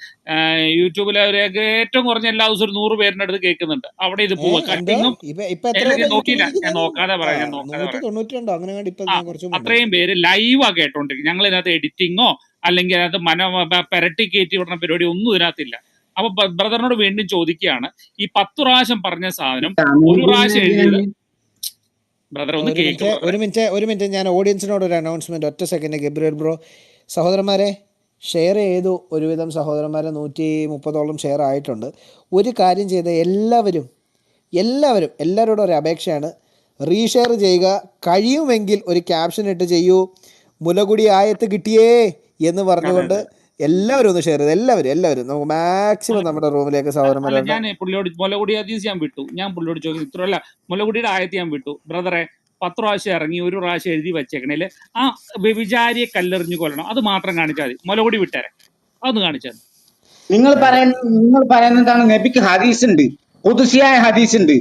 യൂട്യൂബിൽ ഏറ്റവും കുറഞ്ഞ എല്ലാ ദിവസവും ഒരു 100 പേരിന്റെ അടുത്ത് കേൾക്കുന്നുണ്ട്. അവിടെ ഇത് പോവുക. എന്തോ കട്ടിങ്ങും ഇപ്പൊ എത്ര ഞാൻ നോക്കിയില്ല. യൂട്യൂബിൽ ഞാൻ നോക്കാതെ ആ പറയാം. 192 അങ്ങനെ കണ്ട് ഇപ്പൊ ആ ഞാൻ കുറച്ച് മുമ്പ് അത്രയും പേര് ലൈവാ കേട്ടോണ്ടിരിക്കും. ഞങ്ങൾ ഇതിനകത്ത് എഡിറ്റിങ്ങോ അല്ലെങ്കിൽ അതിനകത്ത് പെരട്ടി കയറ്റി വിടുന്ന പരിപാടി ഒന്നും ഇതിനകത്തില്ല. അപ്പൊ ബ്രദറിനോട് വീണ്ടും ചോദിക്കുകയാണ്, ഈ 10 പ്രാവശ്യം പറഞ്ഞ സാധനം ഒരു പ്രാവശ്യം എഴുതിയത് ബ്രദർ ഒന്ന് കേക്ക് ബ്രദറെ. ഒരു മിനിറ്റ്. ഞാൻ ഓഡിയൻസിനോട് ഒരു അനൗൺസ്മെന്റ്. ഒറ്റ സെക്കൻഡ്. ഗബ്രിയേൽ ബ്രോ, സഹോദരന്മാരെ ഷെയർ ചെയ്തു. ഒരുവിധം സഹോദരന്മാരെ 130ഓളം ഷെയർ ആയിട്ടുണ്ട്. ഒരു കാര്യം ചെയ്ത എല്ലാവരോടും ഒരു അപേക്ഷയാണ്. റീഷെയർ ചെയ്യുക. കഴിയുമെങ്കിൽ ഒരു ക്യാപ്ഷൻ ഇട്ട് ചെയ്യൂ, മുലകുടി ആയത്ത് കിട്ടിയേ എന്ന് പറഞ്ഞുകൊണ്ട് എല്ലാവരും ഒന്ന് ഷെയർ ചെയ്ത്. എല്ലാവരും നമുക്ക് മാക്സിമം നമ്മുടെ റൂമിലേക്ക് അല്ല, സഹോദരന്മാരുണ്ട്. ഞാൻ പുള്ളിയോട് മുലകുടി ഹദീസ് ഞാൻ വിട്ടു. ഞാൻ പുള്ളിയോട് ചോദിക്കുന്നു, ഇത്രയല്ല മുലകുടിയുടെ ആയത്ത് ഞാൻ വിട്ടു. ബ്രദറെ 10 പ്രാവശ്യം ഇറങ്ങി ഒരു പ്രാവശ്യം എഴുതി വെച്ചേക്കണേല് ആ വ്യഭിചാരിയെ കല്ലെറിഞ്ഞു കൊല്ലണം, അത് മാത്രം കാണിച്ചാൽ മതി. മുലകുടി വിട്ടേരെ, അതൊന്ന് കാണിച്ചാൽ നിങ്ങൾ പറയുന്നതാണ് നബിക്ക് ഹദീസ് ഉണ്ട്, ഖുദ്സിയായ ഹദീസ് ഉണ്ട്,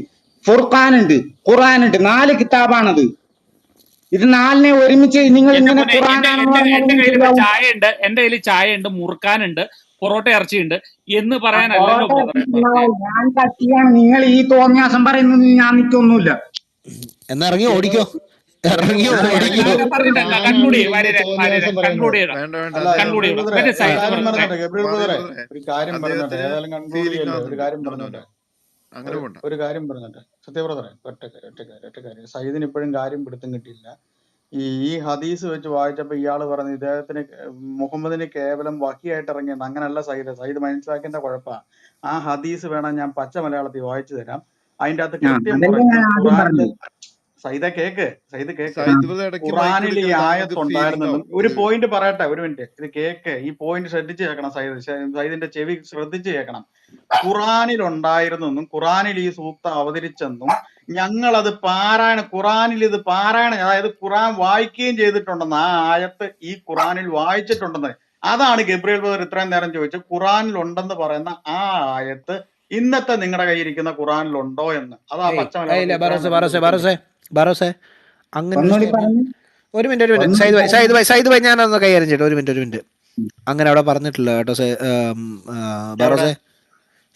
ഫുർഖാൻ ഉണ്ട്, ഖുർആൻ ഉണ്ട്. 4 കിതാബാണത്. ഇത് 4നെ ഒരുമിച്ച് നിങ്ങൾ എന്റെ ഇങ്ങനെ പൊന്നെ ഖുർആനാണെന്ന് പറഞ്ഞാൽ എന്റെ കയ്യിൽ ഇപ്പൊ ശരിയാവും. എന്റെ കയ്യിൽ ചായ ഉണ്ട്, മുറുക്കാനുണ്ട്, പൊറോട്ട ഇറച്ചിയുണ്ട് എന്ന് ആ പറയാനല്ലല്ലോ പൊറോട്ട ബ്രദറെ. ഞാൻ കട്ടിയാണ്. നിങ്ങൾ ഈ തോന്നിയാസം പറയുന്നത് ഞാൻ നിൽക്കൊന്നുമില്ല. എന്നാ ഇറങ്ങി ബ്രദർ ഓടിക്കോ, ബ്രദർ ഇറങ്ങി ബ്രദർ ഓടിക്കോ. ഞാൻ പറഞ്ഞിട്ടല്ല, ഞാനാണ് കൺക്ലൂഡ് ചെയ്യും. വീണ്ടും തോന്നിയാസം പറയുന്നത്. കൺക്ലൂഡ് ചെയ്യണം, വേണ്ട വേണ്ട, അല്ല അദ്ദേഹം കൺക്ലൂഡ് ഗബ്രിയേൽ ചെയ്യണം. ബ്രദറെ മറ്റേ ഒരു കാര്യം ബ്രദറെ പറഞ്ഞോട്ടെ, ഗബ്രിയേൽ മാറി ബ്രദറെ ബ്രദറെ, ഒരു കാര്യം പറഞ്ഞോട്ടെ, അദ്ദേഹത്തിന് ഏതായാലും കൺക്ലൂഡ് ഫീലിംഗ് ചെയ്യല്ലേ, ഒരു ആവുന്നുണ്ട്. കാര്യം നോ നോ പറഞ്ഞോട്ടെ, നോ, അങ്ങനെ പോണ്ട. ഒരു കാര്യം പറഞ്ഞോട്ടെ സത്യ ബ്രദറെ, ഒറ്റ കാര്യം സയ്യിദിന് ഇപ്പോഴും കാര്യം പിടുത്തം കിട്ടിയില്ല. ഈ ഹദീസ് വെച്ച് വായിച്ചപ്പോ ഇയാള് പറഞ്ഞു ഇദ്ദേഹത്തിന് മുഹമ്മദിന് കേവലം വഹിയായിട്ട് ഇറങ്ങിയെന്ന്. അങ്ങനല്ല സയ്യിദ് മനസ്സിലാക്കേണ്ട കുഴപ്പ. ആ ഹദീസ് വേണം ഞാൻ പച്ച മലയാളത്തിൽ വായിച്ചു തരാം. അതിന്റെ അകത്ത് കൃത്യം അതല്ലേ പറഞ്ഞു ഞാൻ ആദ്യം ഖുറാനില്. പറഞ്ഞത്. സയ്യിദ് കേക്ക് സയ്യിദ് ബ്രദർ ഇടയ്ക്ക് മൈക്ക് ഖുറാനിൽ ഈ എടുക്കരുത്, താങ്കൾക്ക് ഫീലിംഗ് ആയത്തുണ്ടായിരുന്നെന്നും. ആവും ഒരു ഇത്. പോയിന്റ് പറയട്ടെ, ഒരു മിനിറ്റ്, ഇത് കേക്ക്. ഈ പോയിന്റ് ശ്രദ്ധിച്ച് കേൾക്കണം സയ്യിദിന്റെ ചെവി ശ്രദ്ധിച്ച് കേൾക്കണം. ഖുറാനിൽ ഉണ്ടായിരുന്നെന്നും ഖുറാനിൽ ഈ സൂക്തം അവതരിച്ചെന്നും ഞങ്ങളത് ഖുറാനിൽ ഇത് പാരായണം, അതായത് ഖുറാൻ വായിക്കുകയും ചെയ്തിട്ടുണ്ടെന്ന്, ആ ആയത്ത് ഈ ഖുറാനിൽ വായിച്ചിട്ടുണ്ടെന്ന്. അതാണ് ഗബ്രിയേൽ ബ്രദർ ഇത്രയും നേരം ചോദിച്ചത്. ഖുറാനിൽ ഉണ്ടെന്ന് പറയുന്ന ആ ആയത്ത് ഇന്നത്തെ നിങ്ങളുടെ കയ്യിരിക്കുന്ന ഖുറാനിൽ ഉണ്ടോ എന്ന്. അതാ പച്ച ഇല്ല മലയാളത്തിൽ ഇത്രയും ബാറോസെ നേരം ബാറോസെ ചോദിച്ചോണ്ടിരുന്നത്. ബാറോസെ ബാറോസെ അങ്ങനെ ഒരു ഒന്നുകൂടി സ്റ്റേറ്റ്മെന്റ്. പറഞ്ഞു, ഒരു മിനിറ്റ് ഒന്നുകൂടി സയ്യിദ് പറഞ്ഞു. ഭായ് ഞാനൊന്ന് കൈകാര്യം ചെയ്യട്ടെ. ഒരു മിനിറ്റ്. അങ്ങനെ അവിടെ പറഞ്ഞിട്ടില്ല കേട്ടോ. എവിടെ? ബാറോസെ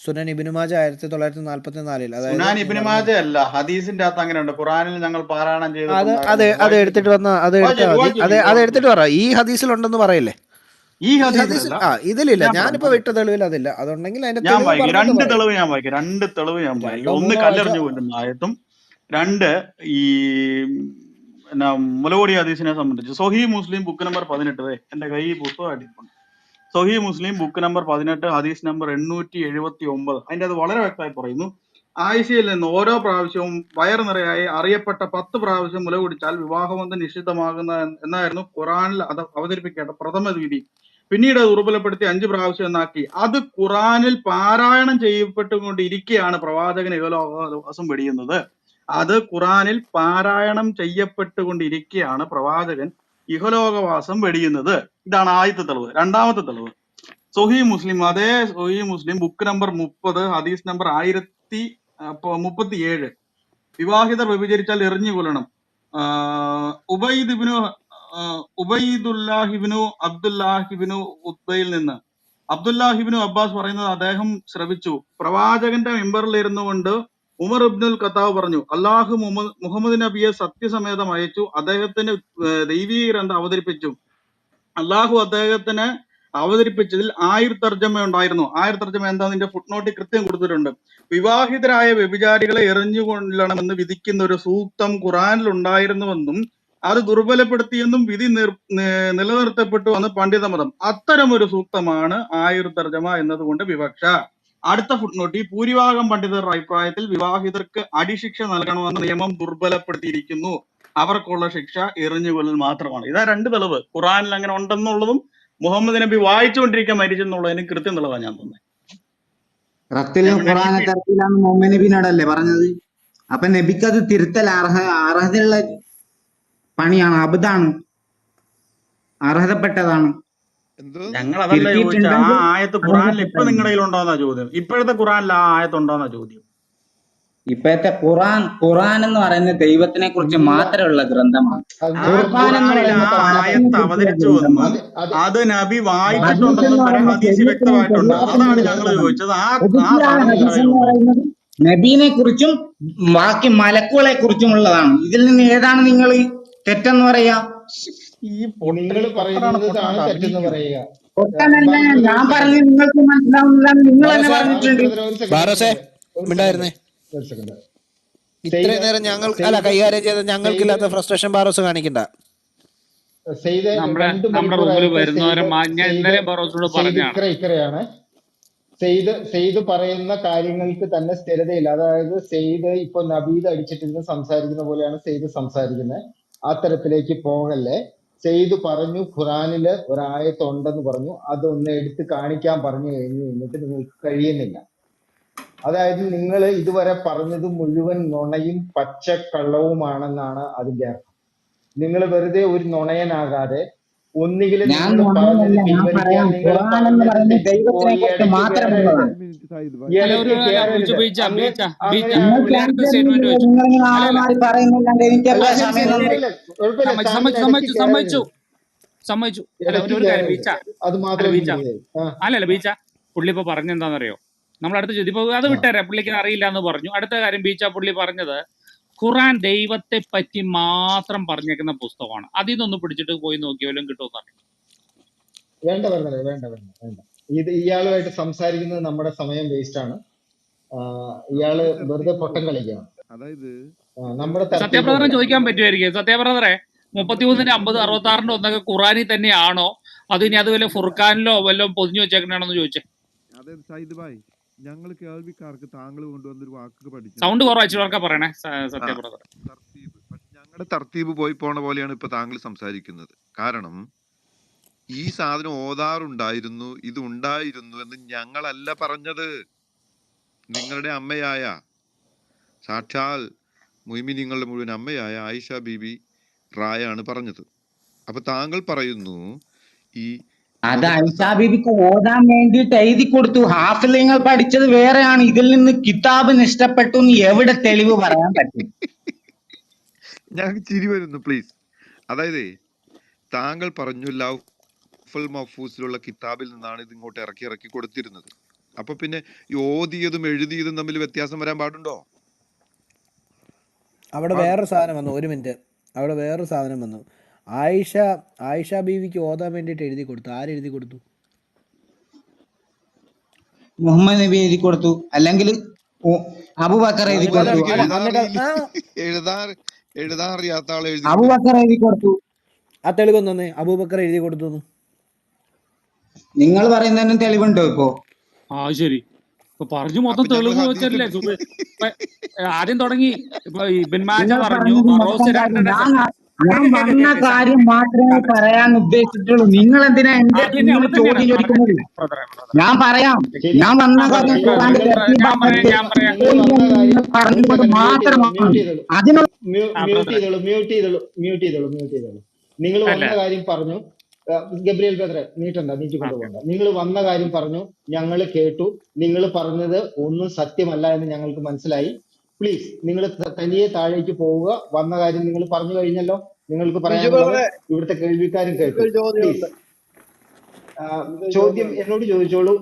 സുനൻ ഇബ്നു മാജ 1944, അതായത് സുനാൻ ഞാൻ ഇബ്നു പറഞ്ഞു മാജ അല്ല, ഹദീസിന്റെ അകത്ത് അങ്ങനെയുണ്ട്. ഖുറാനിൽ ഞങ്ങൾ പാരായണം അത് ചെയ്തിട്ടുണ്ടായിരുന്നു അത് എടുത്തിട്ട് വായിച്ചിട്ടുണ്ട്. വന്ന അത് എടുത്താൽ മതി. അത് വായിച്ചു എടുത്തിട്ട് പറ. ഈ ഹദീസിലുണ്ടെന്ന് പറയല്ലേ. ഈ ഈ ഹദീസിൽ ഹദീസിലല്ല, ഇതിലില്ല. ഞാൻ ഞാനിപ്പോ പറഞ്ഞു. വിട്ട തെളിവിൽ അതില്ല. അതുണ്ടെങ്കിൽ അതിന്റെ ഞാൻ തെളിവ് വായിക്കും, പറഞ്ഞിട്ട് രണ്ട് പറയും. തെളിവ് ഞാൻ വായിക്കും, രണ്ട് തെളിവ് ഞാൻ വായിക്കും. രണ്ടോ ഒന്ന് മൂന്നോ വായിച്ച കല്ലെറിഞ്ഞു കൊല്ലുന്ന ആയത്തും, രണ്ട് ഈ എന്നാ മുലകുടി ഹദീസിനെ സംബന്ധിച്ച്. സൊഹീ മുസ്ലിം ബുക്ക് നമ്പർ 18. എന്റെ കൈ പുസ്തകമായിട്ടുണ്ട്. സൊഹീ മുസ്ലിം ബുക്ക് നമ്പർ 18 ഹദീസ് നമ്പർ 879. അതിന്റെ അത് വളരെ വ്യക്തമായി പറയുന്നു, ആയിഷയിൽ നിന്ന് ഓരോ പ്രാവശ്യവും വയറു നിറയായി അറിയപ്പെട്ട 10 പ്രാവശ്യം മുല കുടിച്ചാൽ വിവാഹബന്ധം നിഷിദ്ധമാകുന്ന എന്നായിരുന്നു ഖുറാനിൽ അത് അവതരിപ്പിക്കേണ്ട പ്രഥമ വിധി. പിന്നീട് അത് ദുർബലപ്പെടുത്തി 5 പ്രാവശ്യം എന്നാക്കി. അത് ഖുറാനിൽ പാരായണം ചെയ്യപ്പെട്ടുകൊണ്ടിരിക്കെയാണ് പ്രവാചകൻ ഇഹലോകവാസം വെടിയുന്നത്. അത് ഖുറാനിൽ പാരായണം ചെയ്യപ്പെട്ടുകൊണ്ടിരിക്കെയാണ് പ്രവാചകൻ ഇഹലോകവാസം വെടിയുന്നത്. ഇതാണ് ആദ്യത്തെ തെളിവ്. രണ്ടാമത്തെ തെളിവ് സൊഹീ മുസ്ലിം, അതേ സൊഹീ മുസ്ലിം ബുക്ക് നമ്പർ 30 ഹദീസ് നമ്പർ 1037. വിവാഹിതർ വ്യഭിചരിച്ചാൽ എറിഞ്ഞു കൊല്ലണം. ഉബൈദുല്ലാഹിബിനു അബ്ദുല്ലാഹിബിനു ഉത്ബയിൽ നിന്ന് അബ്ദുല്ലാഹിബിനു അബ്ബാസ് പറയുന്നത് അദ്ദേഹം ശ്രവിച്ചു. പ്രവാചകന്റെ മെമ്പറിൽ ഇരുന്നു കൊണ്ട് ഉമർ ഇബ്നുൽ ഖത്താബ് പറഞ്ഞു, അള്ളാഹു മുഹമ്മദ് നബിയെ സത്യസമേതം അയച്ചു, അദ്ദേഹത്തിന് ദൈവീക ഗ്രന്ഥം അവതരിപ്പിച്ചു. അള്ളാഹു അദ്ദേഹത്തിന് അവതരിപ്പിച്ചതിൽ 1000 തർജ്ജമ ഉണ്ടായിരുന്നു. 1000 തർജ്ജമ എന്താണെന്ന് ഫുട്നോട്ടിൽ കൃത്യം കൊടുത്തിട്ടുണ്ട്. വിവാഹിതരായ വ്യഭിചാരികളെ എറിഞ്ഞുകൊള്ളണമെന്ന് വിധിക്കുന്ന ഒരു സൂക്തം ഖുറാനിൽ ഉണ്ടായിരുന്നുവെന്നും അത് ദുർബലപ്പെടുത്തിയെന്നും വിധി നിലനിർത്തപ്പെട്ടു എന്ന് പണ്ഡിതമതം. അത്തരം ഒരു സൂക്തമാണ് 1000 തർജ്ജമ എന്നതുകൊണ്ട് വിവക്ഷ. അടുത്ത ഫുട്നോട്ടിൽ ഭൂരിഭാഗം പണ്ഡിതരുടെ അഭിപ്രായത്തിൽ വിവാഹിതർക്ക് അടിശിക്ഷ നൽകണമെന്ന നിയമം ദുർബലപ്പെടുത്തിയിരിക്കുന്നു. അവർക്കുള്ള ശിക്ഷ എറിഞ്ഞുകൊല്ലൽ മാത്രമാണ്. ഇതാ രണ്ട് തെളിവ്. ഖുറാനിൽ അങ്ങനെ ഉണ്ടെന്നുള്ളതും മുഹമ്മദ് നബി വായിച്ചുകൊണ്ടിരിക്കാൻ മരിച്ചെന്നുള്ളതിന് കൃത്യം തെളിവാണ് ഞാൻ തന്നെ. റത്തിലും ഖുറാനെ തരത്തിലാണ് മുഹമ്മദ് നബിനോടല്ലേ പറഞ്ഞത്. അപ്പൊ നബിക്ക് അത് തിരുത്തൽ അർഹതയുള്ള പണിയാണ്, അബദാണ്, അർഹതപ്പെട്ടതാണ്. എന്തോ ഞങ്ങൾ അതല്ല ചോദിച്ച, ആ തിരുത്തിയിട്ടുണ്ടെങ്കിൽ ആയത്ത് ഖുറാനിൽ ഇപ്പൊ അർഹതപ്പെട്ടതാണ്. നിങ്ങളുടെ കയ്യിലുണ്ടോന്നാ ചോദ്യം. ഇപ്പോഴത്തെ ഖുറാനിൽ ആ ആയത്ത് ഉണ്ടോന്നാ ചോദ്യം. ഇപ്പോഴത്തെ ഖുറാൻ എന്ന് പറയുന്നത് ദൈവത്തിനെ കുറിച്ച് ഇല്ല, മാത്രമുള്ള ഗ്രന്ഥമാണ്. അത് ആ ഖുർആൻ എന്ന് ഖുറാനിൽ പറയുന്നത് ആ പടച്ചവനെ ആയത്ത് കുറിച്ചുള്ള അവതരിച്ചുവെന്നും ഗ്രന്ഥമാണ്. അത് അത് നബി ഹദീസ് വായിച്ചിട്ടുണ്ടെന്നും എന്ന് വരെ പറയുന്നത് ഹദീസ് ശരീരത്തിനും വ്യക്തമായിട്ടുണ്ട്. ശരീരത്തിനും അതാണ് ബാസിൽ ഞങ്ങൾ ഗ്രന്ഥമാണ്. ചോദിച്ചത്. ആ ഹദീസിലാണ് സാധനം നിങ്ങളുടെ ഹദീസ് എന്ന് കയ്യിലുണ്ടോ? പറയുന്നത് നബീനെ കുറിച്ചും ബാക്കി മലക്കുകളെ കുറിച്ചുമുള്ളതാണ്. ഇതിൽ നിന്ന് ഏതാണ് നിങ്ങൾ തെറ്റെന്ന് പറയാ? ഈ നിങ്ങൾ പൊട്ടനാണ് പറയുന്നതാണ് പൊട്ടനായിട്ട് തെറ്റെന്ന് അഭിനയിക്കുക. പറയുക. ഒട്ടനല്ല, ബാറിസ് ബ്രദർ ഞാൻ ഒരു പറഞ്ഞ് സെക്കൻഡ്, നിങ്ങൾക്ക് മനസ്സിലാവുന്നില്ല, നിങ്ങൾ തന്നെ ബാറോസെ ബാറിസ് പറഞ്ഞിട്ടുണ്ട്. ബ്രദർ ഒരു സെക്കൻഡ്, ഒരു സെക്കൻഡ്. ഇത്രയും നേരം ഞങ്ങൾ കൈകാര്യം ചെയ്ത ഞങ്ങൾക്കില്ലാത്ത ഫ്രസ്ട്രേഷൻ ബാറോസ് കാണിക്കണ്ട. സെയ്ത് നമ്മുടെ 2 നമ്മുടെ റൂമിൽ മണിക്കൂറായിട്ട് വരുന്നവരെ ഞാൻ ഇന്നലെയും ബറോസിനോട് പറഞ്ഞാണ്. ഇക്കറയാണ്. സെയ്ത് പറയുന്ന കാര്യങ്ങൾക്ക് തന്നെ സ്ഥിരതയില്ല. അതായത് സെയ്ത് ഇപ്പൊ നബീദ് അടിച്ചിട്ടിരുന്ന് സംസാരിക്കുന്ന പോലെയാണ് സെയ്ത് സംസാരിക്കുന്നത്. ആ തരത്തിലേക്ക് പോകല്ലേ. സെയ്ത് പറഞ്ഞു ഖുറാനില് ഒരായത്ത് ഉണ്ടെന്ന് പറഞ്ഞു, അതൊന്ന് എടുത്ത് കാണിക്കാൻ പറഞ്ഞു കഴിഞ്ഞു എന്നിട്ട് നിങ്ങൾക്ക് കഴിയുന്നില്ല. അതായത് നിങ്ങൾ ഇതുവരെ പറഞ്ഞത് മുഴുവൻ നുണയും പച്ചക്കള്ളവുമാണെന്നാണ് അതിന്റെ അർത്ഥം. നിങ്ങൾ വെറുതെ ഒരു നുണയനാകാതെ ഒന്നുകിൽ ഞാൻ നിങ്ങൾ പറഞ്ഞത് നുണയനല്ല, ഞാൻ പിൻവലിക്കുക, പറയാം. നിങ്ങൾ ഖുർആൻ എന്ന് പറഞ്ഞത് പറയുന്നത് ദൈവത്തിനെ തെറ്റിപ്പോയി, കുറിച്ച് ഇടയ്ക്ക് കയറരുത്, മാത്രമുള്ളതാണ്. ഒരു മിനിറ്റ് സായിദ് ഭായ്. അല്ല ഒരു ഇടയ്ക്ക് അല്ല കയറരുത്. ബീച്ച നിങ്ങൾ പുള്ളി അടുത്ത സ്റ്റേറ്റ്മെന്റ് സംസാരിക്കുന്നില്ല, വെച്ചു. നിങ്ങളിങ്ങനെ അല്ല ആളെ അല്ല മാറി പറയുന്നില്ലാണ്ട് എനിക്ക് അല്ല എപ്പോഴാ ശരി സമയം ശരി തന്നെ? ശരി കുഴപ്പമില്ല, സമ്മതിച്ചു താങ്കൾ സമ്മതിച്ചു ഇടയ്ക്ക് സമ്മതിച്ചു സമ്മതിച്ചു കയറരുത്, സമ്മതിച്ചു. അല്ല ഇടയ്ക്ക് ഒരു കാര്യം കയറരുത്. ബീച്ച അത് അല്ല മാത്രം ബീച്ച നിങ്ങൾ ചെയ്യും. ആ അല്ലല്ല ബീച്ച പുള്ളി ഇപ്പൊ പറഞ്ഞെന്താണെന്നറിയോ, നമ്മൾ അടുത്ത ചോദ്യം ഇപ്പൊ അത് ആ. വിട്ടേരെ, പുള്ളിക്ക് അറിയില്ല എന്ന് പറഞ്ഞു. അടുത്ത കാര്യം ബീച്ച പുള്ളി പറഞ്ഞത് ഖുറാൻ ദൈവത്തെ പറ്റി മാത്രം പറഞ്ഞേക്കുന്ന പുസ്തകമാണ്, അതിൽ നിന്നൊന്ന് പിടിച്ചിട്ട് പോയി നോക്കിയാലും കിട്ടുമെന്ന് അറിയാം. വേണ്ട പറഞ്ഞത്, വേണ്ട വേണ്ട വേണ്ട. ഇയാളുമായിട്ട് സംസാരിക്കുന്നത് നമ്മുടെ സമയം വേസ്റ്റ് ആണ്. ഇയാള് നമ്മള് ചർച്ച വെറുതെ ചെയ്ത് പൊട്ടം പോകും. കളിക്കുകയാണ്. അതായത് നമ്മുടെ ദൈവത്തെ തർത്തീബ് സത്യബ്രദറിനെ പോകണം. ചോദിക്കാൻ പറ്റുമായിരിക്കും. സത്യബ്രദറെ നമ്മള് 33-ന്റെ ചർച്ച 50 ചെയ്ത് 66-ന്റെ ഒന്നൊക്കെ ഖുറാനിൽ തന്നെയാണോ, അത് ഇനി അത് വല്ല ഫുർഖാനിലോ വല്ലതും പൊതിഞ്ഞു വെച്ചേക്കണാണെന്ന് ചോദിച്ചേ. അതായത് സായിദ് ഭായ്, ഞങ്ങൾ കേൾവിക്കാർക്ക് താങ്കൾ കൊണ്ടുവന്നൊരു വാക്ക് പഠിക്കണം, സൗണ്ട് കുറവാ, തർത്തീബ്. ഇച്ചിരി പറയണേ ആ, സത്യബ്രദർ. തർത്തീബ്. പക്ഷെ ഞങ്ങളുടെ തർത്തീബ് പോയി പോണ പോലെയാണ് ഇപ്പൊ താങ്കൾ സംസാരിക്കുന്നത്. കാരണം ഈ സാധനം ഓതാറുണ്ടായിരുന്നു, ഇത് ഉണ്ടായിരുന്നു എന്ന് ഞങ്ങളല്ല പറഞ്ഞത്. നിങ്ങളുടെ അമ്മയായ, സാക്ഷാൽ മുഅ്മിനീങ്ങളുടെ മുഴുവൻ അമ്മയായ ആയിഷ ബീബി റായാണ് പറഞ്ഞത്. അപ്പൊ താങ്കൾ പറയുന്നു ഈ അത് മുഹമ്മദ് ഐഷാ ബീബിക്ക് ഓതാൻ വേണ്ടിയിട്ട് എഴുതി കൊടുത്തു. ഹാഫിളിങ്ങൾ പഠിച്ചത് വേറെയാണ്. ഇതിൽ നിന്ന് കിതാബ് നഷ്ടപ്പെട്ടു എന്ന് എവിടെ തെളിവ് പറയാൻ പറ്റും? ഞങ്ങൾക്ക് ചിരി വരുന്നു, പ്ലീസ്. അതായത് താങ്കൾ പറഞ്ഞു ലൗഫുൽ മഹ്ഫൂസിലുള്ള കിതാബിൽ നിന്നാണ് ഇത് ഇങ്ങോട്ട് ഇറക്കി ഇറക്കി കൊടുത്തിരുന്നത്. അപ്പൊ പിന്നെ ഈ ഓതിയതും എഴുതിയതും തമ്മിൽ വ്യത്യാസം വരാൻ പാടുണ്ടോ? അവിടെ വേറൊരു സാധനം വന്നു, ഒരു മിനിറ്റ്. അവിടെ വേറൊരു സാധനം വന്നു. ആയിഷ ബീവിക്ക് ഓതാൻ വേണ്ടിയിട്ട് എഴുതി കൊടുത്തു. ആരെഴുതി കൊടുത്തു? മുഹമ്മദ് നബി എഴുതി കൊടുത്തു, അല്ലെങ്കിൽ അബൂബക്കർ എഴുതി എന്നിട്ട് അത് കൊടുത്തു. മുഹമ്മദ് നബിക്ക് എഴുതാൻ എന്നിട്ട് അറിയില്ല, എഴുതാൻ അറിയാത്ത ആളെ എഴുതി കൊടുത്തു. അബൂബക്കർ എഴുതി കൊടുത്തു. ആ തെളിവ് തന്നെ അബൂബക്കർ എഴുതി കൊടുത്തു. നിങ്ങൾ പറയുന്നതിനും തെളിവുണ്ടോ ഇപ്പോ? ആ ശരി, ഇപ്പൊ പറഞ്ഞു അപ്പൊ മൊത്തം ഞങ്ങൾ തെളിവ് ഹദീസ് വെച്ചല്ലേ ഇപ്പൊ ആദ്യം തുടങ്ങി. ഇപ്പൊ ഇബ്ൻ മാജ നിങ്ങൾ പറഞ്ഞു, പറഞ്ഞത് മൊത്തം ഫറോസ് കാര്യം. രണ്ടെണ്ണം ഞാൻ വന്ന കാര്യം മാത്രമേ പറയാൻ ഉദ്ദേശിച്ചിട്ടുള്ളൂ. നിങ്ങൾ എന്തിനാ എന്റെ അത് തന്നെ നിങ്ങൾ അവിടെ തന്നെയാണ് ചോദ്യം ചോദിക്കുന്നത്? ബ്രദറെ. ഞാൻ പറയാം. ശരി, ഞാൻ വന്ന ആ കാര്യം പറഞ്ഞു നിങ്ങൾ ഖുർആന്റെ നിങ്ങൾ ഞാൻ തർത്തീബാണ് പറയാം ഞാൻ പറയാം നിങ്ങൾ വന്ന കാര്യം, ഒരു പറഞ്ഞുകൊണ്ട് സെക്കൻഡ് മ്യൂട്ട് ചെയ്തോളൂ, മാത്രമാണ്. മ്യൂട്ട് ബ്രദറെ. ചെയ്തോളൂ. നിങ്ങൾ അല്ല വന്ന കാര്യം പറഞ്ഞു. ഗബ്രിയേൽ ബ്രദറെ, നീട്ടിക്കൊണ്ട് ഓക്കെ. പോകണ്ട. നിങ്ങൾ വന്ന കാര്യം പറഞ്ഞു, ഞങ്ങൾ കേട്ടു. നിങ്ങൾ പറഞ്ഞത് ഒന്നും സത്യമല്ല എന്ന് ഞങ്ങൾക്ക് മനസ്സിലായി. പ്ലീസ് നിങ്ങൾ തനിയെ താഴേക്ക് പോവുക. വന്ന കാര്യം നിങ്ങൾ പറഞ്ഞു കഴിഞ്ഞല്ലോ. നിങ്ങൾക്ക് ബിജു പറയാനുള്ളത് ബ്രദറെ, ഇവിടുത്തെ കേൾവിക്കാരും കേട്ടു. എനിക്കൊരു ചോദ്യമുണ്ട്. പ്ലീസ് ചോദ്യം എന്നോട് ചോദിച്ചോളൂ,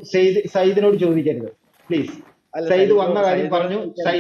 സയ്യിദിനോട് ചോദിക്കരുത്. പ്ലീസ്, അല്ല സയ്യിദ് സൈദ് വന്ന കാര്യം സൈദിനോട് പറഞ്ഞു. ചോദിക്കാൻ